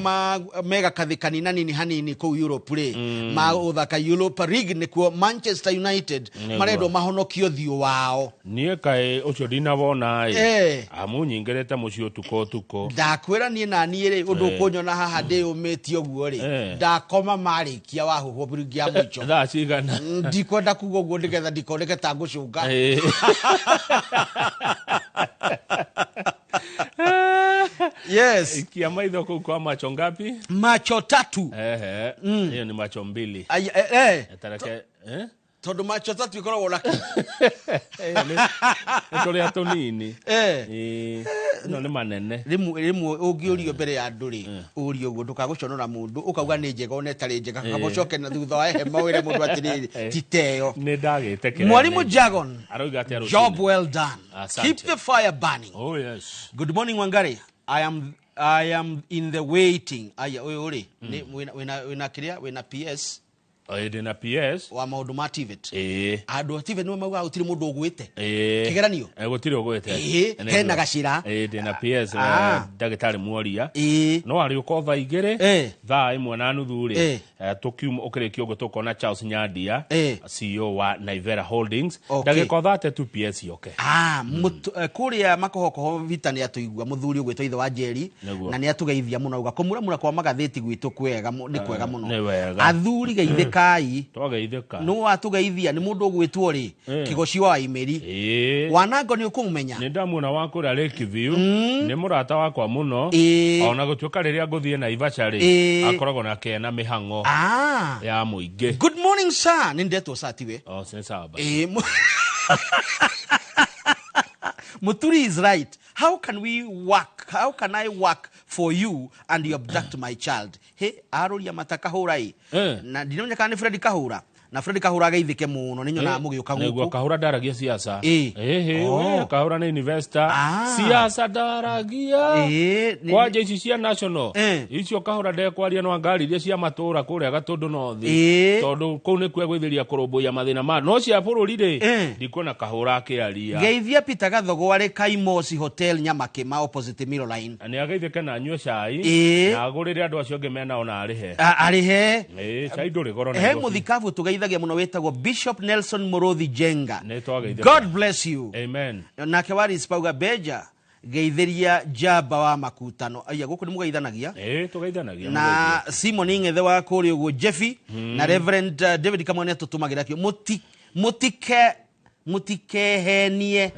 mega kathikani na nini hanini ku Europe ri ma uthaka Europa League nikuo Manchester United marendo mahonokio thiu wao nie kai ucio dinabona amunyingerete mucio tuko kwera nie na nie ri undu kunyona haha ndi umetio guo ri ndakoma marikia wa huho burugia mwicho tha cigana ndikwenda kugo guo ndigetha ndikoneke ta ngucunga yes kia maitho ku kwa macho ngapi macho 3 hiyo ni macho 2 tareke tondu macho 3 ikoragwo na tole atonini no ni manene rimwe ungiurio mbere ya nduri urio guo ndukaguconora mundu ukauga ni njega one tari njega kabocoke na thutha wa hema wire mundu atiriri titeo ni ndagite kera Mwalimu Jagon aroiga ati job well done. Keep the fire burning. Oh yes. Good morning Wangari. I am in the waiting. Aya uri wina kiria wina PS na PS wa maundu ma TVET andu TVET no mauga utiri mundu ugwite kigeranio gutiri ugwite hena gacira na PS ndagitari Mworia no ari ukova igere thaa imwe na nuthu ri tukiuma ukirikio ugo tukona Charles Nyandia CEO wa Naivera Holdings ndagikotha ate tu PS yoke kuria makohoko vitani atuigua muthuri ugwitwo ithe wa Njeri na ni atugeithia muno uga kumura kwa magatheti gwitu kwega ni kwega muno athuri geithe kai twageitheka no atugeithia ni mundu ugwitwo ri kigoci wa Imeri wanango ni ukumenya ni ndamuona wako ra Lake View ni murata wakwa muno ona gutuka riria nguthie na Ivasha ri akoragwo na kena mihango ya muinge. Good morning sir ni ndetwo satiwe sensaba Muturi is right. How can I work for you and you abduct my child? Hey, aroria matakahura na ndinonya kana Fred Kahura na Fred Kahura geithike muno ninyo na mugiuka guku nego Kahura daragia siasa Kahura ni investor siasa daragia kwa jeshi cia national icio Kahura de kwaria no ngari iria cia matura kuria gatundu no thi tondu kuu ni kwe gwithiria kurumbuya mathina ma no cia bururi ri ndikuona Kahura akiaria geithia Peter Gathogo ari Kaimosi Hotel Nyamakima opposite Miro Line ani ageithike na nyua cai na agurire andu acio ngemena ona arihe cai nduri goro he muthikavu tugeithagia muno wetagwo Bishop Nelson Morothi Jenga. God bless you. Amen. Nake wari spauga beja geithiria jaba wa makutano aya guku ni mugeithanagia tugeithanagia na Simon Ng'ethe wa kuri ugo Jeffy na Reverend David Kamwane tutumagira kio mutikehenie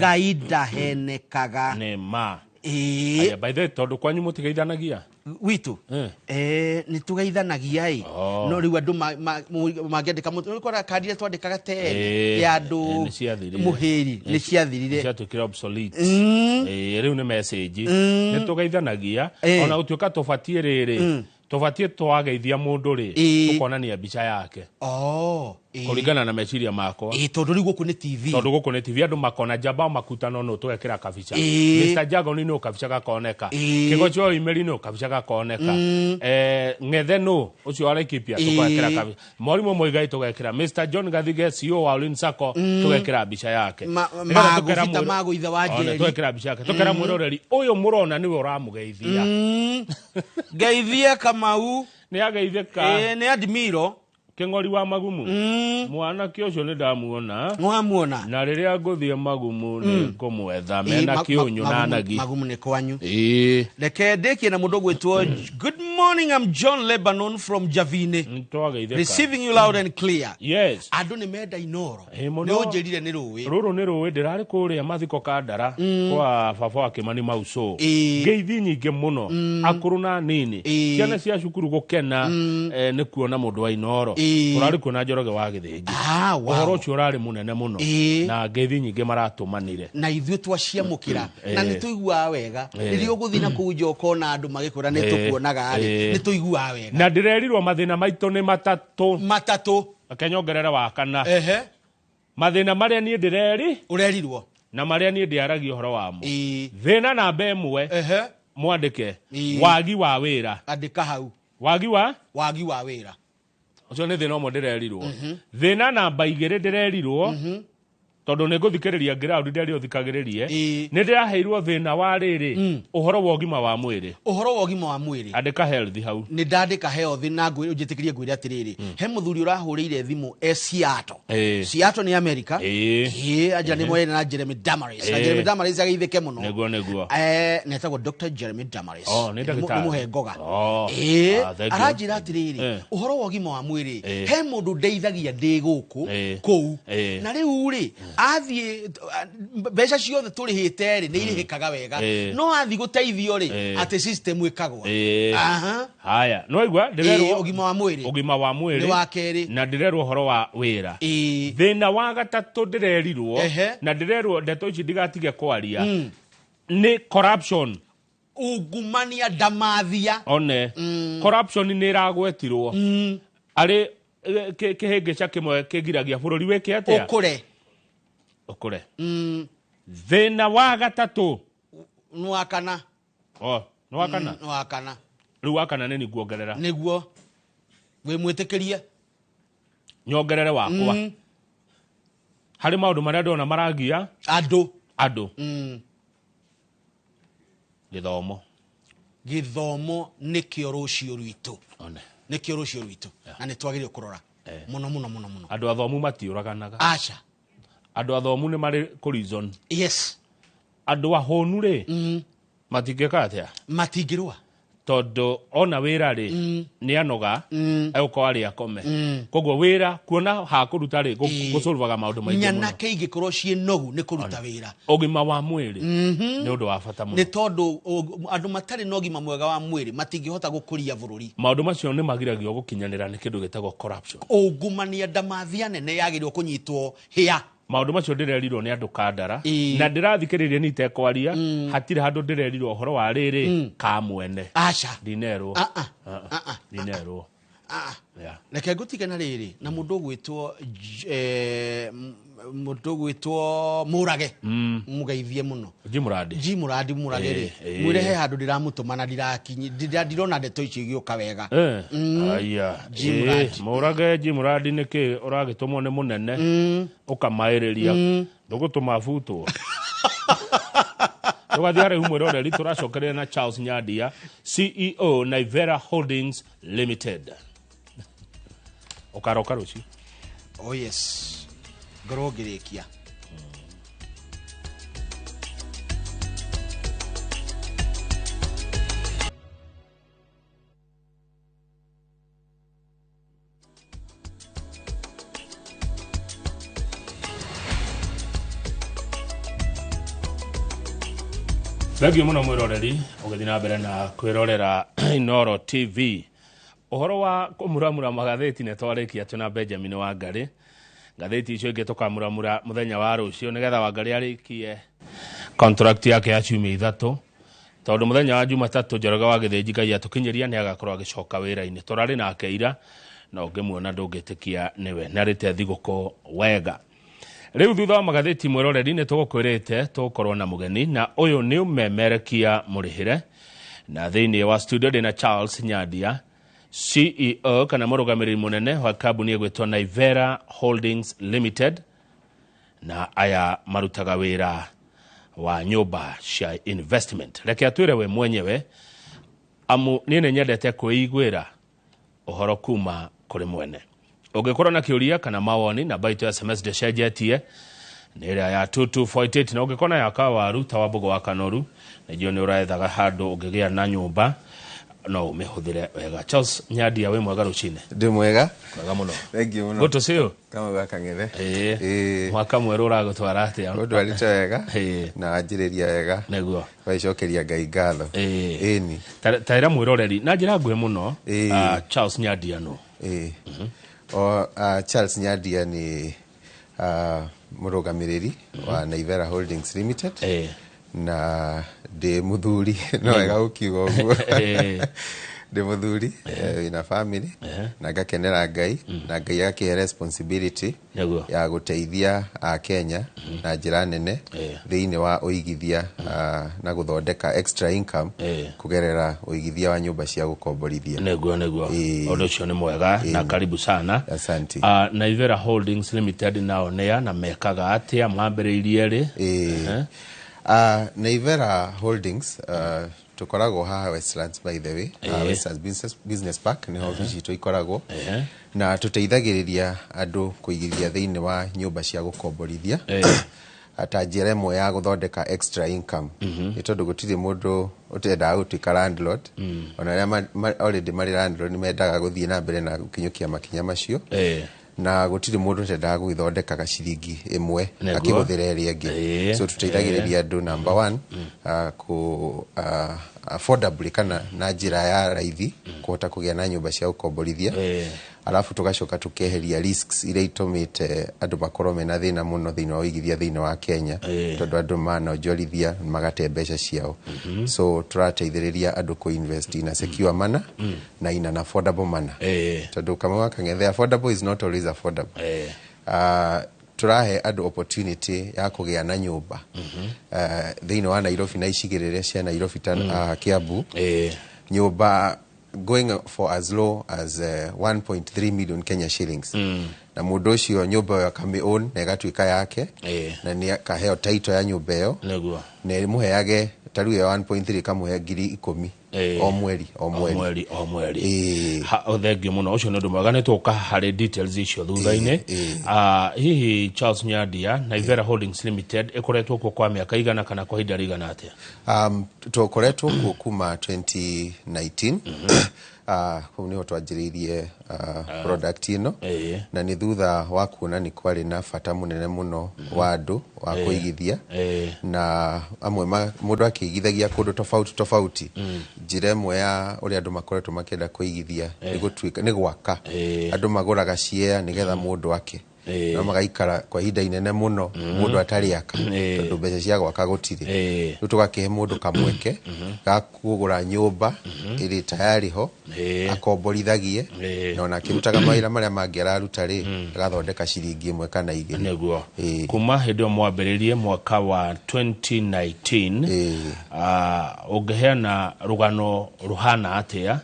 gaida henekaga nema aya by the way tondu kwanyu mutigeithanagia witu ni tugeithanagia no riu andu mangiandika mukora kadi twandikaga te ya andu muheri ni ciathirire ciatukira obsolete riu ni message ni tugeithanagia ona utuika tufatie riri tufatie twageithia mundu ri tukonania bicha yake kuringana na meciria makwa tondu riu guku ni TV andu makona jaba makutano no twekira kabicha Mr Jagon no kabicha gakoneka kigocho Imeri no kabicha gakoneka Ng'ethe no ucio arekipia twekira kabicha Mwalimu Muigai twekira Mr John Gathige CEO wa Olin Sacco twekira bicha yake magufita mago ithe wa Njeri twekira bicha yake twekira mwiroreri uyu murona niwe uramugeithia geithia Kamau ni ageitheka ni admiro kengori wa magumu mwana kiocio ni ndamuona mwamuona na riria nguthie magumu ni kumwetha mena kiunyu na nagi magumu ni kwanyu reke ndiki na mundu gwitwo good morning, I'm John Lebanon from Javine receiving you loud and clear. Yes, andu ni menda inoro ni unjirire ni ruwi ruru ni ruwi ndirari kuria mathiko kandara kwa baba wa Kimani Mauso ngeithi nyinge muno akuru na nini ciana cia cukuru gukena ni kuona mundu wa inoro urari kuona Njoroge wa Githĩnji uhoro ucio urari munene muno na ngeithi nyinge maratumanire na ithuĩ twaciamũkĩra na nĩ tũiguaga wega rĩrĩa ũgũthiĩ na kũu njoko na andũ magĩkwĩra nĩ tũkuonaga nĩ tũiguaga wega na ndirerirwo mathĩna maitũ nĩ matatũ akenyongerera wa kana mathĩna marĩa niĩ ndĩreri ũrerirwo na marĩa niĩ ndĩaragia ũhoro wamo thĩna namba ĩmwe mwandĩke wagi wa wĩra andĩka hau wagi wa wĩra ucio nĩ thĩna ũmwe ndĩrerirwo thĩna namba 2 ndĩrerirwo tondu nĩ ngũthikĩrĩria ground ndĩrĩ ũthikagĩrĩrie nĩ ndĩraheirwo thĩna wa rĩrĩ ũhoro wa ũgima wa mwĩrĩ andĩka health hau nĩ ndandĩka health na njĩtĩkĩrie ngwĩre atĩrĩrĩ he mũthuri ũrahũrĩire thimũ Seattle nĩ America aja nĩ moye na Jeremy Damaris agĩithĩke mũno nĩguo netagwo Dr. Jeremy Damaris nĩ mũhe ngoga aranjĩra atĩrĩrĩ ũhoro wa ũgima wa mwĩrĩ he mũndũ ndeithagia ndĩ gũkũ kũu na rĩu rĩ athie mbeca ciothe turihite ri ni irihikaga wega no athi guteithio ri ati system ikagwa haya no igwa ndirerwo ugima wa mwiri ni wakeri na ndirerwo horo wa wira thina wa gatatu ndirerirwo na ndirerwo ndeto ici ndigatige kwaria ni corruption ugumania ndamathia one corruption ni iragwetirwo ari kihingica kimwe kingiragia bururi weke atia ukure thina wa gatatu nwakana riu wakana nĩ niguongerera niguo we mwĩtĩkĩrie nyongerere wakwa harĩ maũndũ marĩa ndona maragia andũ gĩthomo nĩkĩo rũciũ rwitũ na nĩ twagĩrĩirwo kũrora mũno andũ athomu matiũraganaga aca andũ athomu nĩ marĩ reason yes andũ ahonu rĩ matingĩka atia matingĩrũa tondu ona wĩra rĩ nĩ anoga egũkorwo arĩ akome koguo wĩra kuona ha kũruta rĩ gũsolvaga maũndũ maingĩ mũno nyanake ingĩkorwo ciĩ nogu nĩ kũruta wĩra ũgima wa mwĩrĩ nĩ ũndũ wa bata mũno nĩ tondũ andũ matarĩ na ũgima mwega wa mwĩrĩ matingĩhota gũkũria bũrũri maũndũ macio nĩ magiragio gũkinyanĩra nĩ kĩndũ gĩtagwo corruption ungumania ndamathia nene yagĩrĩirwo kũnyitwo hĩa maũndũ macio ndĩrerirwo nĩ andũ kandara na ndĩrathikĩrĩria nĩ itekwaria hatirĩ handũ ndĩrerirwo ũhoro wa rĩrĩ ka mwene aca ndinerwo reke ngũtige na rĩrĩ na mũndũ gwĩtwo Mũrage mũgeithie mũno Jimuradi Mũrage rĩ mwĩre he handũ ndĩramũtũma na ndirona ndeto icio igĩũka wega Mũrage Jimuradi nĩkĩ ũragĩtũmwo nĩ mũnene ũkamaĩrĩria ndũgũtũma butwo tũgathiĩ harĩ humwĩroreri tũracokereria na Charles Nyandia CEO Naivera Holdings Limited ukaroka rũciũ oh yes ngorwo ngĩrĩkia thengio mũno mwĩroreri ũgĩthiĩ na mbere na kwĩrorera Inoro TV ũhoro wa kũmuramura magathĩti nĩ twarĩkia tuna Benjamin Wangari ngathĩti icio ingĩ tũkamuramura mũthenya wa rũciũ nĩgetha Wangari arĩkie contract yake ya ciumia 3 tondũ mũthenya wa Jumatatũ Njoroge wa Gĩthĩnji Ngai atũkinyĩria nĩ agakorwo agĩcoka wĩra-inĩ tũrarĩ nake ira na ũngĩmuona ndũngĩtĩkia nĩwe narĩte thigũkũ wega rĩu thutha wa magathĩti mwĩroreri nĩ tũgũkwĩrĩte tũkorwo na mũgeni na ũyũ nĩ ũmemerekia mũrĩhĩre na thĩinĩ wa studio ndĩna Charles Nyandia CEO kana mũrũgamĩrĩri mũnene wa kambuni ĩgwĩtwo Naivera Holdings Limited na aya marutaga wĩra wa nyũmba cia investment reke atwĩre we mwenyewe amu niĩ nĩ nyendete kwĩiguĩra ũhoro kuma kũrĩ mwene Ungĩkorwo na kĩũria kana mawoni na baito SMS ndĩcenjetie nĩ ĩrĩa ya 2248 na ungĩkorwo na yaka waru ta Wambugu wa Kanoru nĩguo nĩ ũrethaga handũ ũngĩgĩa na nyũmba no ũmĩhũthĩre wega. Charles Nyandia wĩ mwega rũcinĩ? Ndĩ mwega. Mwega mũno. Thank you mũno. Good to see you. Kama waka ng'ethe. Mwaka mwerũ ũragũtwara atĩa? Ũndwarĩte wega na njĩrĩria wega. Nĩguo. Waicokeria Ngai ngatho. Ĩni. Taĩra mwĩroreri na njĩra nguhĩ mũno Charles Nyandia no. Charles Nyandia nĩ mũrũgamĩrĩri wa Naivera Holdings Limited. Na ndĩ muthuri no wega ũkiuga ũguo. Ndĩ muthuri wĩna family na ngakenera Ngai na Ngai agakĩhe responsibility ya gũteithia Kenya na njĩra nene thĩinĩ wa ũigithia na gũthondeka extra income kũgerera ũigithia wa nyũmba cia gũkomborithia. Nĩguo ũndũ ũcio nĩ mwega na karibu sana. Asante. Naivera Holdings Limited nao nĩa na mekaga atĩa mwambĩrĩirie rĩ? Naivera Holdings tukoragwo haha Westlands by the way. Westlands Business Park nĩ ofisi itũ ikoragwo na tuteithagĩrĩria andũ kũigithia thĩinĩ wa nyũmba cia gũkomborithia ata njĩra ĩmwe ya gũthondeka extra income. Nĩ tondũ gũtirĩ mũndũ ũtendaga gũtuĩka landlord, ona arĩa already marĩ landlord nĩ mendaga gũthiĩ na mbere na gũkinyũkia makinya macio. Na gũtirĩ mũndũ ũtendaga gwĩthondeka gaciringi ĩmwe akĩhũthĩra ĩrĩa ĩngĩ. So tuteithagĩrĩria andũ number one affordably kana na njĩra ya raithi kũhota kũgĩa na nyũmba cia gũkomborithia. Alafu tugacoka tukeheria risks iria itumĩte andũ makorwo mena thĩna mũno thĩinĩ wa ũigithia thĩinĩ wa Kenya, tondũ andũ manonjorithia magate mbeca ciao. So tũrateithĩrĩria andũ kũ-invest in a secure manner na in an affordable manner. Tondũ kama waka ng'ethe affordable is not always affordable. Turahe andũ opportunity ya kũgĩa na nyũmba thĩinĩ wa Nairobi na icigĩrĩra cia Nairobi ta Kiambu. Nyũmba going for as low as 1.3 million Kenya shillings. Na mũndũ ũcio nyũmba ĩyo akami-own na ĩgatuĩka yake na nĩ akaheo title ya nyũmba ĩyo na ĩmũheage tarĩu ya 1.3 kamũhe ngiri 10 o mweri. Thengiũ mũno ũcio nĩ ũndũ mwega nĩ tũka harĩ details icio thutha-inĩ. Hihi Charles Nyandia, Naivera Holdings Limited ĩkoretwo kuo kwa mĩaka igana kana kwa ihinda rĩigana atĩa? Tũkoretwo kuo kuma 2019. Kũu nĩho twanjĩrĩirie product ĩno na nĩ thutha wa kuona nĩ kwarĩ na bata mũnene mũno wa andũ wa kũigithia na amwe mũndũ akĩigithagia kũndũ tofauti. Njĩra ĩmwe ya ũrĩa andũ makoretwo makĩenda kũigithia nĩ gwaka. Andũ magũraga share nĩgetha mũndũ ake no magaikara kwa ihinda inene mũno mũndũ atarĩ aka tondũ mbeca cia gwaka gũtirĩ. Rĩu tũgakĩhe mũndũ kamweke ga kũgũra nyũmba ĩrĩ tayari ho akomborithagie na ona akĩrutaga mawĩra marĩa mangĩ araruta agathondeka ciringi ĩmwe kana igĩrĩ. Nĩguo kuma hĩndĩ ĩyo mwambĩrĩrie mwaka wa 2019 ũngĩheana rũgano rũhana atĩa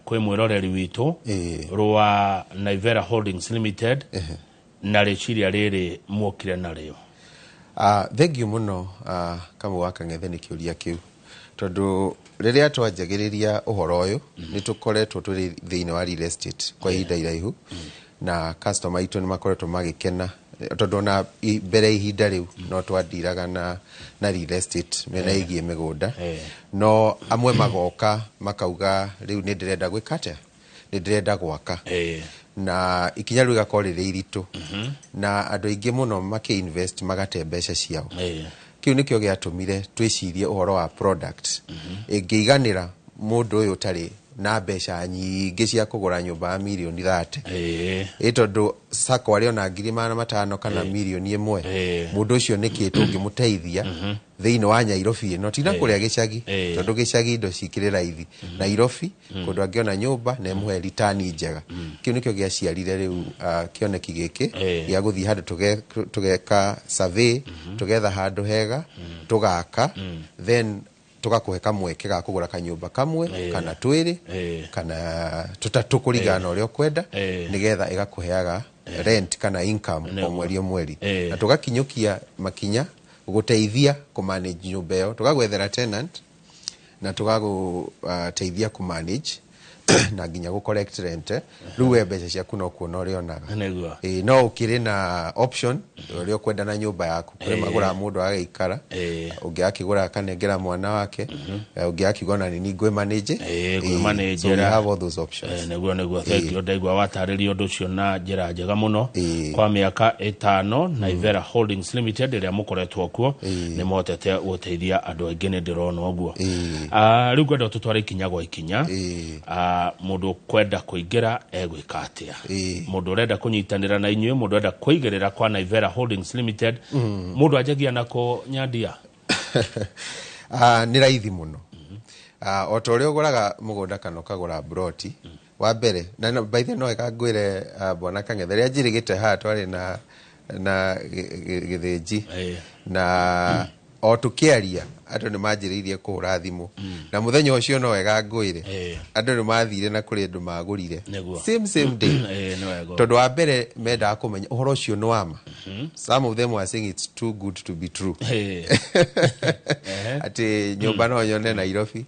kwĩ mwĩroreri witũ rwa Naivera Holdings Limited na rĩciria rĩrĩ mwokire narĩo? Thengiũ mũno kama waka ng'ethe nĩ kĩũria kĩu, tondũ rĩrĩa twanjagĩrĩria ũhoro ũyũ nĩ tũkoretwo tũrĩ thĩinĩ wa real estate kwa ihinda iraihu na customer aitũ nĩ makoretwo magĩkena tondũ na mbere ihinda rĩu no twandiraga na real estate mena ĩgiĩ mĩgũnda no amwe magoka makauga rĩu nĩ ndĩrenda gwĩka atĩa, nĩ ndĩrenda gwaka na ikinya rĩu igakorwo rĩrĩ iritũ na andũ aingĩ mũno makĩ-invest magate mbeca ciao. Kĩu nĩkĩo gĩatũmire twĩcirie ũhoro wa product ĩngĩiganĩra mũndũ ũyũ ũtarĩ na mbeca nyingĩ cia kũgũra nyũmba ya mirioni 30 tondũ sako arĩ ona ngiri 500 kana mirioni 1 mũndũ ũcio nĩkĩ tũngĩmũteithia thĩinĩ wa Nairobi ĩno tina kũrĩa gĩcagi tondũ gĩcagi indo cikĩrĩ raithi. Nairobi kũndũ angĩona nyũmba na ĩmũhe return njega. Kĩu nĩkĩo gĩaciarire rĩu kĩoneki gĩkĩ gĩa gũthiĩ handũ tũgeka survey tũgetha handũ hega tũgaka then tũgakũhe kamweke ga kũgũra kanyũmba kamwe kana twĩrĩ kana tũtatũ kũringana na ũrĩa ũkwenda nĩgetha ĩgakũheaga rent kana income o mweri o mweri na tũgakinyũkia makinya gũteithia kũmanage nyũmba ĩyo, tũgagwethera tenant na tũgagũteithia kũmanage na nginya gå collect rent rĩu we mbeca ciaku no kuona ũrĩa onaga no ũkĩrĩ na option ũrĩa ũkwenda na nyũmba yaku kũrĩ magũra mũndũ agĩikara ũngĩ akĩgũra akanengera mwana wake ũngĩ akiuga na nini ngwĩ manage so we have all those options nĩguo thank you ndaigua watarĩria ũndũ ũcio na njĩra njega mũno kwa mĩaka 5 Naivera Holdings Limited ĩrĩa mũkoretwo kuo nĩ mohotete gũteithia andũ aingĩ nĩ ndĩrona ũguo rĩu ngwenda tũtware ikinya gwa ikinya mũndũ kwenda kũingĩra egwĩka atĩa mũndũ ũrenda kũnyitanĩra na inyuĩ mũndũ ũrenda kũigĩrĩra kwa Naivera Holdings Limited mũndũ anjagia na kũnyandia nĩ raithi mũno o ta ũrĩa ũgũraga mũgũnda kana ũkagũra broti wa mbere na by the way no ngwĩre bwana Kang'ethe rĩrĩa njirigĩte haha twarĩ na gĩthĩnji na o tũkĩaria andũ nĩ manjĩrĩirie kũhũra thimũ na mũthenya ũcio no wega ngwĩre andũ nĩ mathire na kũrĩ andũ magũrire same day tondũ wa mbere mendaga kũmenya ũhoro ũcio nĩ wama some of them were saying it's too good to be true atĩ nyũmba no nyone Nairobi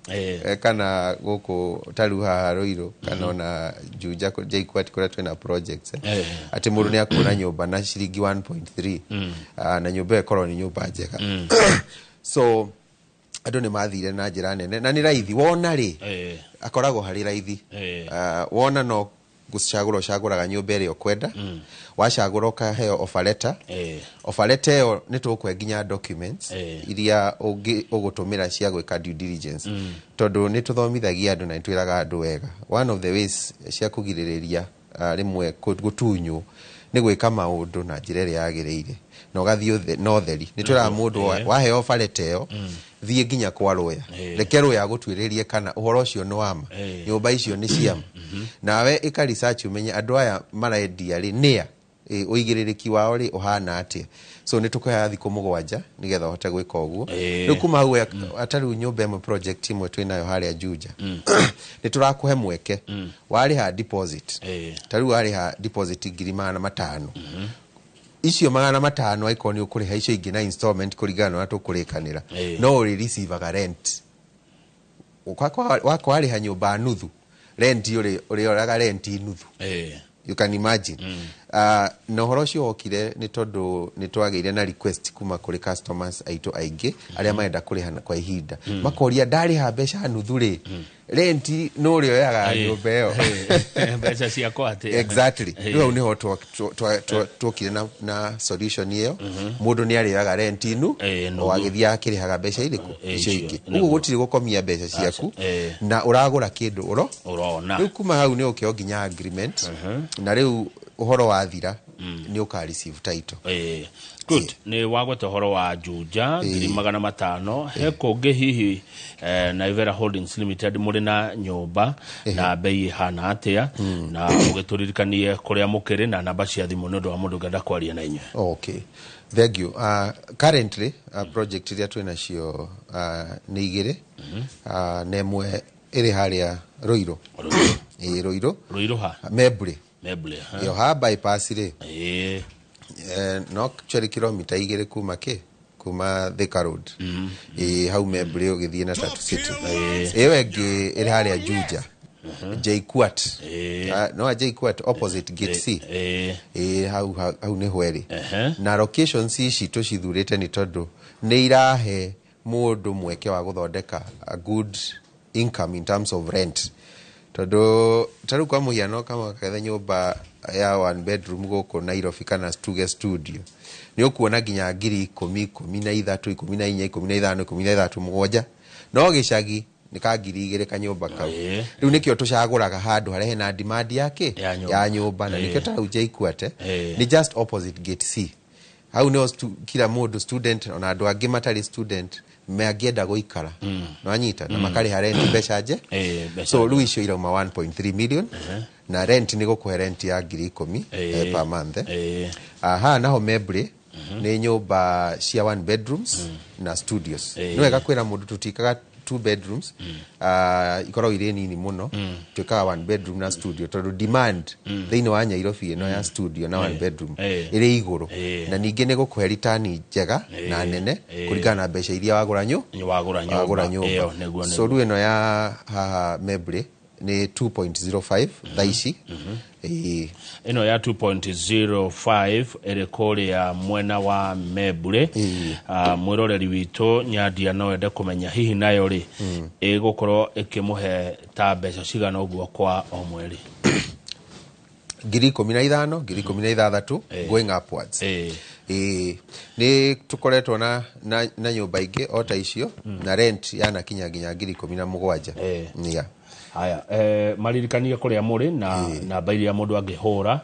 kana gũkũ tarĩu haha Ruiru kana ona Juja JKUAT kũrĩa twĩna projects atĩ mũndũ nĩ akuona nyũmba na ciringi 1.3 na nyũmba ĩkorwo nĩ nyũmba njega so andũ nĩ mathire na njĩra nene na nĩ raithi wona rĩ akoragwo harĩ raithi wona no gũcagũraga nyũmba ĩrĩa ũkwenda wacagũra ũkaheo offer letter ĩyo nĩ tũkwe nginya documents iria ũgũtũmĩra cia gwĩka due diligence tondũ nĩ tũthomithagia andũ na nĩtwĩraga andũ wega one of the ways cia kũgirĩrĩria rĩmwe gũtunywo nĩ gwĩka maũndũ na njĩra ĩrĩa yagĩrĩire na ũgathiĩ na ũtheri nĩ twĩraga mũndũ waheo offer letter ĩyo thiĩ nginya kwa lawyer reke lawyer agũtuĩrĩrie kana ũhoro ũcio nĩ wama nyũmba icio nĩ ciama nawe ĩka research umenye andũ aya marendia rĩ nĩa ũigĩrĩrĩki wao rĩ ũhana atĩa so nĩ tũkũhea thikũ 7 nĩgetha ũhote gwĩka ũguo rĩu kuma hau atarĩ nyũmba ĩmwe project imwe twĩnayo harĩa Juja nĩ tũrakũhe mweke warĩha deposit tarĩu warĩha deposit 500 icio 500 aiko ni ukuriha icio ingĩ na installment kuringana na tũkũrĩkanĩra no uri receive rent wako warĩha nyũmba nuthu rent uri oraga rent nuthu you can imagine no horo ũcio wokire nĩ tondũ nĩ twagĩire na request kuma kũrĩ customers aitũ aingĩ arĩa marenda kũrĩha kwa ihinda makoria ndarĩha mbeca nuthu rĩ rent no uri oyaga nyũmba ĩyo mbeca ciakwa atĩ exactly rĩu nĩho twokire na solution ĩyo mũndũ nĩ arĩaga rent inu wagĩthia akĩrĩhaga mbeca irĩkũ icio ingĩ ũguo gũtirĩ gũkomia mbeca ciaku na ũragũra kĩndũ ũrona rĩu kuma hau nĩ ũkĩo nginya agreement na rĩu uhoro wa thira ni uka receive title good ni wagwete uhoro wa Juja 500 he kũngĩ hihi Naivera Holdings Limited muri na nyũmba na bei hana atia na ũgĩtũririkanie kũrĩa mũkĩrĩ na namba cia thimũ nĩ ũndũ wa mũndũ ngenda kwaria na inyuĩ okay thank you currently project iria twĩna cio nĩ igĩrĩ na ĩmwe ĩrĩ harĩa Ruiru Ruiru ha Mebre yo ha bypass ri no chari kilomita 2 kuma Thika Road hau Mebre ũgĩthiĩ na Tatu City ĩyo ĩngĩ ĩrĩ harĩa Juja JKUAT no JKUAT opposite gate C hau nĩ hweri na locations ici tũcithurĩte nĩ tondũ nĩ irahe mũndũ mweke wa gũthondeka a good income in terms of rent tondũ tarĩu kwa mũhiano kama kagetha nyũmba ya 1 bedroom gũkũ Nairobi kana studio nĩ ũkuona nginya 10,000 13 14 15 17 no gĩcagi nĩ ka 2,000 kanyũmba kau rĩu nĩkĩo tũcagũraga handũ harĩa hena demand yake ya nyũmba na nĩkĩo tarĩu JKUAT nĩ just opposite gate C hau nĩ kila mũndũ student ona andũ angĩ matarĩ student meangĩenda gũikara no anyita na makarĩha rent mbeca nje so rĩu icio irauma 1.3 million na rent nĩ gũkũhe rent ya 10,000 per month naho Mebre nĩ nyũmba cia 1 bedrooms na studios no wega kwĩra mũndũ tũtikaga 2 bedrooms ikorwo irĩ nini mũno twĩkaga 1 bedroom na studio tondũ demand thĩinĩ wa Nairobi ĩno ya studio na 1 bedroom ĩrĩ igũrũ na ningĩ nĩ gũkũhe return njega na nene kũringana na mbeca iria wagũra nyũmba so rĩu ĩno ya haha Mebre ni 2.05 thaici ino ya 2.05 iri kuria mwena wa Mebure. Mwiroreri witu Nyadia no ende kumenya hihi nayo ri igukorwo ikimuhe ta mbeca cigana uguo kwa o mweri 15,000 16,000 going upwards. Ni tukoretwo na nyumba ingi o ta icio na rent yana kinya 17,000. Haya, maririkanie kuria muri na namba iria mundu angihura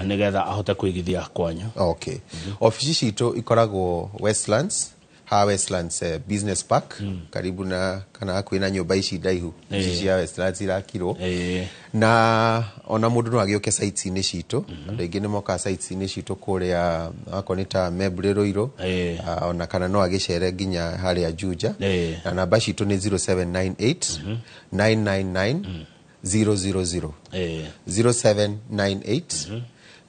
nigetha ahote kuigithia kwanyu. Okay. Ofisi citu ikoragwo Westlands, Westlands Business Park, karibu na kana kwina nyumba ici ndaihu cia Westlands irakirwo. Na ona mundu no agioke sites ini citu, andu ingi ni moka sites ini citu kuria akonita Mebure Roiro, ona kana no agicere ginya haria Juja. Na namba citu ni 0798 999 000 0798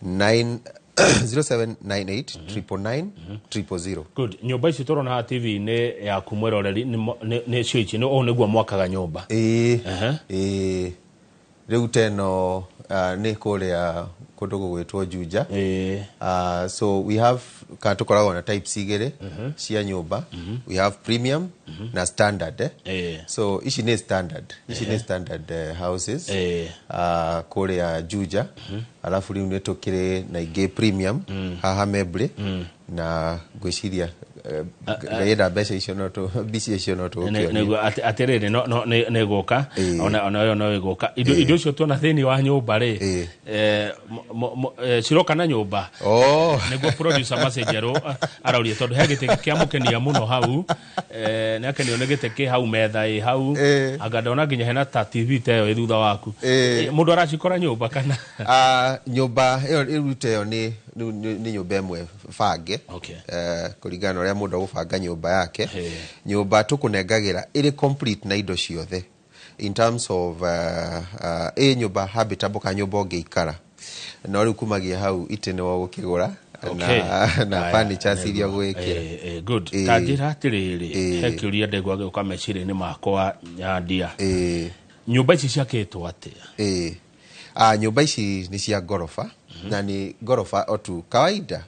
0798 999 Good. Nyumba ici turona ha TV ni ya kumweroreri ni cio ici no niguo mwakaga nyumba. Riu teno ni kuria kundu gugwitwo Juja. So we have katukoragwo na types igere cia nyumba. We have premium na standard. So ici ni standard. Ici ni standard houses. Kuria Juja. Alafu riu ni tukire na ingi premium haha Mebure na gwiciria gaida besha icio no to bisi icio no to atiriri no negoka ona yo no egoka indo cio tuona thini wa nyumba ri ciroka na nyumba neguo producer messenger araurie tondu he gite kia mukenia muno hau nakenio ne gite ki hau metha hau agandona nginya hena ta TV teyo thutha waku mundu aracikora nyumba kana nyumba iyo irute yo ni nyumba emwe fange kuringana uria mundu gubanga nyumba yake. Nyumba tukunengagira iri complete na indo ciothe in terms of nyumba habitable ka nyumba ngeikara no riu kumagia hau itene wa gukigura na furniture siria gwikira. Good. Tangira atiriri hekiuria ndegwa geuka meciri ni makwa Nyadia. Nyumba ici ciakitwo atia? Nyumba ici ni cia gorofa na ni gorofa otu kawaida.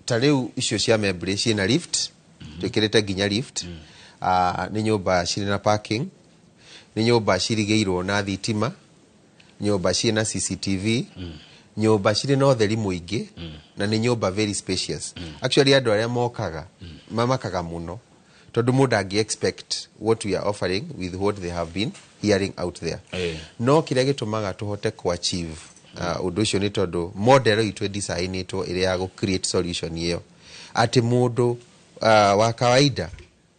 Tareu icio cia Mebure ciina lift, twikirite ginya lift. Ni nyumba ciri na parking, ni nyumba cirigeirwo na thitima, nyumba ciina CCTV, nyumba ciri na utheri muingi na ni nyumba very spacious. Actually andu aria mokaga mamakaga muno tondu mundu angi expect what we are offering with what they have been hearing out there. No kiria gitumaga tuhote ku achieve undu ucio ni tondu model itu design itu iri ya go create solution iyo ati mundu wa kawaida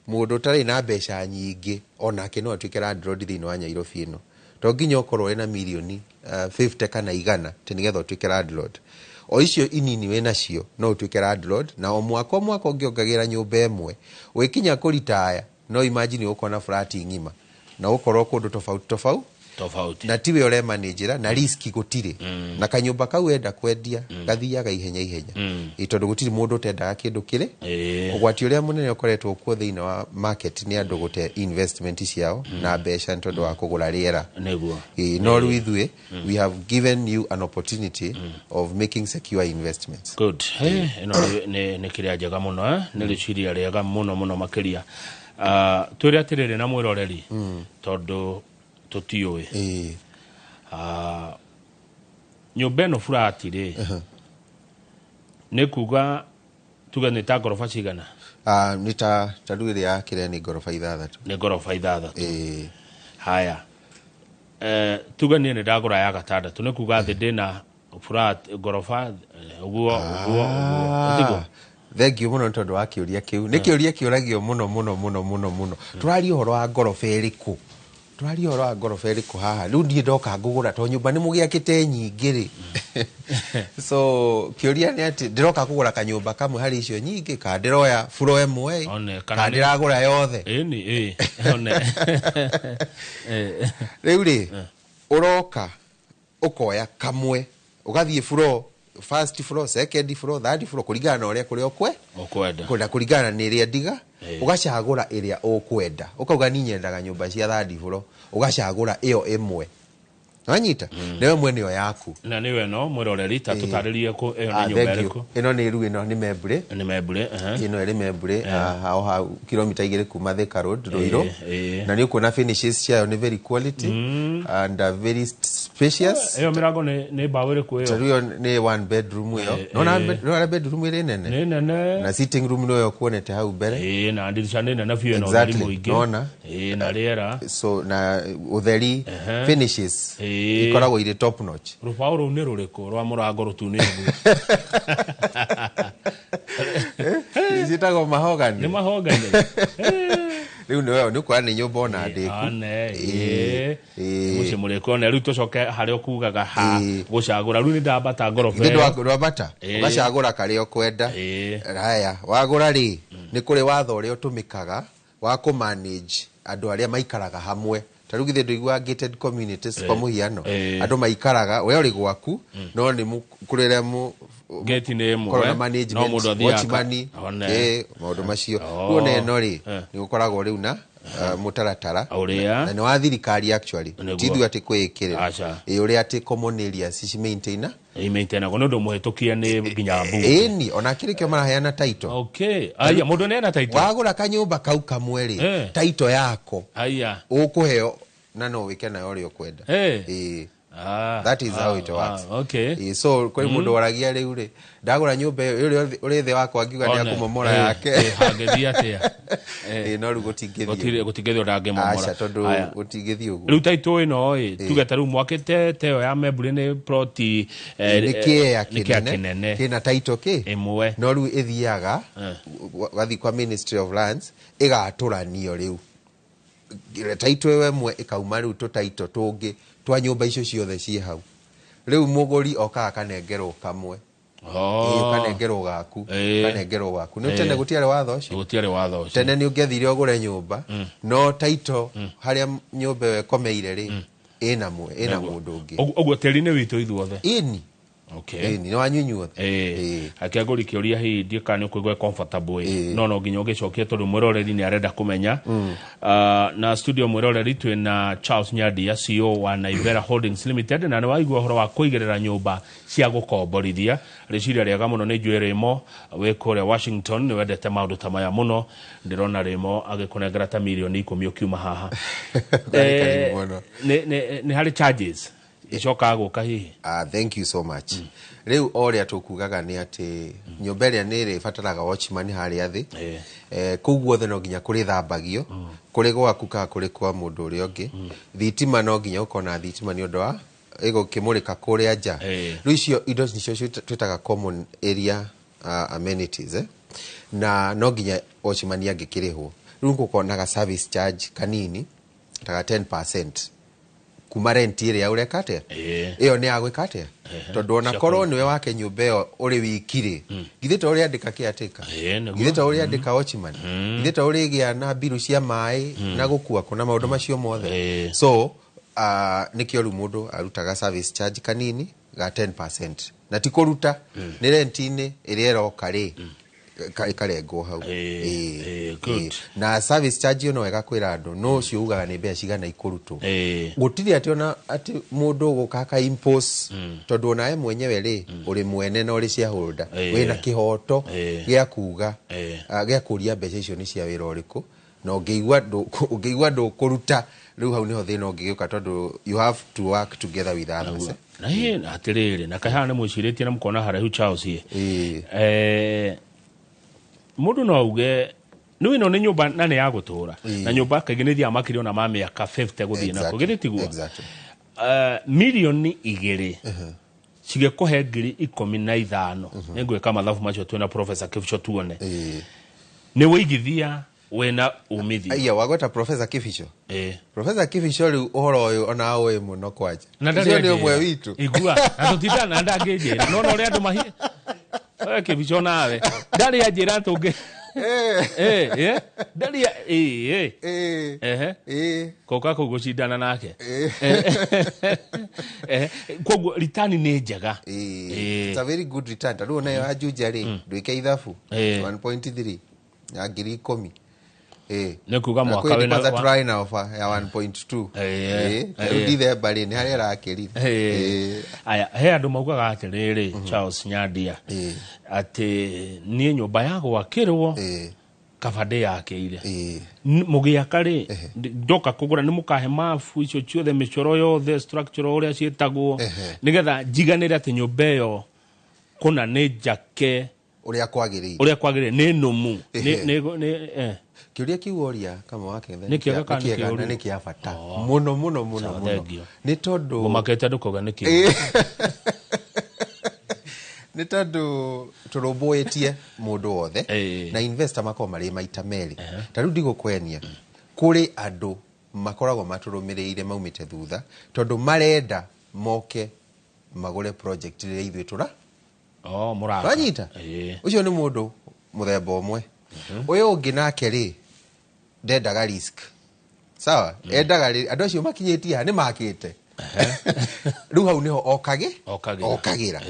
mundu tari na mbeca nyingi ona ke no atuike landlord thini wa Nairobi ino to nginya okorwo ena milioni 50 kana 100 tinigetha atuike landlord o icio inini we nacio no utuike landlord na o mwaka ongiongagira nyumba emwe wikinya kuritaya no imagine uko na flat ngima na ukorwo kundu tofauti na tiwe ore manager na risk gutire na kanyumba kau enda kwendia gathiaga ihenya itondu gutiri mundu tendaga kindu kire ugwati uria munene ukoretwo kuo thini wa market ni andu gute investment ciao na mbeca tondu wa kugura riera neguo no ruithwe we have given you an opportunity of making secure investments. Good. Ino ne kiria jaga muno ne riciria riaga muno makiria turi atiriri na mwiroreri tondu tutiwe nyumba no flat ri ne kuga tugane ta gorofa cigana ni ta taruire ya kire ni gorofa 6 ni gorofa 6 haya tugane ne ndagura ya gatandatu ne kuga thinde na flat gorofa uguo thengio muno tondu wa kiuria kiu ni kiuria kiuragio muno turari uhoro wa gorofa iriku haha riu ndie ndoka ngugura to nyumba ni mugiakite nyingiri so kiuria ni ati ndiroka kugura kanyumba kamwe hari icio nyingi ka ndiroya furo emwe ka ndiragura yothe riu ri uroka ukoya kamwe ugathie furo first floor, second floor, third floor, kuringana na uria kuri okwenda kuringana ni ria ndiga ugacagura iria ukwenda ukauga ni nyendaga nyumba cia third floor ugacagura iyo imwe Wanyita newe mwene yo yaku na niwe no mwiroreri tatutaririe ko eyo ni nyumba riko ino ni ru ino ni Membure ino eri Membure ha kilomita 2 kuma Thika Road Ruiru na ni kuna finishes cia ni very quality and very spacious eyo mirango ni bawire ko eyo riyo ni 1 bedroom yo no bedroom iri nene na sitting room no yo kuonete hau mbere na ndirisha nene na view no ndi muingi na riera so na utheri finishes ikoragwo ire top notch rupauro ni ruriko rwa murango rutune zitago mahogany ni mahogany riu no ni kwa ni nyumba na ndiku muci muriko na riu tucoke hari okugaga ha gucagura riu ni ndambata ngorofe ndio bata ugacagura kari okwenda haya wagura ri ni kuri watho uri utumikaga wa ku manage andu aria maikaraga hamwe taru githe ndoigwa gated communities kwa muhiano andu maikaraga we uri gwaku no ni kurere mu gate ni mu no mundu athiaka maundu macio kuone no ri ni gukoragwo riu na mutaratara na ni wa thirikari actually tidhu ati kwikirira uri ati common areas ci maintainer ko ndo muhitukia ni ginya mbu ni ona kirikio maraheana title aya mundu ne ana title wagura kanyumba kau kamweri title yako ukuheo na no wikena yori okwenda that is how it works so kwa mundu waragia riu ri ndagura nyumba uri the wako angiuga ni akumomora yake hagethia atia no rugutingethio ndage momora acha tondu gutingethio riu title ino tuge taru mwakete teo ya Membure ni plot ni kinene kina title ki imwe no riu ithiaga wathi kwa Ministry of Lands igaturanio riu title wemwe ikauma riu to title tungi twa nyumba icio ciothe ci hau riu muguri okaga kanengerwo kamwe kanengerwo gaku no tene gutiare watho tene ni ungethire ogure nyumba no title haria nyumba we komeire ri ina mundu ungi ogwo terine witu ithuothe ni no anyunyu akiaguri kioria hi ndikani kuigwe comfortable no nginya ugicokia tondu mwiroreri ni arenda kumenya na studio mwiroreri twina Charles Nyadia CEO wa Naivera Holdings Limited na ni waigua horo wa kuigerera nyumba cia gukomborithia riciria riaga muno ni Jweremo we kore Washington ni wendete maundu tamaya muno ndirona Remo agikunengera ta milioni 10 ukiuma haha ni hari charges icoka guka hihi thank you so much riu oria tukugaga ni ati nyumba ria ni ri fataraga watchman hari athi kuguothe no nginya kuri thambagio kuri gwaku ka kuri kwa mundu uri ungi thitima no nginya ukona thitima ni undu wa ego kimurika kuri aja riu icio indo nicio twitaga common area amenities na no nginya watchman angikirihwo riu kukonaga service charge kanini taga 10% kuma rent ire ya urekate iyo ni agwikate tondu ona korwo niwe wake nyumba iyo uri wikire githita uri andika kiatika githita uri andika watchman githita uri gia na biru cia mai na gukua kuna maundu macio mothe so nikio ru mundu arutaga service charge kanini ga 10% na tikuruta ni rent ini iri eroka ri ikarengwo hau na service charge no wega kwira andu no ciugaga ni mbeca cigana ikurutwo gutiri ati ona ati mundu gukaka impose tondu ona mwenyewe ri uri mwene na uri shareholder wina kihoto gia kuga gia kuria mbeca icio ni cia wira uriku na ungeigwa ndu kuruta riu hau niho thina ungiuka tondu you have to work together with others na hi atiriri na kahana ni muciritie na mukona harahu Charles ye mundu no uge no ino ni nyumba na ne ya gutura na nyumba kaginithia makiri ona ma miaka 50 guthie na kugiritigwa milioni 2 cige kohe ngiri 15 ningweka mathabu macio twina Professor Kificho tuone ni wigithia wena umithio aya wagota Professor Kificho Professor Kificho ri uhoro uyu ona we muno kwaje ndio ni umwe witu igua atutitana ndangeje no ri andu mahi Kificho nawe ndari ajira tunge ndari koka kugucindana nake koguo return ni njega it's a very good return tadu nayo ajuja ri ndwike ithafu 1.3 ya ngiri 10 nä kuga mwaka wä na try na offer ya 1.2 ndithe mbarä nä harä arakä rire aya he andå maugaga atä rä rä Charles Nyandia atä niä nyå mba ya gwakä rwo kaba ndä yakä ire må gä aka rä ndoka kå gå ra nä må kahe mabu icio ciothe mä coro yothe structure å rä a ciätagwo nä getha njiganä re atä nyå mba ä yo kå na nä njake å rä a kwagä rä ire nä nå mu kä å ria kiuga ria kama wake nä kä a bata må no nä tondå gå makete andå koga nä kä nä tondå tå rå mbå ä tie må ndå wothe na investor makorwo marä maita merä ta rä u ndigå kwenia kå rä andå makoragwo matå rå mä rä ire maumä te thutha tondå marenda moke magå re project rä rä a ithuä tå ranyita å cio nä må ndå må themba å mwe å yå å ngä nake rä ndendaga risk sawa endaga andå acio makinyä tie nä makä te rä u hau nä ho okagä ra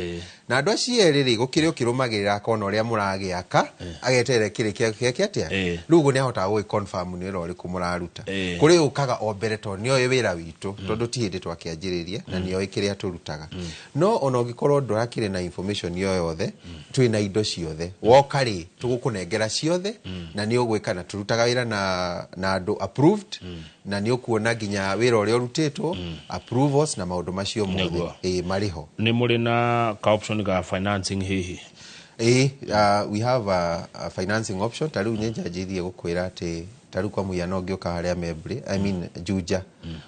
na andå acio erä rä gå kä rä å kä rå magä rä ra akona å rä a må ragä aka ageterere kä rä kä atä a rä u gå nä ahotaga gå confirm nä wä ra å rä kå må raruta kå rä å kaga o mbere tondå nä oä wä ra witå tondå ti hä ndä twakä anjä rä ria na nä oä kä rä a tå rutaga no ona å ngä korwo ndå rakä rä na information yo yothe twä na indo ciothe woka rä tå gå kå nengera ciothe na nä å gwä ka na tå rutaga wä ra na andå approved na nä å kuona nginya wä ra å rä a å rutä two approvals na maå ndå macio mothe marä ho nä må rä na ka option ga financing hihi we have a financing option ta rä u nä njanjä gå kwä ra atä ta rä u kwa muiano å ngä å ka harä a membre Juja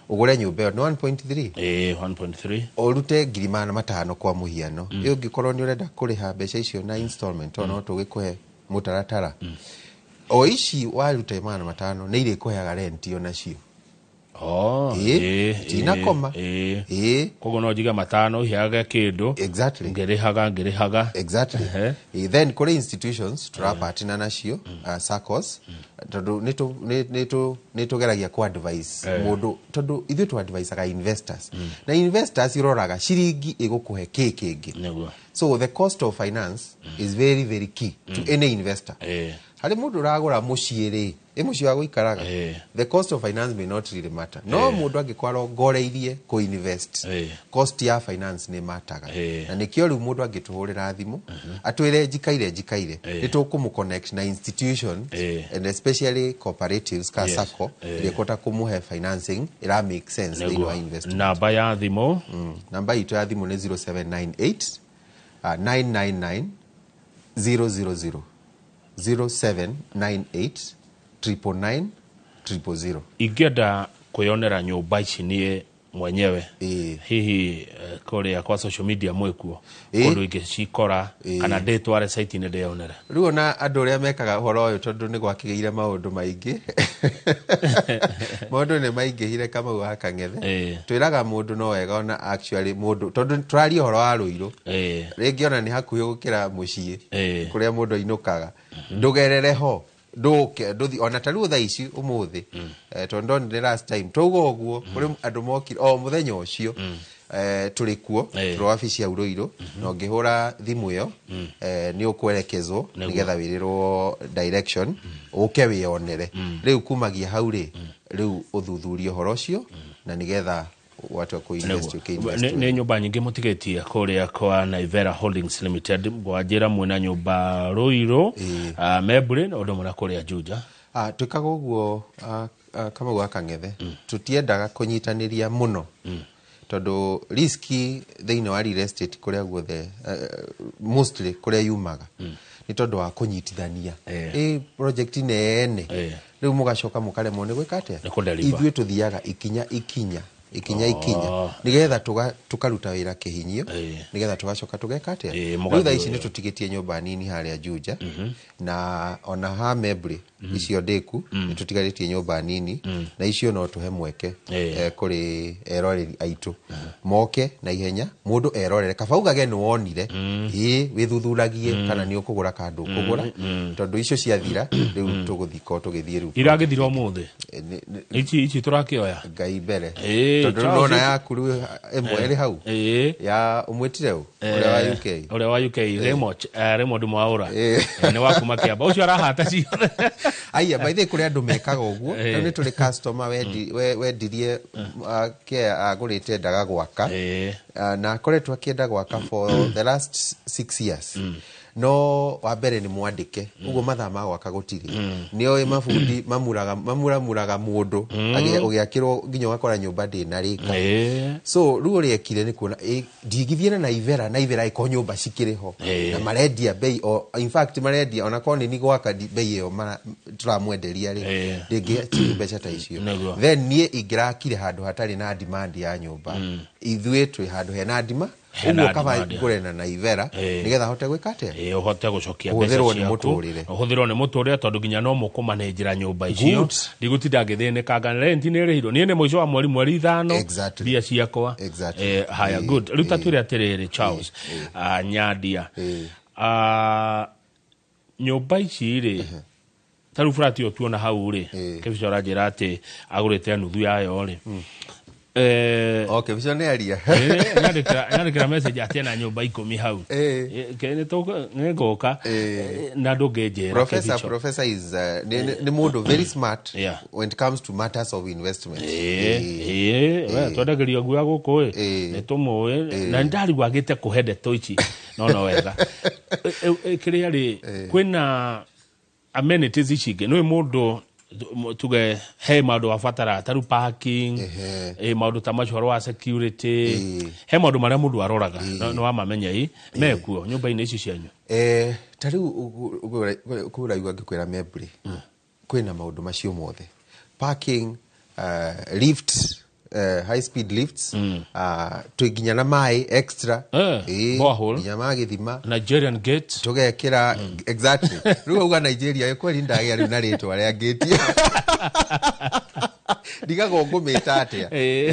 å gå re nyå mba ä yo nä 1.3 å rute 500,000 kwa muhiano ä å ngä korwo nä å renda kå rä ha mbeca icio na installment ona tå gä kå he må taratara o ici waruta 500,000 nä irä kå heaga rent o nacio tinakoma koguo no njiga 5 iheage kindu ngirihaga then kuri institutions turapatina nacio SACCOs tondu ni tugeragia ku advice mundu tondu ithu tu adviceaga investors na investors iroraga ciringi igukuhe kingi so the cost of finance is very very key to any investor hari mundu ragura muciiri muci wa guikaraga the cost of finance may not really matter no mundu angikwaro ngoreirie ku invest cost ya finance ni mataga na nikio riu mundu angituhurira thimu atwire njikaire ni tukumu connect na institutions and especially cooperatives ka SACCO rekota kumuhe financing ira make sense ni wa investment namba ya thimu namba itu ya thimu ni 0798 999 000 0798 999 000 ingenda kwionera nyumba ici nie mwenyewe hihi kuria kwa social media mwekuo kundu ingicikora kana ndetware site ine ndeyonera riu na andu ria mekaga horo uyu tondu ni gwakigeire maundu maingi maundu ni maingihire kama wa Kang'ethe twiraga mundu no wega ona actually mundu tondu turari horo wa Ruiru ringi ona ni hakuhi gukira mucii kuria mundu ainukaga ndugerere ho nduthi ona taru tha ici umuthi tondu ni last time tugo guo kuri andu mokire o muthenya ucio turi kuo turi office ya Ruiru no ngihura thimu yo ni ukwerekezwo nigetha wirirwo direction uke wionere riu kumagia hau riu uthuthurio horo ucio na nigetha watu ku invest ne nyumba nyingi mutigetie kuria kwa Naivera Holdings Limited gwajira mwena nyumba Ruiru Membre na odo mona kuria Juja twikaga uguo kama gwa Kang'ethe tutiendaga kunyitaniria muno tondu riski thiini wa real estate kuria guothe mostly kuria yumaga ni tondu wa kunyitithania project nene riu mugacoka mukaremwo ni gwika atia ithuĩ tuthiaga ikinya nigetha tukaruta wira kihinyio nigetha tugacoka tugeka atia riu tha ici ni tutigitie nyumba nini haria Juja na ona ha Membre icio ndeku ni tutigaritie nyumba nini na icio no tuhe mweke kuri eroreri aitu moke na ihenya mundu erorere kabaugage ni wonire withuthuragie kana ni ukugura kandu ukugura tondu icio ciathira riu tuguthiko tugithie riu iragithira umuthi ichi turakioya ngai mbere tondu nona yaku riu emwe ri hau ya umwitire u ule wa UK Raymond Mwaura ni wakuma Kiamba ucio arahata ciothe aya by the kuri andu mekaga uguo ni tuli customer wendirie ke agurite ndaga gwaka na akoretwo akienda gwaka for the last 6 years no wa mbere ni mwandike uguo mathaa ma gwaka gutiri nio mabundi mamuramuraga mundu agiakirwo nginya wakora nyumba ndina rika so ruo riekire ni kuona ndigithiena na ivera iko nyumba cikiriho na marendia bei in fact marendia ona koni ni gwaka bei iyo turamwenderia ri ndingi mbeca ta icio then nie ingrakire handu hatari na demand ya nyumba ithuĩ twi handu hena ndima uguo kaba ngurena na ivera nigetha hote gwikate uhote gucokia mbeca uhuthirwo ni muturire tondu nginya no mukumanejera nyumba icio ndigutinda ngithinikanga rent ni rihiro nie ni mwisho wa mweri 5 bia ciakwa haya good ruta twire atiriri Charles Nyandia nyumba ici ri taru frati o tuona hau ri kebicora njira ati agurite nuthu yayo ri okay bishone aria nyandikira message atena nyumba 10 hau kene to ngoka na ndogejera professor is ni mundu very smart when it comes to matters of investment twandagirio gwa guko ni tumuwe na ndari gwagite kuhede toichi no wega kiri ari kwina amenities icige no mundu tuge he maundu wafatara taru parking maundu ta mashoro wa security he maundu maria mundu aroraga no wamamenya i mekuo nyumba ine ici cianyu tariu kura igwa ngikwira membri kwina maundu macio mothe parking lift high speed lifts tuiginya na mai extra borehole ginya magithima Nigerian gate tugekira exactly riu uga Nigeria yekweri ndagia riu na ritwa ria gate digago ngumita atia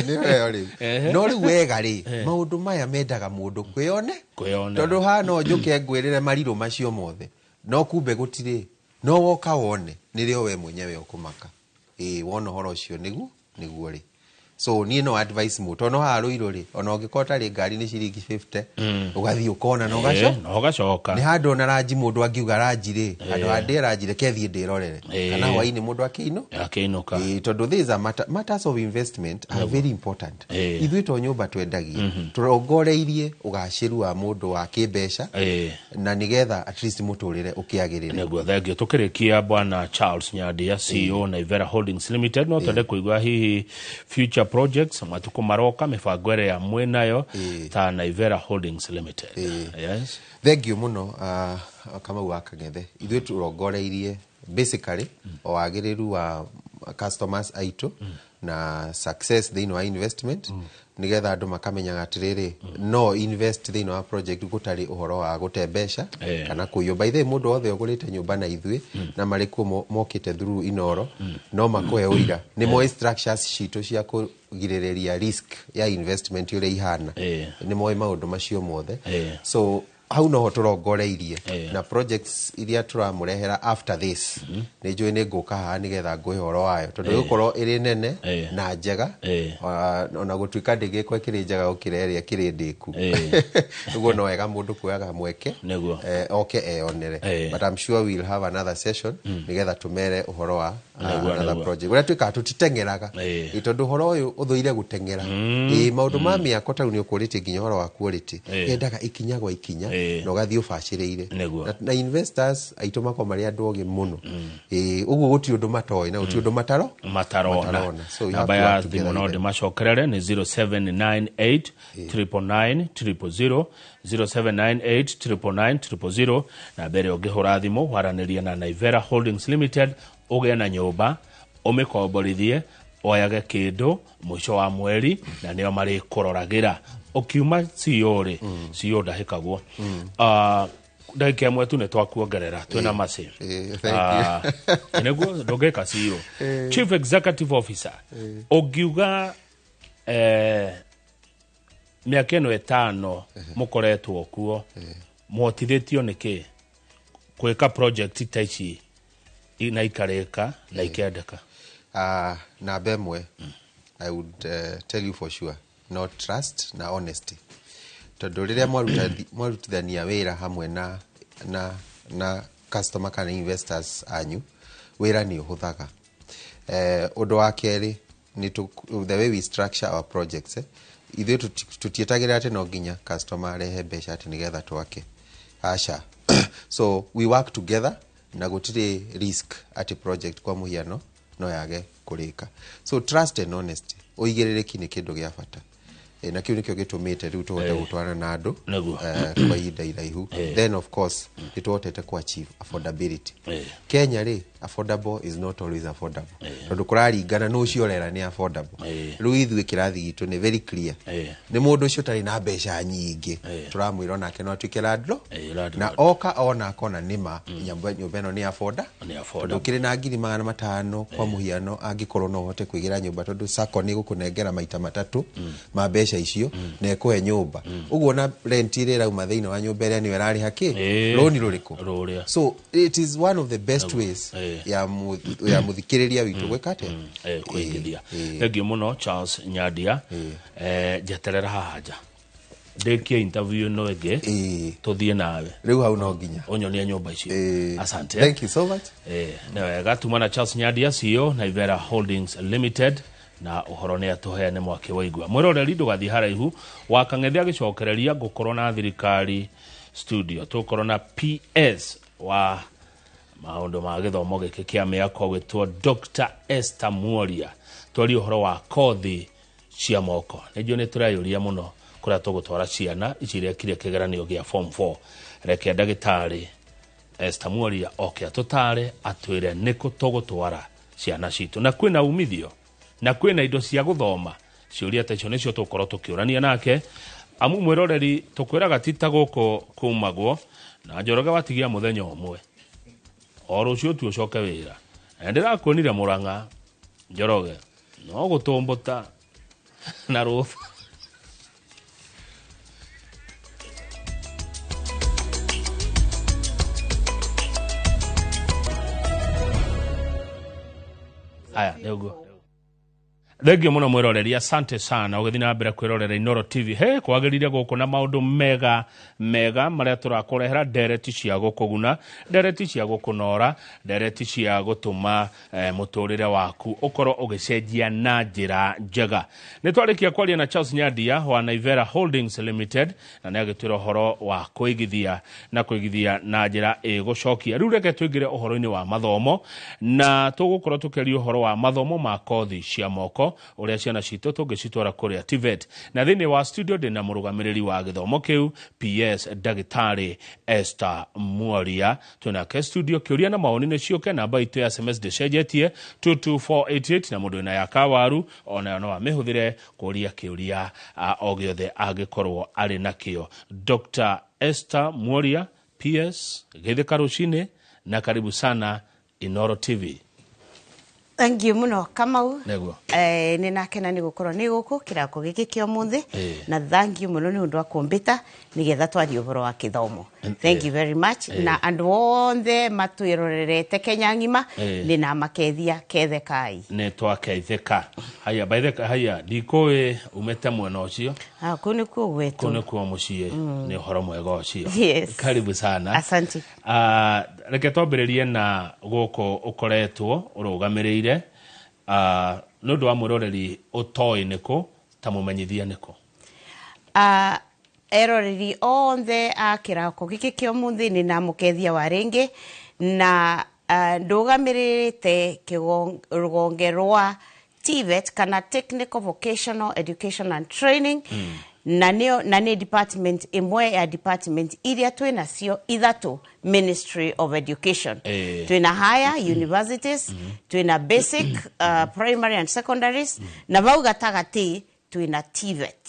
ni weyo ri no riu wega ri maundu maya mendaga mundu kwiyone tondu hano njuke ngwirire mariru macio mothe no kumbe gutire no woka wone nirio we mwenyewe ukumaka wona horo ucio niguo ri so ni no advice muto no haru irori ona ungikota ri ngari ni ciringi 50 ugathi ukona no gacoka ni hando na ranji mundu angiuga ranji ri hando hande ranji re kethi ndirorere kana hwaini mundu akiinuka tondu these are matters of investment are very important ithuĩ to nyumba twendagia turongoreirie ugaciru wa mundu wa kimbeca na nigetha at least muturire ukiagirire neguo thengio tukirikia bwana Charles Nyandia CEO na Ivera Holdings Limited no twende kuigua hihi future projects matuko maroka mibango ya mwenayo ta na Ivera Holdings Limited yes thengio muno kama wakangethe ithuĩ turongoreirie basically oagiriru wa customers aitu na success thĩinĩ wa investment nigetha andu makamenyaga atiriri no invest thĩinĩ wa project gutari uhoro wa gute mbeca kana kuyo by the mundu othe ogurite nyumba na ithuĩ na marikuo mokite through inoro no makoe uira ni mo structures citu cia kugirĩrĩria risk ya investment ire ihana ni mo maundu macio mothe so hau no turongoreirie na projects iria turamurehera after this ni njui ni nguka haha nigetha nguhe horo wayo tondu gukorwo iri nene na njega ona gutuika ndigikwa kiri njega ukireria kiri ndiku uguo no wega mundu kuoyaga mweke oke eonere but I'm sure we'll have another session nigetha tumere uhoro wa another project uria twika tutitengeraga tondu horo uyu uthuire gutengera maundu ma miako taru ni ukurite nginya horo wa quality yendaga ikinya gwa ikinya no gathi ubashirire na investors aitu mako mari andu oge muno uguo guti undu matoi na guti undu matarona so namba ya thimu no ndimacokerere ni 0798 999 000 0798 999 000 na mbere ungihura thimu waraniria na Ivera Holdings Limited uge na nyumba umikomborithie oyage kindu mwisho wa mweri na nio mari kuroragira ukiuma ciore cio ndahikagwo ndagika imwe tu ne twakuongerera twina masi neguo ndogeka cio Chief Executive Officer ugiuga miaka ino 5 mukoretwo kuo mwotithitio niki kwika project ta ici na ikareka na ikendeka namba ĩmwe I would tell you for sure, no trust na honesty. Tondũ rĩrĩa mwarutithania wĩra hamwe na customer kana investors anyu, wĩra nĩ ũhũthaga. Ũndũ wa kerĩ ni the way we structure our projects, ithuĩ tutietagĩrĩra atĩ no nginya customer arehe mbeca atĩ nĩgetha twake. Aca. So we work together na gũtirĩ risk atĩ project kwa mũhiano no yage kũrĩka. So trust and honesty, ũigĩrĩrĩki nĩ kĩndũ gĩa bata. Na kĩu nĩkĩo gĩtũmĩte rĩu tũhote gũtwarana na andũ kwa ihinda iraihu. Then of course nĩtũhotete ku achieve affordability. Kenya rĩ, affordable is not always affordable. Tondũ kũraringana no ũciorera nĩ affordable. Rĩu ithuĩ kĩrathi gitũ nĩ very clear. Nĩ mũndũ ũcio ũtarĩ na mbeca nyingĩ tũramwĩra onake no atuĩke landlord, na oka ona akona nĩma nyũmba ĩno nĩ afforda. Tondũ kĩrĩ na 500,000 kwa mũhiano angĩkorwo no ũhote kwĩgĩra nyũmba, tondũ sacco nĩ gũkũnengera maita matatũ ma mbeca icio na ekuhe nyũmba. Ũguo na rent ĩrĩa ĩrauma thĩinĩ wa nyũmba ĩrĩa nĩwe ararĩha kĩ roni rũrĩkũ. So it is one of the best ways ya muthikĩrĩria witũ gwĩka atĩa kũigithia. Thengiũ mũno Charles Nyadia. Njeterera haha nja ndĩkie interview no ĩngĩ tũthiĩ nawe rĩu hau no nginya ũnyonie nyũmba icio. Asante, thank you so much. Na wega tumana Charles Nyadia, CEO Naivera Holdings Limited, na uhoro nĩ atuheane mwake wa igwa. Mwĩroreri ndũgathiĩ haraihu, Wakang'ethi agĩcokereria gũkorwo na thirikari studio, tũkorwo na PS wa maũndũ ma gĩthomo gĩkĩ kĩa mĩako gwĩtwo Dr. Esther Mworia. Twari ũhoro wa kothi cia moko. Nĩnjũ nĩ tũrayũria mũno kũrĩa tũgũtwara ciana ici irekire kĩgeranio gĩa form 4. Reke ndagĩtarĩ Esther Mworia oke atũtare atwĩre nĩkũ tũgũtwara ciana citũ, na kwĩna umithio na kwĩna indo cia gũthoma. Ciũria ta icio nĩcio tũkorwo tũkĩũrania nake. Amu mwĩroreri tũkwĩraga tita gũkũ kumagwo na Njoroge watigia mũthenya ũmwe o rũciũ tu ũcoke wĩra. Ndĩrakuonire Mũrang'a Njoroge no gũtũmbũta na rũtha. Aya nĩguo. Thengio mũno mwĩroreri, asante sana ũgĩthiĩ na mbere kwĩrorera Inooro TV. Kwagĩrĩire gũkũ na maũndũ mega marĩa tũrakũrehera, ndereti cia gũkũguna, ndereti cia gũkũnora, ndereti cia gũtũma mũtũrĩre waku ũkorwo ũgĩcenjia na njĩra njega. Nĩtwarĩkia kwaria na Charles Nyadia wa Naivera Holdings Limited, na nĩagĩtwĩra ũhoro wa kũigithia na njĩra ĩgũcokia. Rĩu reke tũingĩre ũhoro-inĩ wa mathomo, na tũgũkorwo tũkĩaria ũhoro wa mathomo ma kothi cia moko ũrĩa ciana citũ tũngĩcitwara kũrĩa TVET. Na thĩinĩ wa studio ndĩna mũrũgamĩrĩri wa gĩthomo kĩu PS Ndagĩtarĩ Esther Mworia. Twĩnake studio, kĩũria na maoni nĩciũke, namba itũ ya SMS ndĩcenjetie 22488, na mũndũ wĩna ya kawaru ona no amĩhũthĩre kũria kĩũria o gĩothe angĩkorwo arĩ nakĩo. Dr. Esther Mworia PS, gĩthĩka rũcinĩ na karibu sana Inooro TV. Thank you muno Kamau. Ninakena nĩ gũkorwo nĩ gũkũ kĩrako gĩkĩ kĩa ũmũthĩ, na thank you muno nĩ ũndũ wa kũmbĩta nĩgetha twarie ũhoro wa gĩthomo. Thank you very much. Na andũ othe matwĩrorerete Kenya ng'ima nĩnamakethia kethekai. Nĩ twakeithĩka. Haya baitheka, haya ndikũĩ umete mwena ũcio. Kũu nĩkuo gwetũ. Kũu nĩkuo mũciĩ. Nĩ ũhoro mwega ũcio. Yes. Karibu sana. Asante. Reke twambĩrĩrie na gũkũ ũkoretwo ũrũgamĩrĩire nĩ ũndũ wa mwĩroreri ũtoĩ nĩkũ ta mũmenyithia nĩkũ. Eroreri othe a kĩrako gĩkĩ kĩa ũmũthĩ nĩnamũkethia wa rĩngĩ, na ndũgamĩrĩrĩte rũgonge rwa TVET kana Technical Vocational Education and Training, na nĩ department imwe ya department iria twĩnacio ithatũ Ministry of Education. Twĩna higher universities, twĩna basic primary and secondaries, na vau gatagati twĩna TVET.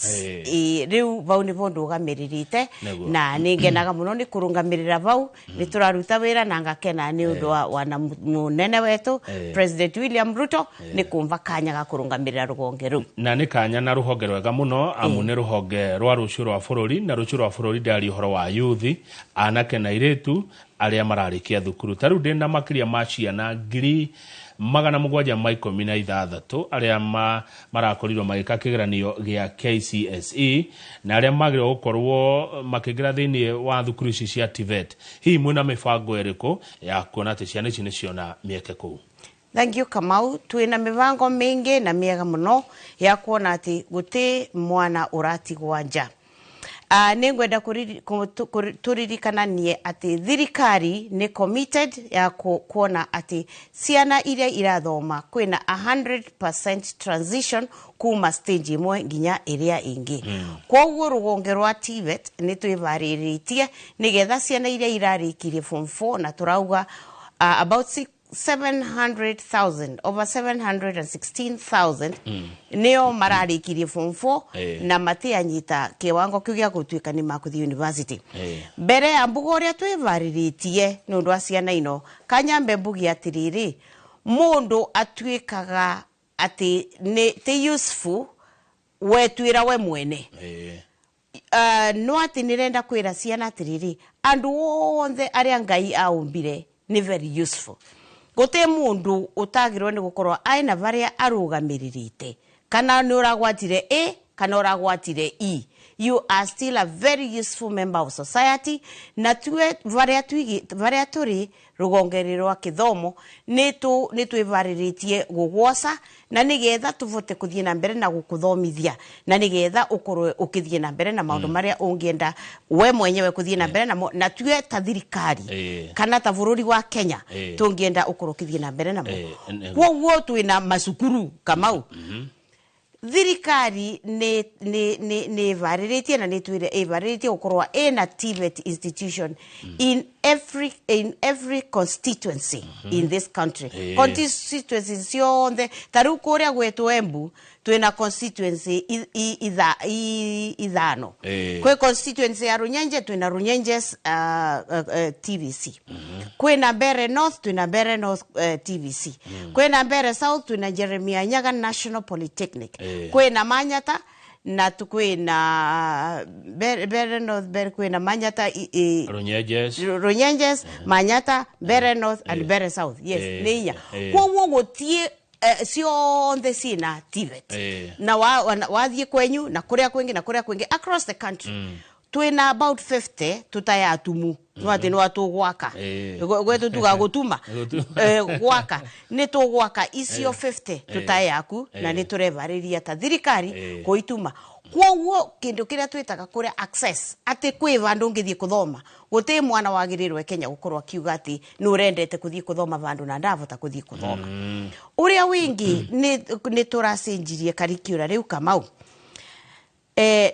Rĩu vau nĩvo ndũgamĩrĩrĩte, na nĩngenaga mũno nĩ kũrũgamĩrĩra vau. Nĩ tũraruta wĩra na ngakena nĩ ũndũ wa mũnene wetu President William Ruto nĩ kumva kanya ga kũrũgamĩrĩra rũgonge rũu. Na nĩ kanya na rũhonge rwega mũno, amu nĩ rũhonge rwa rũciũ rwa bũrũri, na rũciũ rwa bũrũri ndari ũhoro wa youth, anake na airĩtu arĩa mararĩkia thukuru. Ta rĩu ndĩna makĩria ma ciana 1,000 magana mugwanja ma 16 aria marakorirwo magika kigeranio gia KCSE na aria magirwo gukorwo makigira thiini wa thukuru ici cia TVET. Hihi mwina mibango iriku ya kuona ati ciana ici niciona mieke kuu? Thank you Kamau. Twina mibango mingi na miega muno ya kuona ati guti mwana uratigwa nja. Ningwenda turirikanie ati thirikari ni committed ya kuona ati ciana iria irathoma kwina 100% transition kuma stage imwe nginya iria ingi. Kwoguo rugonge rwa TVET ni twivariiritie nigetha ciana iria irarikirie form 4 na turauga about 700,000 over 716,000 neo mararikirie form 4 na matianyita kiwango kiu gia gutuika ni makuthi university. Mbere ya mbugo ria twivariiritie nundu wa ciana ino kanyambe mbugi atiriri mundu atuikaga ati ni te useful we twira we mwene. No ati nirenda kwira ciana atiriri andu othe aria Ngai aumbire ni very useful. Gote mundu utagirwo ni gukorwo aina varia arugamiririte kana ni uragwatire A kana uragwatire E. You are still a very useful member of society. Na tuwe varia turi rugongeri rwa kithomo ni twivariritie gugwosa na nigetha tuvote kuthie na mbere na gukuthomithia na nigetha ukorwe ukithie na mbere na maundu maria ungienda we mwenyewe kuthie na mbere na tuwe ta thirikari kana ta bururi wa Kenya tungienda ukorwe ukithie na mbere na mo. Kwoguo twina masukuru Kamau. Thirikari ne variritie na netwire variritie ukorwa ena TVET institution in every constituency in this country. Constituencies cionde taru kuria gwetu Embu twina constituency ithano. Kwe constituency ya Runyenje twina Runyenjes TVC. Kwina Mbere North twina Mbere North TVC. Kwina Mbere South twina Jeremiah Nyaga National Polytechnic. Kwina Manyata na tukwina Mbere North kwina Manyata Runyenjes Manyata Mbere North and Mbere South. Yes, niya. Kwa gotie cionthe cina TVET na wathie kwenyu na kuria kwingi across the country. Twina about 50 tutayatumu nwati no atugwaka gwetu tugagutuma gwaka ni tugwaka icio 50 tutayaku na ni turevariria ta thirikari kuituma. Kwoguo kindu kiria twitaga kuria access ati kwi vandu ngithie kuthoma guti mwana wagirirwe Kenya gukorwa kiuga ati ni urendete kuthie kuthoma vandu na ndavota kuthie kuthoma. Uria wingi ni turacenjirie curriculum riu Kamau.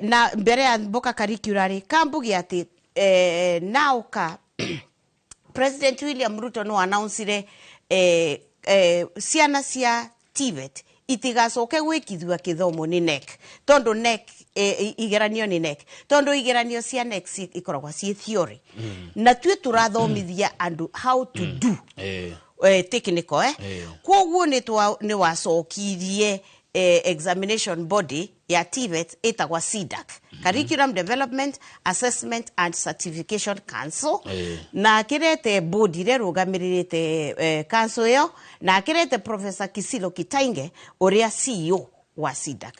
Na mbere ya mboka curriculum kambugi ati nauka President William Ruto no announcire ciana cia TVET itigacoke gwikithua kithomo ni NEC tondu NEC igeranio ni NEC tondu igeranio cia NEC ikoragwa ci theory na tue turathomithia andu how to do technical kwoguo ni wacokirie examination body ya TVET itagwa CDAC, Curriculum Development Assessment and Certification Council. Na kirete body re rugamiririte council yo na kirete Professor Kisilo Kitainge uria CEO wa CDAC.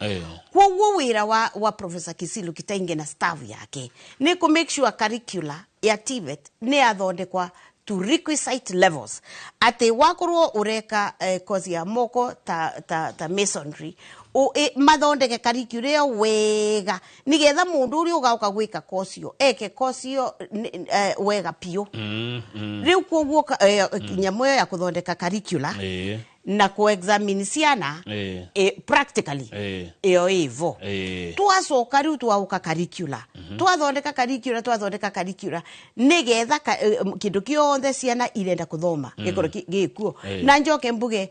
Kwoguo wira wa Professor Kisilo Kitainge na staff yake ni ku make sure curricula ya TVET ni athondekwa to requisite levels. Ate wakorwo ureka kozi ya moko ta masonry mathondeke curriculum wega nigetha mundu uri ugauka gwika kosio eke kosio wega pio. Riu kwoguo nyamo ya kuthondeka curriculum na ku-examine ciana practically iyo ivo twacoka riu twauka curricula twathondeka curricula nigetha kindu kionthe ciana irenda kuthoma gikoro gikuo na njoke mbuge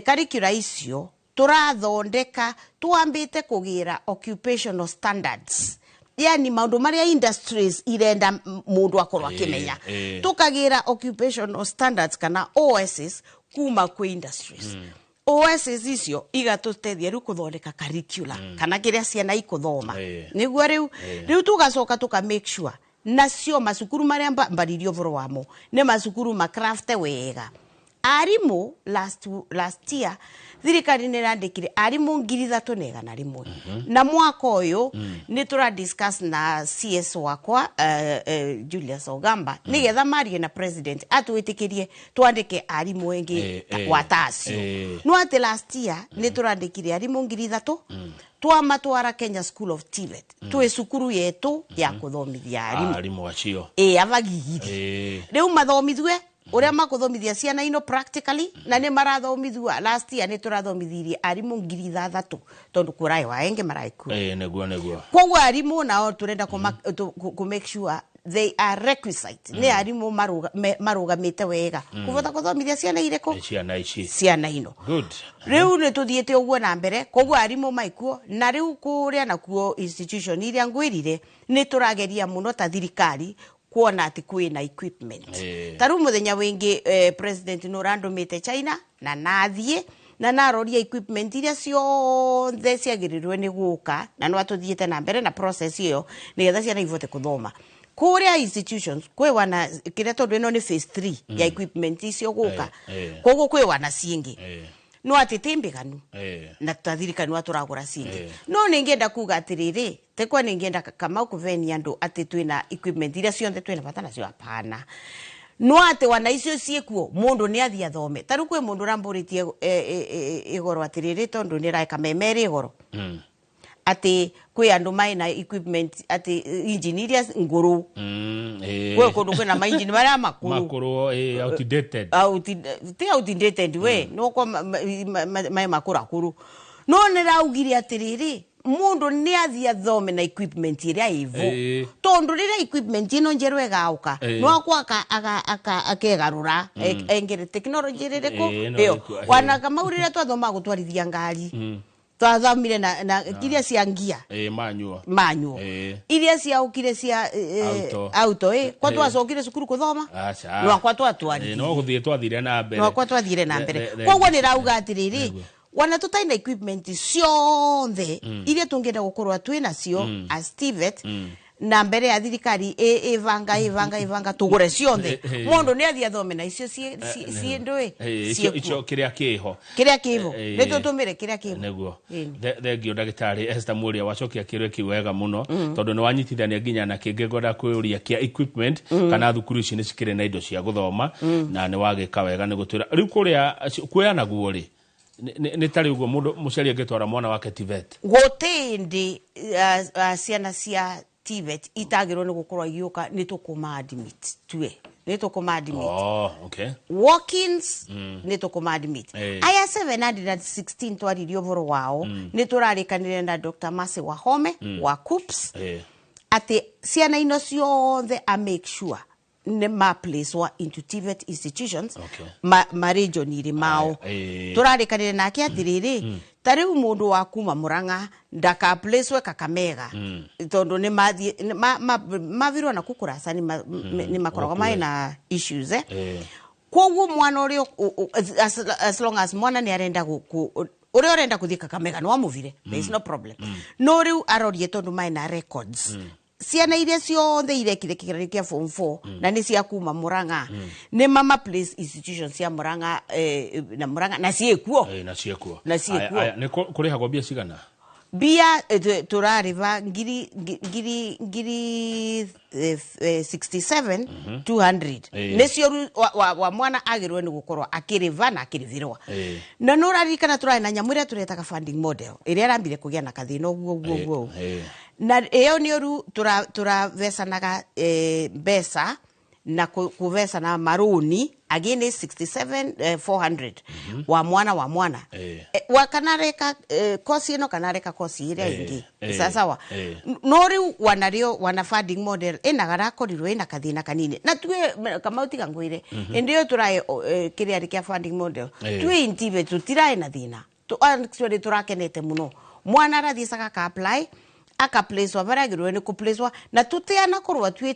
curricula icio turathondeka twambite kugira occupational standards, yani maundu maria industries irenda mundu akorwa akimenya tukagira occupational standards kana OSs kuma kwi industries. OSs icio igatutethia riu kuthondeka curriculum kana kiria ciana ikuthoma niguo riu tugacoka tuka make sure nacio masukuru maria mbaririo voro wamo ne masukuru macraft wega arimu last year thirikari nirandikire arimu 3,100 na mwaka uyu ni tura discuss na CS wakwa Julius Ogamba nigetha marie na president atwitikirie twandike arimu wengi watasio no ati last year ni turandikire arimu 3,000 twamatwara Kenya School of TVET twe cukuru yetu ya kuthomithia arimu acio avagigire riu mathomithwe uria makuthomithia ciana ino practically na ni marathomithua last year ni turathomithirie arimu 3,000 tondu kurai waenge maraiku neguo koguo arimu nao turenda ku make sure they are requisite ni arimu marugamite wega kuvota kuthomithia ciana ireko ciana ino good riu ni tuthiete uguo na mbere koguo arimu maikuo na riu kuria nakuo institution iria ngwirire ni turageria muno ta thirikari kuona ati kwina equipment taru muthenya wingi president nurandumite China na nathie na naroria equipment iria ciothe ciagirirwe ni guka na no atuthiete na mbere na process iyo nigetha ciana ivote kuthoma kuria institutions kwe wana kire tondu ino ni phase 3 ya equipment icio guka koguo kwe wana cingi no atitimbiganu na tutathirikani waturagura cingi no ningienda kuga atiriri tekwa ningienda kama kuveni andu ati twina equipment iria cionthe twina bata nacio apana no ati wana icio ciekuo mundu ni athia thome taru kwe mundu ramburitie igoro atiriri tondu ni raika memeri igoro ati kwe andu mai na equipment ati engineers nguru kwe kundu kwina ma engine maria makuru outdated we no kwa mai makurakuru no ni raugire atiriri mundu ni athia thome na equipment iria ivo tondu rira equipment ino njerwe gauka no akwa akegarura engere technology ririko iyo wana kama urire twathoma gutwarithia ngari twathomire na kiria cia ngia manyo iria cia ukire cia auto kwa twacokire cukuru kuthoma no akwa twatwarithia no guthie twathire na mbere no akwa twathire na mbere koguo ni rauga atiriri wana tutaina equipment cionthe iria tungenda gukorwa twina cio as TVET na mbere ya thirikari ivanga tugure cionthe mundu ni athia thome na icio ci ndui icio kiria kiho ni tutumire kiria kiho neguo thengio ndagitari Esther Muria wacokia kirwe kiwega muno tondu ni wanyitithania nginya na kingi ngoda kwiuria kia equipment kana thukuru ici ni cikire na indo cia guthoma na ni wagika wega ni gutwira riu kuria kuyana guo ri ni tari ugo mundu muceri angitwara mwana wake TVET gutindi ciana cia TVET itagirwo ni gukorwa iuka ni tukuma admit tue ni tukuma admit walk-ins ni tukuma admit aya 716 twaririo voro wao ni turarikanire na Dr. Masi Wahome wa KUPS ati ciana ino cionthe a make sure ne ma place wa into TVET institutions ma region iri mao turarikanire nake atiriri tariu mundu wa kuma Murang'a ndaka place we Kakamega tondu ni mavirwa na kukurasa ni makorogo mai na issues koguo mwana uri as long as mwana ni arenda uri orenda kuthii Kakamega no amuvire there is no problem no riu arorie tondu mai na records ciana iria cionthe irekire kĩgeranio kĩa form 4 na nĩ cia kuma Murang'a nĩ mama place institutions cia Murang'a na Murang'a na ciekuo nĩ kũrĩhagwo mbia cigana bia turariva ngiri 67,200 necio wa mwana agirwe ni gukorwa akiriva na akirivirwa na no rarikana turai na nyamuria turetaga funding model iria rambire kugia na kathina guo na iyo ni oru turavesanaga besa na kuvesana maruni again is 67,400 wa mwana wakanareka kosi ino kanareka kosi iria ingi sawa nori wana funding model enagara korirwo ina kathina kanini na tue kama utiga ngwire ndio turai kiria rikia funding model tue intive tutirae na thina tu actually turakenete muno mwana rathisaga ka apply aka place wa varagirwe ni ku place wa na tuteana korwa tue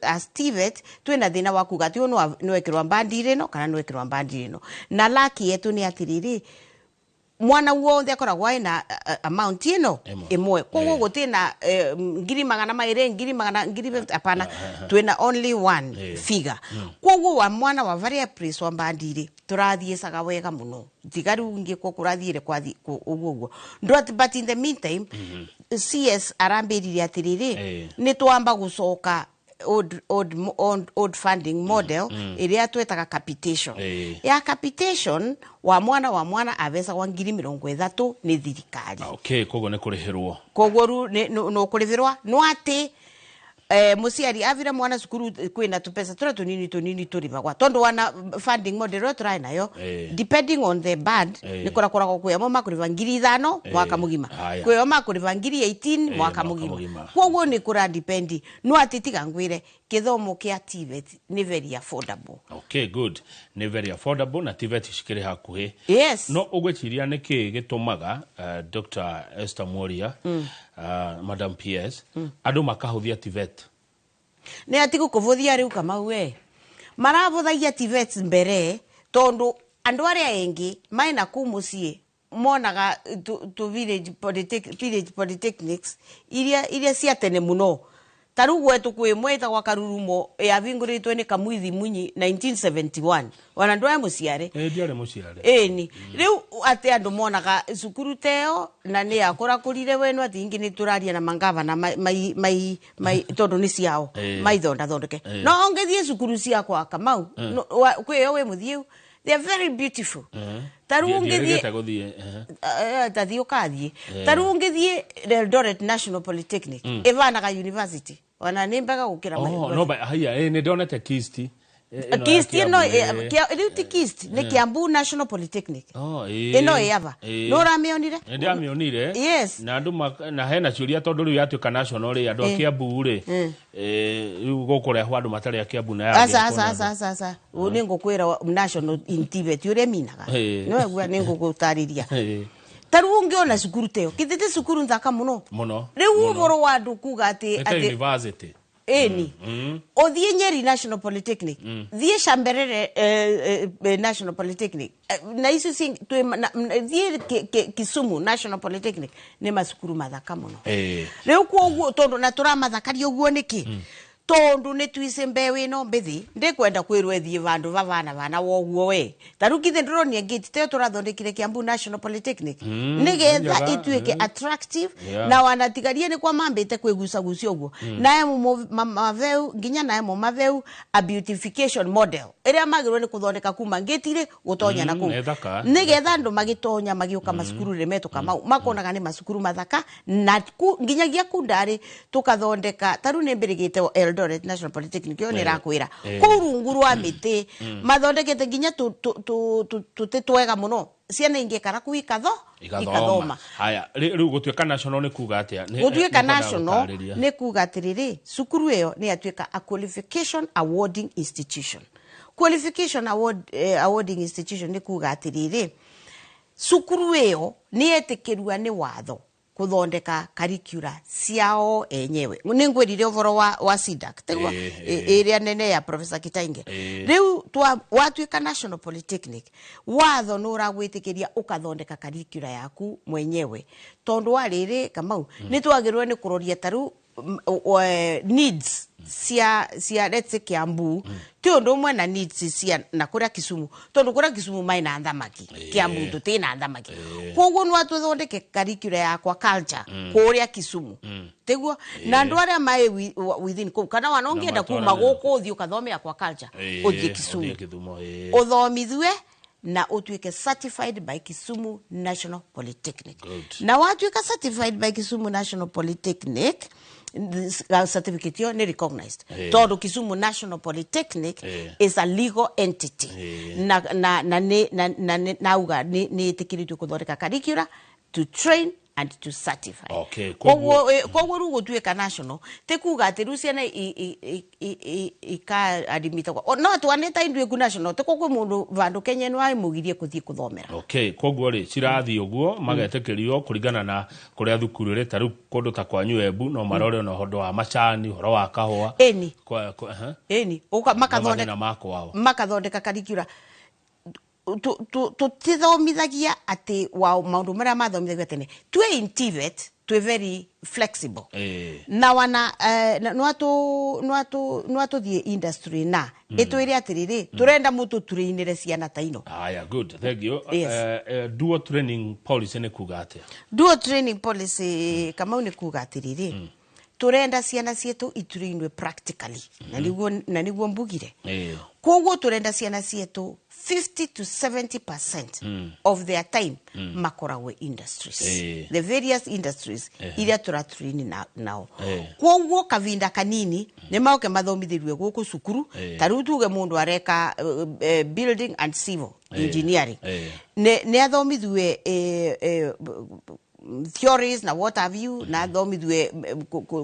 as TVET twina thina wa kuga ti no wekirwa bandire no kana no wekirwa bandire no na laki yetu ni atiriri mwana wothe akoragwo ina amount ino imwe koguo gutina ngiri magana maire ngiri apana twina only one figure koguo wa mwana wa varia priest wa bandire turathiicaga wega muno tigaru ngi ko kurathiire kwa uguo but in the meantime CS arambirire atiriri ni twamba gucoka old funding model iria twetaga capitation ya capitation wa mwana avesa wa ngiri 30 ni thirikari koguo ni kurihirwo koguo no kurihirwa no ati musiari avira mwana sukuru kwina tupesa tunini turivagwa tondo wana funding model try nayo depending on the band nikora kuyamo makuriva ngiri 5 mwaka mugima kuyamo makuriva ngiri 18 mwaka mugima koguo ni kura depend no atitiga ngwire kithomo kia TVET ni very affordable good ni very affordable na TVET shikire hakuhi yes no ugwechiria niki gitumaga Dr. Esther Mworia Madam PS andu makahuthia TVET ni atigu kuvuthia riu kama we maravuthagia TVET mbere tondu andu aria engi maina kumucie monaga to village polytechnics iria cia tene muno taru gwetu kwimweta kwa karurumo ya vinguritwe ni Kamwithi Munyi 1971 wana ndoya musiare ndiare musiare ni riu ate andu monaga cukuru teo na ni akora kurire wenu ati ingi ni turaria na mangava na mai tondu ni ciao mai thonda thondeke no ongethie cukuru cia kwa Kamau kwiyo we muthiu they are very beautiful tarungithie tathio kathie tarungithie Eldoret National Polytechnic Evanaga University wana nimbaga gukira no ba haya ni donate kisti no iliti kisti ni Kiambu National Polytechnic ino yava no ramionire ndiamionire yes na andu na hena ciuria tondu riu yatuika national ri andu Kiambu ri riu gukureho andu matari Kiambu na ya sasa uni ngukwira national in TVET ure minaga no gwa ningugutariria tarungi ona cukuru teo kitete cukuru nthaka muno riu uboro wa andu kuga ati university eni othie Nyeri National Polytechnic thie Shamberere National Polytechnic na isu thie Kisumu National Polytechnic ni masukuru mathaka muno riu koguo tondu na turamathakaria uguo niki tondu ni twise mbewe no mbithi ndikwenda kwirwo ethie vandu vavana woguo we tarukithe ndronia gate teo turathondekire Kiambu National Polytechnic nigetha ituike attractive na wanatigarie ni kwa mambite kwigucagucia uguo nae maveu nginya nae maveu a beautification model iria magirwo ni kuthondeka kuma gate ire gutonya na ku nigetha andu magitonya magiuka masukuru remeto kama makonaga ni masukuru mathaka na nginyagia kundari tukathondeka taru ni mbirigite Eldoret National Polytechnic yo ni rakwira kurungu rwa miti mathondekete nginya twega muno ciana ingikara ku ikathoma haya riu gutuika national ni kuga atia gutuika national ni kuga atiriri cukuru iyo ni atuika a qualification awarding institution awarding institution ni kuga atiriri cukuru iyo ni etikirwa ni watho kuthondeka curricula ciao enyewe ningwirire uvoro wa SIDAC tegwa area nene ya Professor Kitainge riu watuika National Polytechnic watho nura gwitikiria ukathondeka curricula yaku mwenyewe tondu wariri Kamau ni twagirwe ni kuroria taru needs cia let's say Kiambu ti undu umwe na needs cia na kuria Kisumu tondu kuria Kisumu maina thamaki Kiambu tutina thamaki koguo no atuthondeke curricula ya kwa culture kuria Kisumu teguo na andu aria mai within kana wanongienda kuma guku uthi ukathomea kwa culture uthi Kisumu uthomithwe na utuike certified by Kisumu National Polytechnic na watuika certified by Kisumu National Polytechnic certificate yo ni recognized todo Kisumu National Polytechnic is a legal entity na uga ni tikiritu kuthondeka curricula to train and to certify koguo rugo tuika national te kuga ati ruciana admita no twaneta indwe ku national te koguo mundu vandu Kenya no ai mugirie kuthie kuthomera koguo ri cirathi uguo magetekerio kuringana na kuria thukuru ri taru kundu ta kwanyu Embu no marore no hondo wa macani horo wa kahua eni uka makathondeka curricula tutithomithagia ati wa maundu maria mathomithagio tene twe in TVET twe very flexible na wana nwatu thie industry na itwire atiriri turenda mutu turinire ciana taino. Aya, good, thank you. Dual training policy ne kuga atia? Dual training policy kama ni kuga atiriri turenda ciana cietu iturinwe practically na niguo mbugire koguo turenda ciana cietu 50 to 70% of their time makoragwe industries, the various industries iria turatrain nao koguo kavinda kanini ne mauke mathomithirwe guku cukuru taru tuge mundu areka building and civil engineering ne athomithwe theories na what have you na thomithwe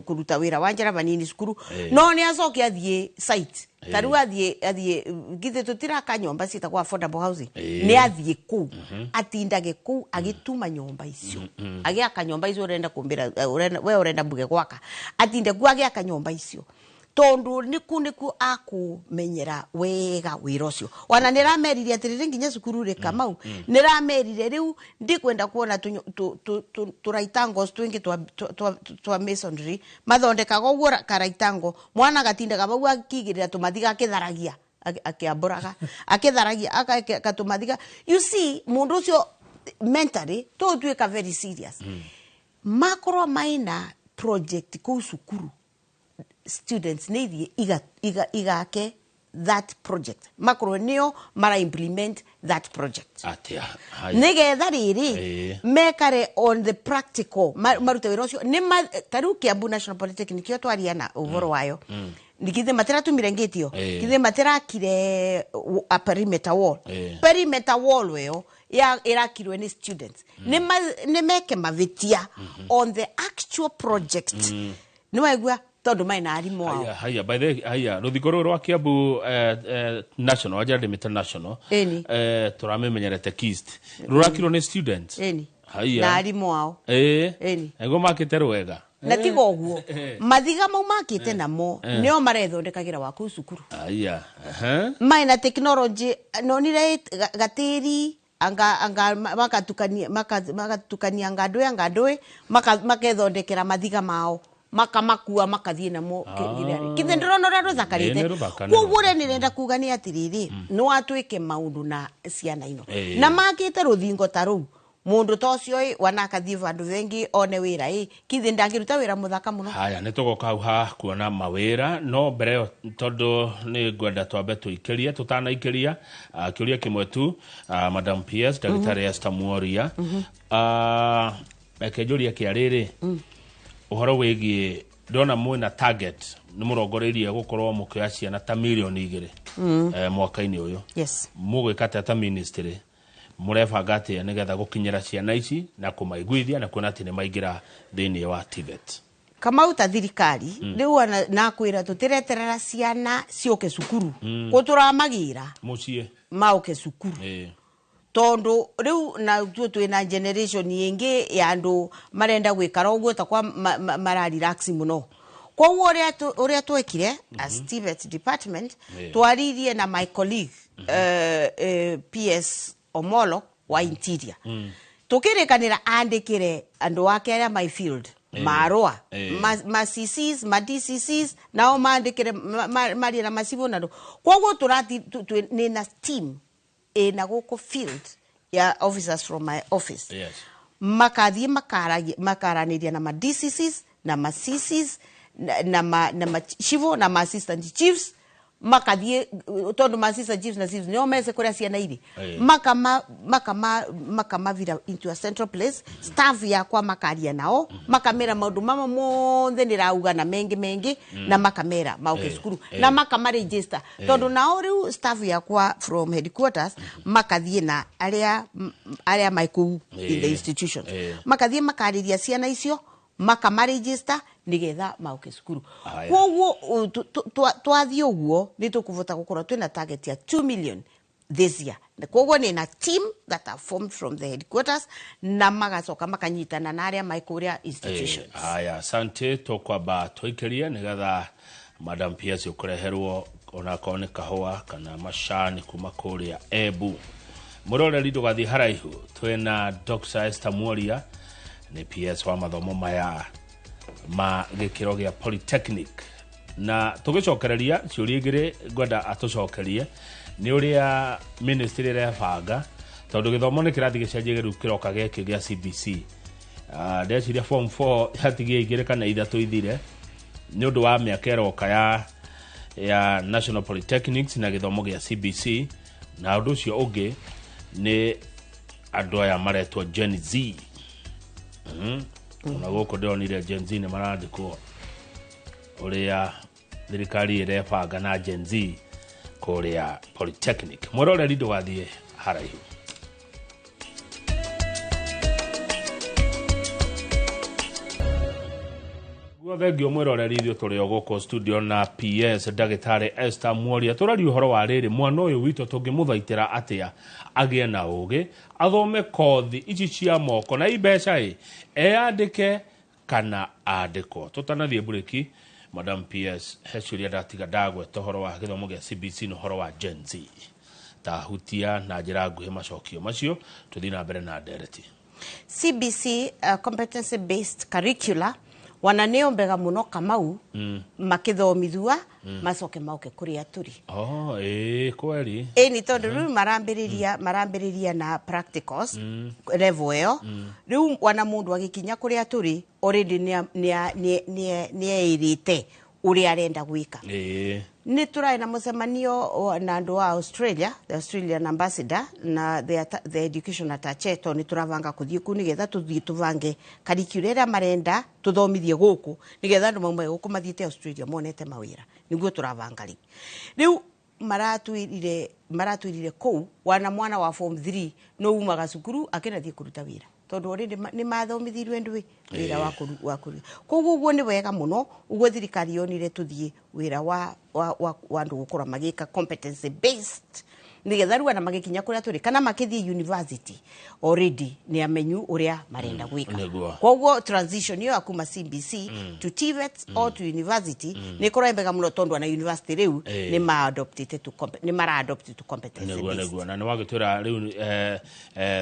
kuruta wira wanjara banini cukuru no ni acoke athie site taru athie githe tutiraka nyomba cita kwa affordable housing ni athie ku atindage ku agituma nyomba icio agiaka nyomba icio urenda kumbira we urenda buge gwaka atinde ku agiaka nyomba icio tondu niku akumenyera wega wira ucio wana niramerire atiriri nginya cukuru ri Kamau niramerire riu ndikwenda kuona turaitango twingi twa masonry mathondekaga uguo karaitango mwana gatinda gabau akigirira tumathiga kitharagia akiamburaga akitharagia akatumathiga. You see mundu ucio mentally to twika very serious makoro maina project ku cukuru students need igake that project makro neo mara implement that project atia nigetha riri mekare on the practical marute wirosio ni taru Kiambu National Polytechnic yo twariana uvoro wayo nikithe matera tumirengitio kithe matera kire a perimeter wall weyo ya irakirwe ni students ni meke mavitia on the actual project ni waigua tondu mai na arimu wao haya by the haya ruthigoro rwa Kiambu national ajade international turamenyerete kist rurakiro ni students haya na arimu wao ego makite rwega na tigo guo mathiga mau makite namo nio marethondekagira waku cukuru haya mai na technology no nire gatiri anga makatukania ngadwe makethondekera mathiga mao makamakua makathie namo kithe ndirono rero thakarite kuguo ni renda kuga ni atiriri no atwike maundu na ciana ino na makite ruthingo taru mundu tocio wanakathie vandu vengi one wira kithe ndangiruta wira muthaka muno. Haya nitugoka ha kuona mawira no mbere tondu ni ngwenda twambe tuikerie tutanaikeria kiuria kimwe tu Madam PS Dagitari Esther Muoria ekejuria kiariri uhoro wigie ndona mwina target ni murongoreirie gukorwo mukioya ciana ta milioni 2 mwaka-ini uyu mugwikate ta ministry murebanga atia nigetha gukinyira ciana ici na kumaiguithia na kuona ati ni maingira thiini wa TVET kama uta thirikari riu na kwira tutireterera ciana cioke cukuru kuturamagira mucie mauke cukuru tondu riu na twina generation yengi ya andu marenda gwikara uguo ta kwa mara relax muno kwa uria twekire as TVET department twaririe na my colleague PS Omolo wa interior tukirikanira andikire andu wake aria my field marua ma CCs ma DCCs nao mandikire mari na masivo nado kwa uguo turati ni na team na goko field ya officers from my office makathie makaraniria na ma DCCs na ma CCs na ma chivo na ma assistant chiefs makathie tondu ma assistant chiefs na chiefs no mese kuria ciana iri makama vira into a central place staff yakwa makaria nao makamera maundu mama monthe nirauga na mengi na makamera mauke cukuru na makama register tondu nao riu staff yakwa from headquarters makathie na aria maiku in the institutions makathie makariria ciana icio makama register nigetha mauke cukuru koguo twathie uguo ni tukuvota gukorwo twina target ya 2 million this year koguo ni na team that are formed from the headquarters na magacoka makanyitana na aria maikuria institutions. Haya asante tukwamba twaikerie nigetha Madam PS ukureherwo ona kone kahua kana mashani kuma kuria Embu Muroreri ndugathi haraihu twina Dr. Esther Mworia ni PS wa mathomo maya ma gikiro gia Polytechnic na tugicokereria ciuria igiri ngwenda atucokerie ni uria ministry rebanga tondu githomo ni kirathi gicenjie giru kiroka giki gia CBC ndeciria form 4 yatigie igiri kana ithatu ithire ni undu wa miaka iroka ya National Polytechnics na githomo gia CBC na undu ucio ungi ni andu aya maretwo Gen Z na goko ndionire Gen Z ni marandikwo uria thirikari irebanga na Gen Z kuria Polytechnic. Muroreri ndugathie haraihu. Thengio mwiroreri ithio turi ogoko studio na PS Dagitari Esther Mworia turari uhoro wa riri mwana uyu witu tungimuthaitira atia agie na ugi athome kothi ici cia moko na ibeca eandike kana andiko tutanathie bureki Madam PS hechuria datiga dagwe tohoro wa githomo gia CBC no horo wa Gen Z tahutia na njira nguhe macokio macio tuthii na mbere na ndereti. CBC competency based curricula wananeo mbega muno Kamau makithomithua macoke mauke kuria turi. Kweli ni tondu riu marambiriria na practicals level yo riu wana mundu agikinya kuria turi already ni eirite uri arenda gwika. Ni turai na mucemanio na andu wa Australia, the Australian ambassador na the education attaché ni turavanga kuthii ku nigetha tuthii tuvange curriculum marenda tuthomithie guku nigetha andu mamwe guku mathiite Australia monete mawira niguo turavanga riu maratwirire kou wana mwana wa form 3 no umaga cukuru akinathie kuruta wira tondu already ni mathomithirwe ndu wira wa kuru koguo ni wega muno uguo thirikari yonire tuthie wira wa andu gukura magika competency based nigetha ruana magikinya kuria turi kana makithie university already ni amenyu uria marenda gwika koguo transition yo akuma CBC to TVET or to university ni korembega muno tondu na university riu ni ma adopted to competency based na ni wagitura riu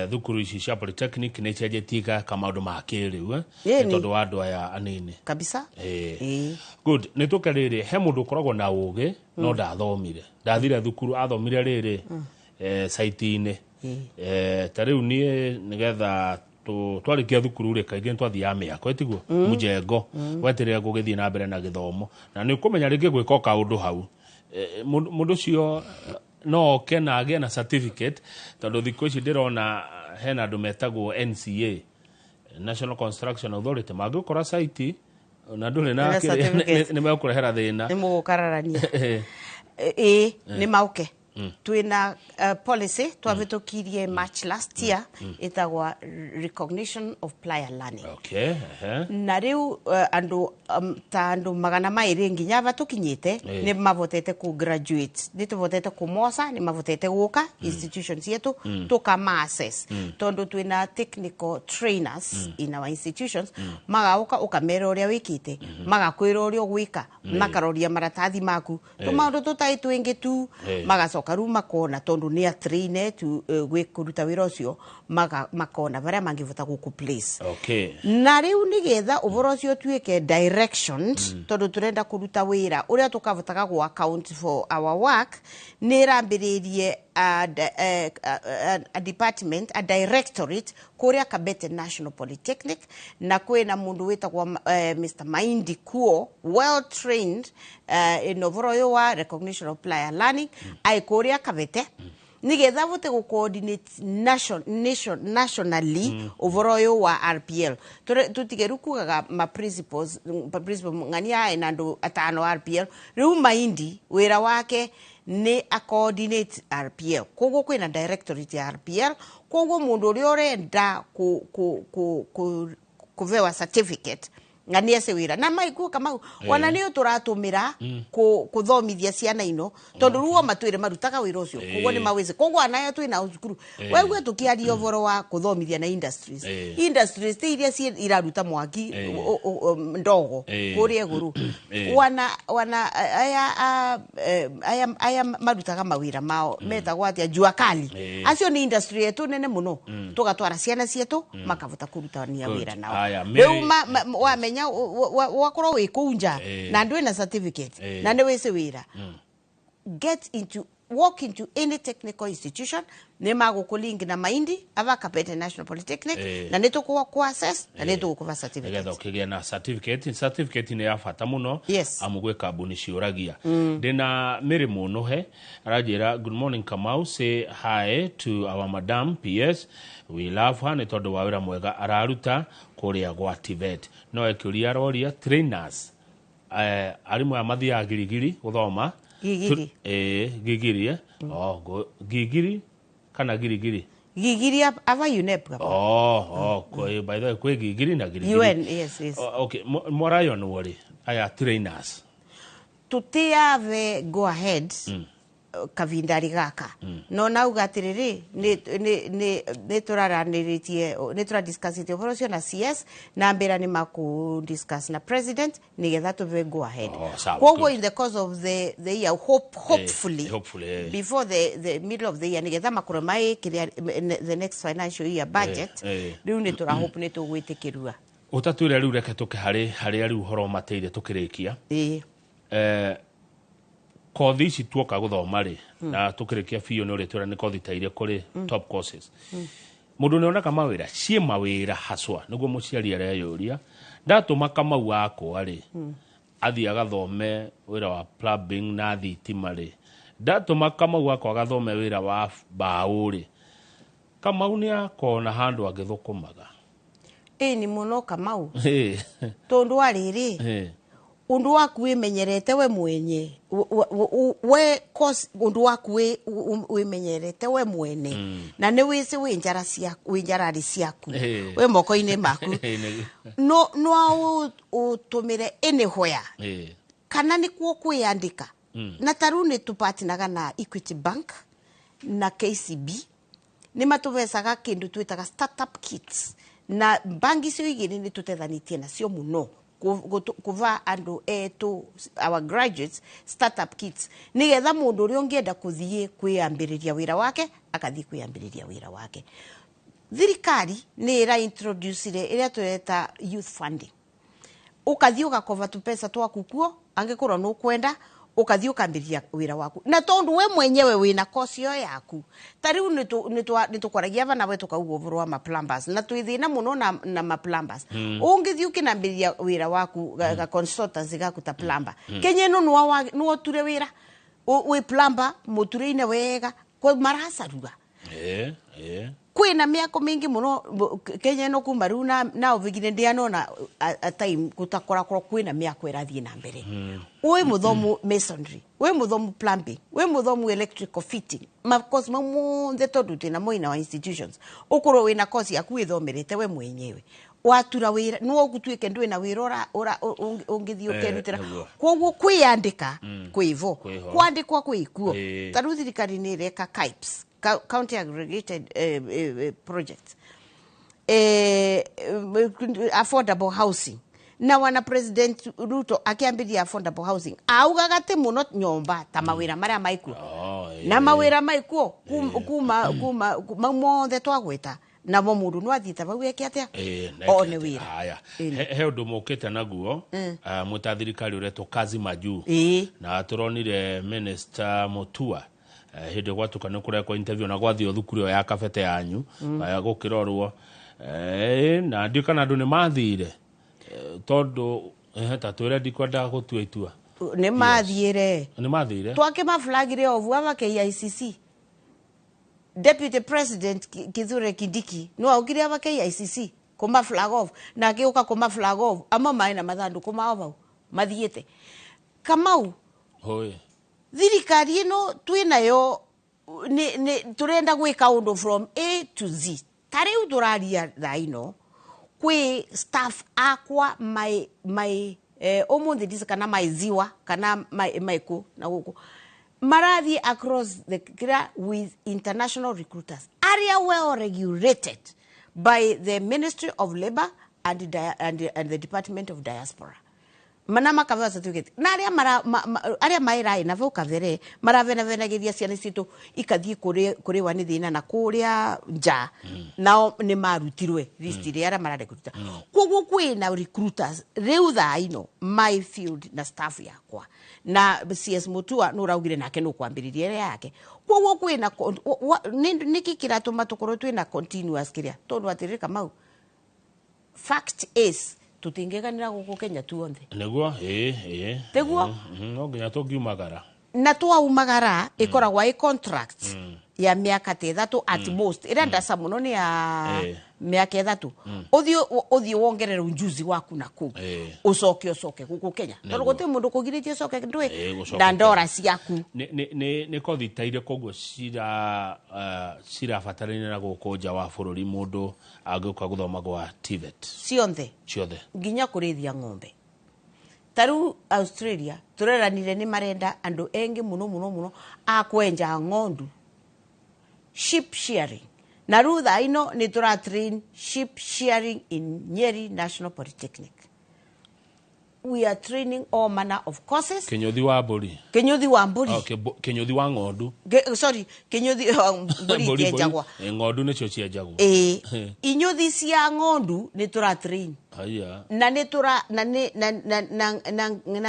thukuru ici cia Polytechnic ni cenjetika kama undu makiriu tondu wa andu aya anini kabisa. Good ni tukariri he mundu koragwo na ugi no ndathomire ndathire thukuru athomire riri site-ini tariu nie nigetha twarikia thukuru ri kaingĩ twathia miako etiguo mujengo weterera gugithie na mbere na githomo na ni kumenya ringi gwika kaundu hau mundu cio no kena agia na certificate tondu thikũ ici ndirona hena andu metagwo NCA National Construction Authority magukora site na ndule na ni mekurehera thina ni mukararania ni mauke twina policy twavitukirie March last year itagwa recognition of prior learning. Na riu andu magana mairi nginya batukinyite ni mavotete ku graduate ni tuvotete ku mosa ni mavotete guka institutions yetu tukama access tondu twina technical trainers in our institutions magauka ukamera uria wikite magakwira uria gwika makaroria maratathi maku tumaundu tutai twingi tu magacoka karuma kona tondu ni atraine tu gwikuruta wira ucio makona varia mangivota guku place. Na riu nigetha uvoro ucio tuike direction tondu turenda kuruta wira uria tukavotaga go account for our work ni rambiririe a department, a directorate kuria Kabete National Polytechnic na kwina mundu witagwa Mr. Maindi Kuo, well trained in uvoro wa recognition of prior learning ai kuria Kabete nigetha vote go coordinate nationally uvoro wa RPL tutigeru kugaga ma principles ngania ina andu atano RPL riu Maindi wira wake ni a coordinate RPL koguo kwina directorate ya RPL koguo mundu uri urenda kuvewa certificate ngani ese wira na maikuo kama wana ni turatumira kuthomithia ciana ino tondu ruo matwire marutaga wira ucio koguo ni maweze koguo anayo twina cukuru wewe tukiaria uvoro wa kuthomithia na industries iria iraruta mwaki ndogo kuria iguru wana aya marutaga mawira mao metagwo atia jua kali acio ni industry yetu nene muno tugatwara ciana cietu makavuta kurutania wira nao reu wamenya wakorwo wi kunja na ndu ina certificate na ndi wese wira walk into any technical institution ne magukulingi na maindi ava Kapete National Polytechnic na neto ku access na neto ku certificate ngetho kigia na certificate ni ya fata muno amugwe kabuni ciuragia ndina Mary Munohe arajira good morning Kamau, say hi to our madam PS, we love her ni tondu wa wira mwega araruta kuria gwa TVET no ekiuria roria trainers arimu ya mathi ya girigiri guthoma gigiri gigiri kana girigiri ava UNEP by the way kwe gigiri na girigiri UN yes okay morayo no wori aya trainers tutiave go ahead kavindari gaka no nauga atiriri ni turaraniritie ni tura discussite uvoro na CS na mbera ni maku discuss na president ni getha tuve go ahead koguo in the course of the year hopefully before the middle of the year ni getha makoro mai the next financial year budget riu ni tura hope ni tugwitikirua utatwire riu reke tuke hari riu horo mateire tukirikia kothi ici tuoka guthoma ri na tukirikia biu ni uritwira ni kothi taire kuri top courses mundu ni onaka mawira cie mawira haswa niguo muciari areyuria ndatuma Kamau wako ri athi agathome wira wa plumbing na thitima ri ndatuma Kamau wako agathome wira wa baũ ri Kamau ni akona handu agithukumaga ni muno Kamau tondu ariri undu waku wimenyerete we mwenye we cause undu waku wimenyerete we mwene na ni wisi winjarari ciaku we moko-ini maku no utumire anywhere kana ni kuo kwiyandika na taru ni tupatinaga na Equity Bank na KCB ni matuvecaga kindu twitaga startup kits na bangi cio igiri ni tutethanitie nacio muno kuva andu etu our graduates startup kits ni getha mundu uri ungienda kuthie kwiyambiriria wira wake akathie kwiyambiriria wira wake thirikari ni ira introduce ire tureta youth funding ukathie ugakova tu pesa twaku kuo angikorwo no kwenda ukathie ukambiria wira waku na tondu we mwenyewe wina course yo yaku tariu ni tukwaragia bana wetu kaugo uvoro wa plumbers na twithina muno na plumbers ungithie ukinambiria wira waku ga consultants gakuta plumber kenye no ture wira we plumber mutureine wega kwa marasaruga kwina miako mingi muno Kenya no kumaru na ovigine ndianona a time kutakora kwina miako irathie na mbere we muthomu masonry we muthomu plumbing we muthomu electrical fitting course mamu tondu tina moina wa institutions ukoro wina course yaku ithomerete we mwenyewe watura wira no gutwike ndwe na wira ora ungithio kerutira koguo kwiyandika kwivo kwandikwa kwikuo taru thirikari ni reka KIPES county aggregated projects affordable housing na wana president Ruto akiambiria affordable housing augagate muno nyomba ta mawira maria maikuo na mawira maikuo kuma mothe twagweta na mundu no athita bau yake atia one wira haya he undu mukite naguo mutathirikari ureto kazi maju na turonire minister Mutua hinde gwatukana kuria kwa interview na gwathio thukuru ya Kabete yanyu ya gukirorwo na ndikana andu ni mathire tondu ta twire ndikwenda gutua itua ni mathire twake maflagire ovu ava KICC Deputy President Kithure Kindiki no augire ava KICC kuma flag off na akiuka kuma flag off ama maina mathandu kuma ovu mathiete Kamau hoye thirikari ino twinayo ni turenda gwika undu from A to Z tariu turaria thaino kwi staff akwa my omuthi disa kana maiziwa kana maiku na guku marathi across the kira with international recruiters area well regulated by the Ministry of Labor and the Department of Diaspora. Mana makavea certificate. Na aria mairai na vau kavere maravena geria ciana citu ikathie kuri wani thina na kuria nja nao ni marutirwe list ria aria marade kuruta. Koguo kwina recruiters riu thaino my field na staff yakwa na CS Mutua no raugire nake no kwambiriria yake. Koguo kwina niki kiratuma tukoro twina continuous kiria tondu atirika mau. Fact is tutingeganira guku Kenya tuonthe neguo teguo no nginya tukiumagara na twaumagara ikoragwa i contract ya miaka 3 at most ira ndasa muno ni ya miaka 3 uthio wongerera unjuzi waku naku ucoke guku Kenya tondu guti mundu kugiritie coke ndui na ndora ciaku ni kothitaire koguo cira batarine na guku nja wa bururi mundu ageuka guthoma gwa TVET ciothe nginya kurithia ng'ombe taru Australia tureranire ni marenda andu engi muno akwenja ng'ondu sheep shearing na rutha ino ni tura train sheep shearing in Nyeri National Polytechnic. We are training all manner of courses. Kenyuthi wa mburi. Okay, kenyuthi wa ng'ondu. Sorry, kenyuthi mburi tienjagwa. Ng'ondu nicio cienjagwa. Inyuthi cia ng'ondu ni tura train. Aya. Na ni tura na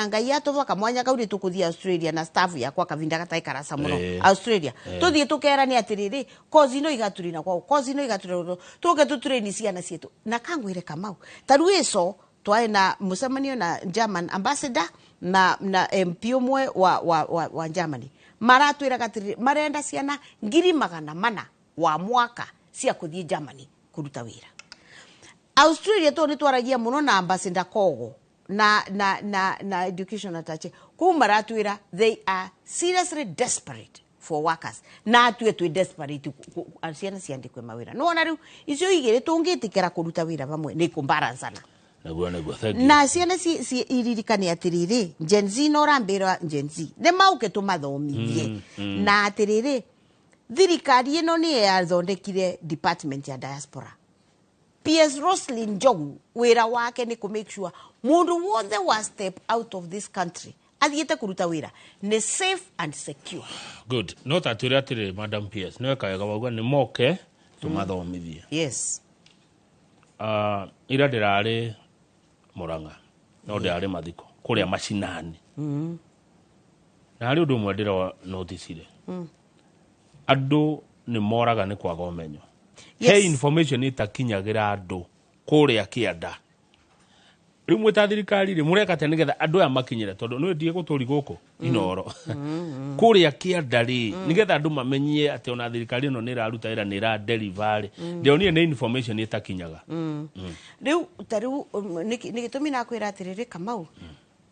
ngai atoka mwanya kauri tukuthia Australia na staff yakwa kavinda gataikara samuno Australia. Tuthie tukera ni atiriri kozi no igaturina kwao. Kozi no igaturina. Tuke tutrain ciana cietu. Na kangwire Kamau. Taru iso twaina musemanio na German ambassador na MP umwe wa Germany maratwira gatiri marenda ciana 400 wa mwaka cia kuthie Germany kuruta wira. Australia to ni twaragia muno na ambassador Kogo na education atache ku maratwira they are seriously desperate for workers na twe desperate ciana ciandikwe mawira no na riu icio igire tungitikira kuruta wira bamwe ni kumbarana na ciana si iririkani atiriri Gen Z no rambira Gen Z ne mauke tumathomithie na atiriri thirikari ino ni yathondekire department ya diaspora. PS Roslyn Jogu wira wake ni ku make sure mundu wothe wa step out of this country athiete kuruta wira ni safe and secure. Good. Not atiri Madam PS no kayaga wagwa ni moke tumathomithie. Yes. Ira ndirari Muranga no ndirari mathiko kuria macinani na hari undu mwe ndira noticire andu ni moraga ni kwaga umenyo. He information itakinyagira andu kuria kianda riu mwita thirikari ri mureka te nigetha andu aya makinyire tondu no ndie guturi guku inoro kuria kianda ri nigetha andu mamenyie ati ona thirikari no ni raruta ira ni ra delivery ndionire ni information itakinyaga riu taru nigitumi na kwira atiriri Kamau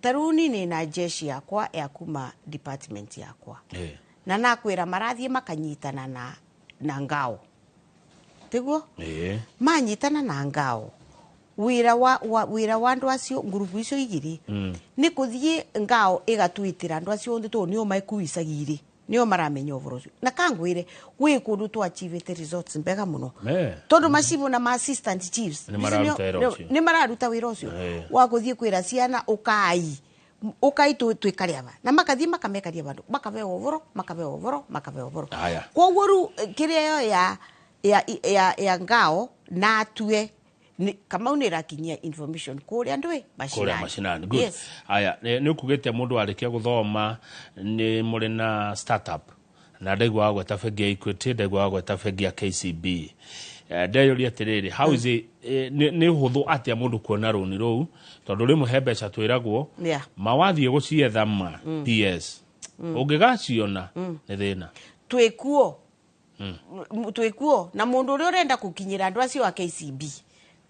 taru ni na jeshi yakwa ya kuma department yakwa na nakwira marathie makanyitana na ngao teguo manyitana na ngao wira wa andu acio ngurubu icio igiri ni kuthie ngao igatwitira andu acio ndi to nio maikuisagiri nio maramenya ovoro na kangwire gwi kundu to achieve results mbega muno tondu macibu na assistant chiefs ni mararuta wira ucio wa kuthie kwira ciana ukai twikariaba na makathie makamekaria bandu makabea ovoro koguo ru kiria yo ya ngao na atue kama unirakinyia information kuria ndwe mashinani good aya ni kugete mundu arikia guthoma ni muri na startup na ndegwa gweta bengi ya Equity ndegwa gweta bengi ya KCB ndeyori atiriri how is it ni huthu atia mundu kuona runi rou tondu rimwe he mbeca twiragwo mawathie gucietha ma PS ungigaciona ni thina twikuo na mundu uri urenda kukinyira andu acio a KCB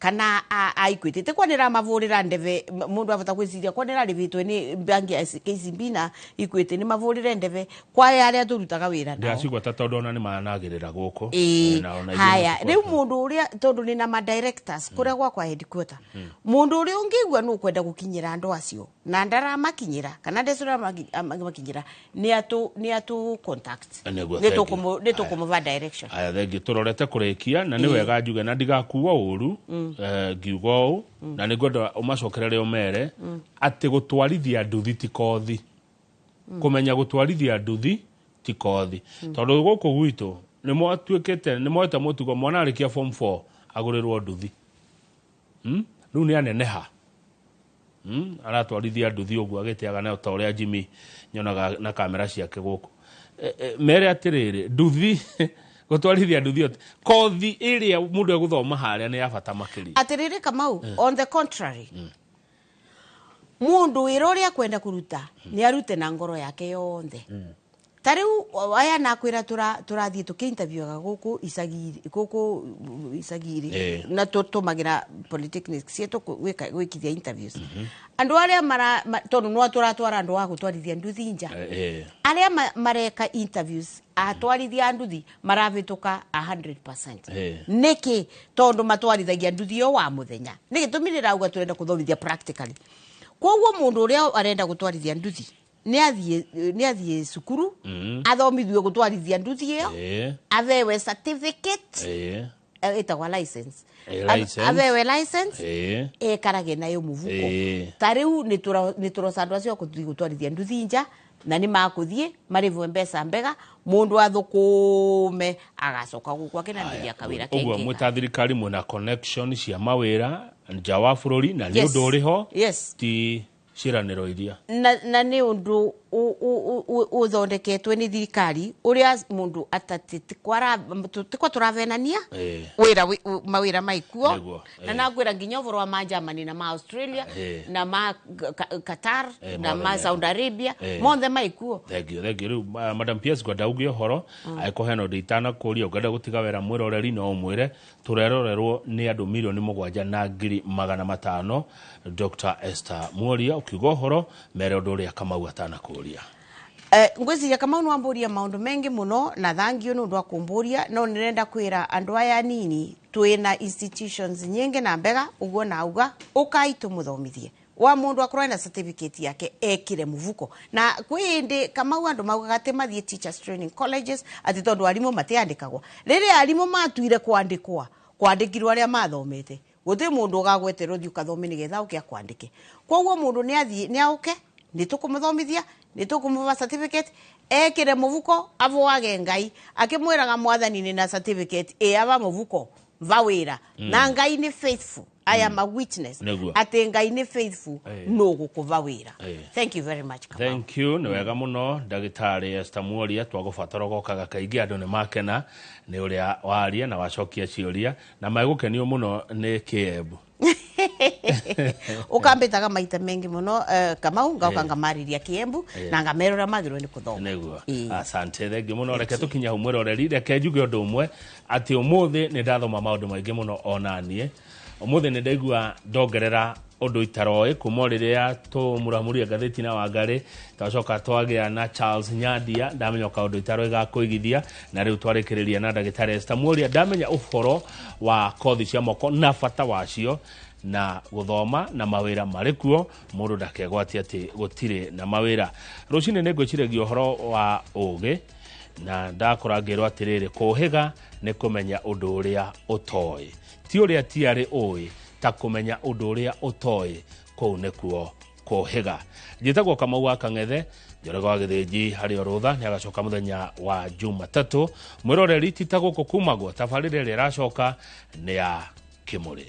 kana aikwitite kwanira mavurira ndeve mundu avata kwiciria kwanira rivitwe ni bangi ya KCB na ikwite ni mavurire ndeve kwa yaria turutaga wira nao ndacigwa ta tondu ni managirira guku haya riu mundu uria tondu ni na ma directors kuria kwa headquarter mundu uria ungigwa no kwenda gukinyira andu acio na ndara makinyira kana ndesura makinyira ni atu contact ni tukumva direction aya thengi turorete kurikia na ni wega njuge na ndigakuwa uru ngiuga u na ni ngoda umacokerere umere ati gutwarithia nduthi ti kothi kumenya gutwarithia nduthi ti kothi tondu guku gwitu ni mwatuikete ni mweta mutugo mwana arikia form 4 agurirwo nduthi riu ni aneneha aratwarithia nduthi uguo agitiaga nayo ta uria Jimmy nyonaga na kamera ciake guku mere atiriri nduthi gutwarithia nduthi kothi iria mundu eguthoma haria ni yabata makiri atiriri Kamau on the contrary mundu iroria kwenda kuruta ni arute na ngoro yake yonthe tariu aya nakwira turathie tukiinterviewaga guku isagiri na tutumagira polytechnics yetu gwikithia interviews andu aria tondu no turatwara andu wa gutwarithia nduthi nja aria mareka interviews atwarithia nduthi maravituka 100% niki tondu matwarithagia nduthi yo wa muthenya niki tumirira auga turenda kuthomithia practically koguo mundu uria arenda gutwarithia nduthi ni athie sukuru athomithwe gutwarithia nduthi iyo avewe certificate etagwa license avewe license ekarage nayo muvuko tariu ni turosandwa cio gutwarithia nduthi nja na ni makuthie marivwe mbesa mbega mundu athukume agacoka gukwa kinanithia kawira kenge uguo mwitathirikari mwena connection cia mawira nja wa bururi na ni undu uriho ti ciraniro iria na ni undu uthondeketwe ni thirikari uria mundu atatikwara turavenania wira mawira maikuo na nagwira nginya uvoro wa ma Germany na ma Australia na ma Qatar na ma Saudi Arabia monthe maikuo thegio madam PS godaugi horo aikoheno nditana kuria ugenda gutiga wera mwiroreri no umwire turerorerwo ni andu milioni 7,500 Dr. Esther Muoria ukiuga horo mere undu uria Kamau atana kuria ngwiciria Kamau nwamburia maundu mengi muno na thangio nundu wa kumburia no nirenda kwira andu aya nini twina institutions nyingi na mbega uguo na uga ukaitu muthomithie wa mundu akorwo na certificate yake ekire muvuko na kwindi Kamau andu maugaga ati mathie teachers training colleges ati tondu arimu matiandikagwa riri arimu matuire kwandikirwo aria mathomete guti mundu ugagweterwo thi ukathome nigetha ukia kwandike koguo mundu ni athie ni auke ni tukumuthomithia ni tukumuva certificate ekire muvuko avoage ngai akimwiraga mwathani ni na certificate ava muvuko vawira na ngai ni faithful I am a witness ati ngai ni faithful no gukuva wira thank you very much Kamau. Thank you ni wega muno ndagitari Esther Muoria twagubatara gokaga kaingi andu ni makena ni uria waria na wacokia ciuria na maigukenio muno ni Kiembu ukambitaga maita mengi muno Kamau ngauka ngamariria Kiembu na ngamerora magirwo ni kuthoma neguo asante thengi muno reke tukinya humweroreri reke njuge undu umwe ati umuthi ni ndathoma maundu maingi muno onanie umuthi ni ndaigua ndongerera undu itaroi kuma riria tumuramuria gatheti na Wangari twacoka twagia na Charles Nyandia ndamenya kaundu itaroi ga kuigithia na riu twarikiriria na ndagitari Esther Muoria ndamenya uhoro wa kothi cia moko na bata wacio na guthoma na mawira marikuo mundu ndakegwati ati gutire na mawira rucine negwiciragia uhoro wa ugi na ndakorangirwo atiriri kuhiga ni kumenya undu uria utoi ti uria tiari ui ta kumenya undu uria utoi kou nikuo kuhiga njitagwo Kamau wa Kang'ethe njorego wa githinji hari orutha ni agacoka muthenya wa Jumatatu mwiroreri titaguko kumagwo tabarire iracoka ni ya Kimuri.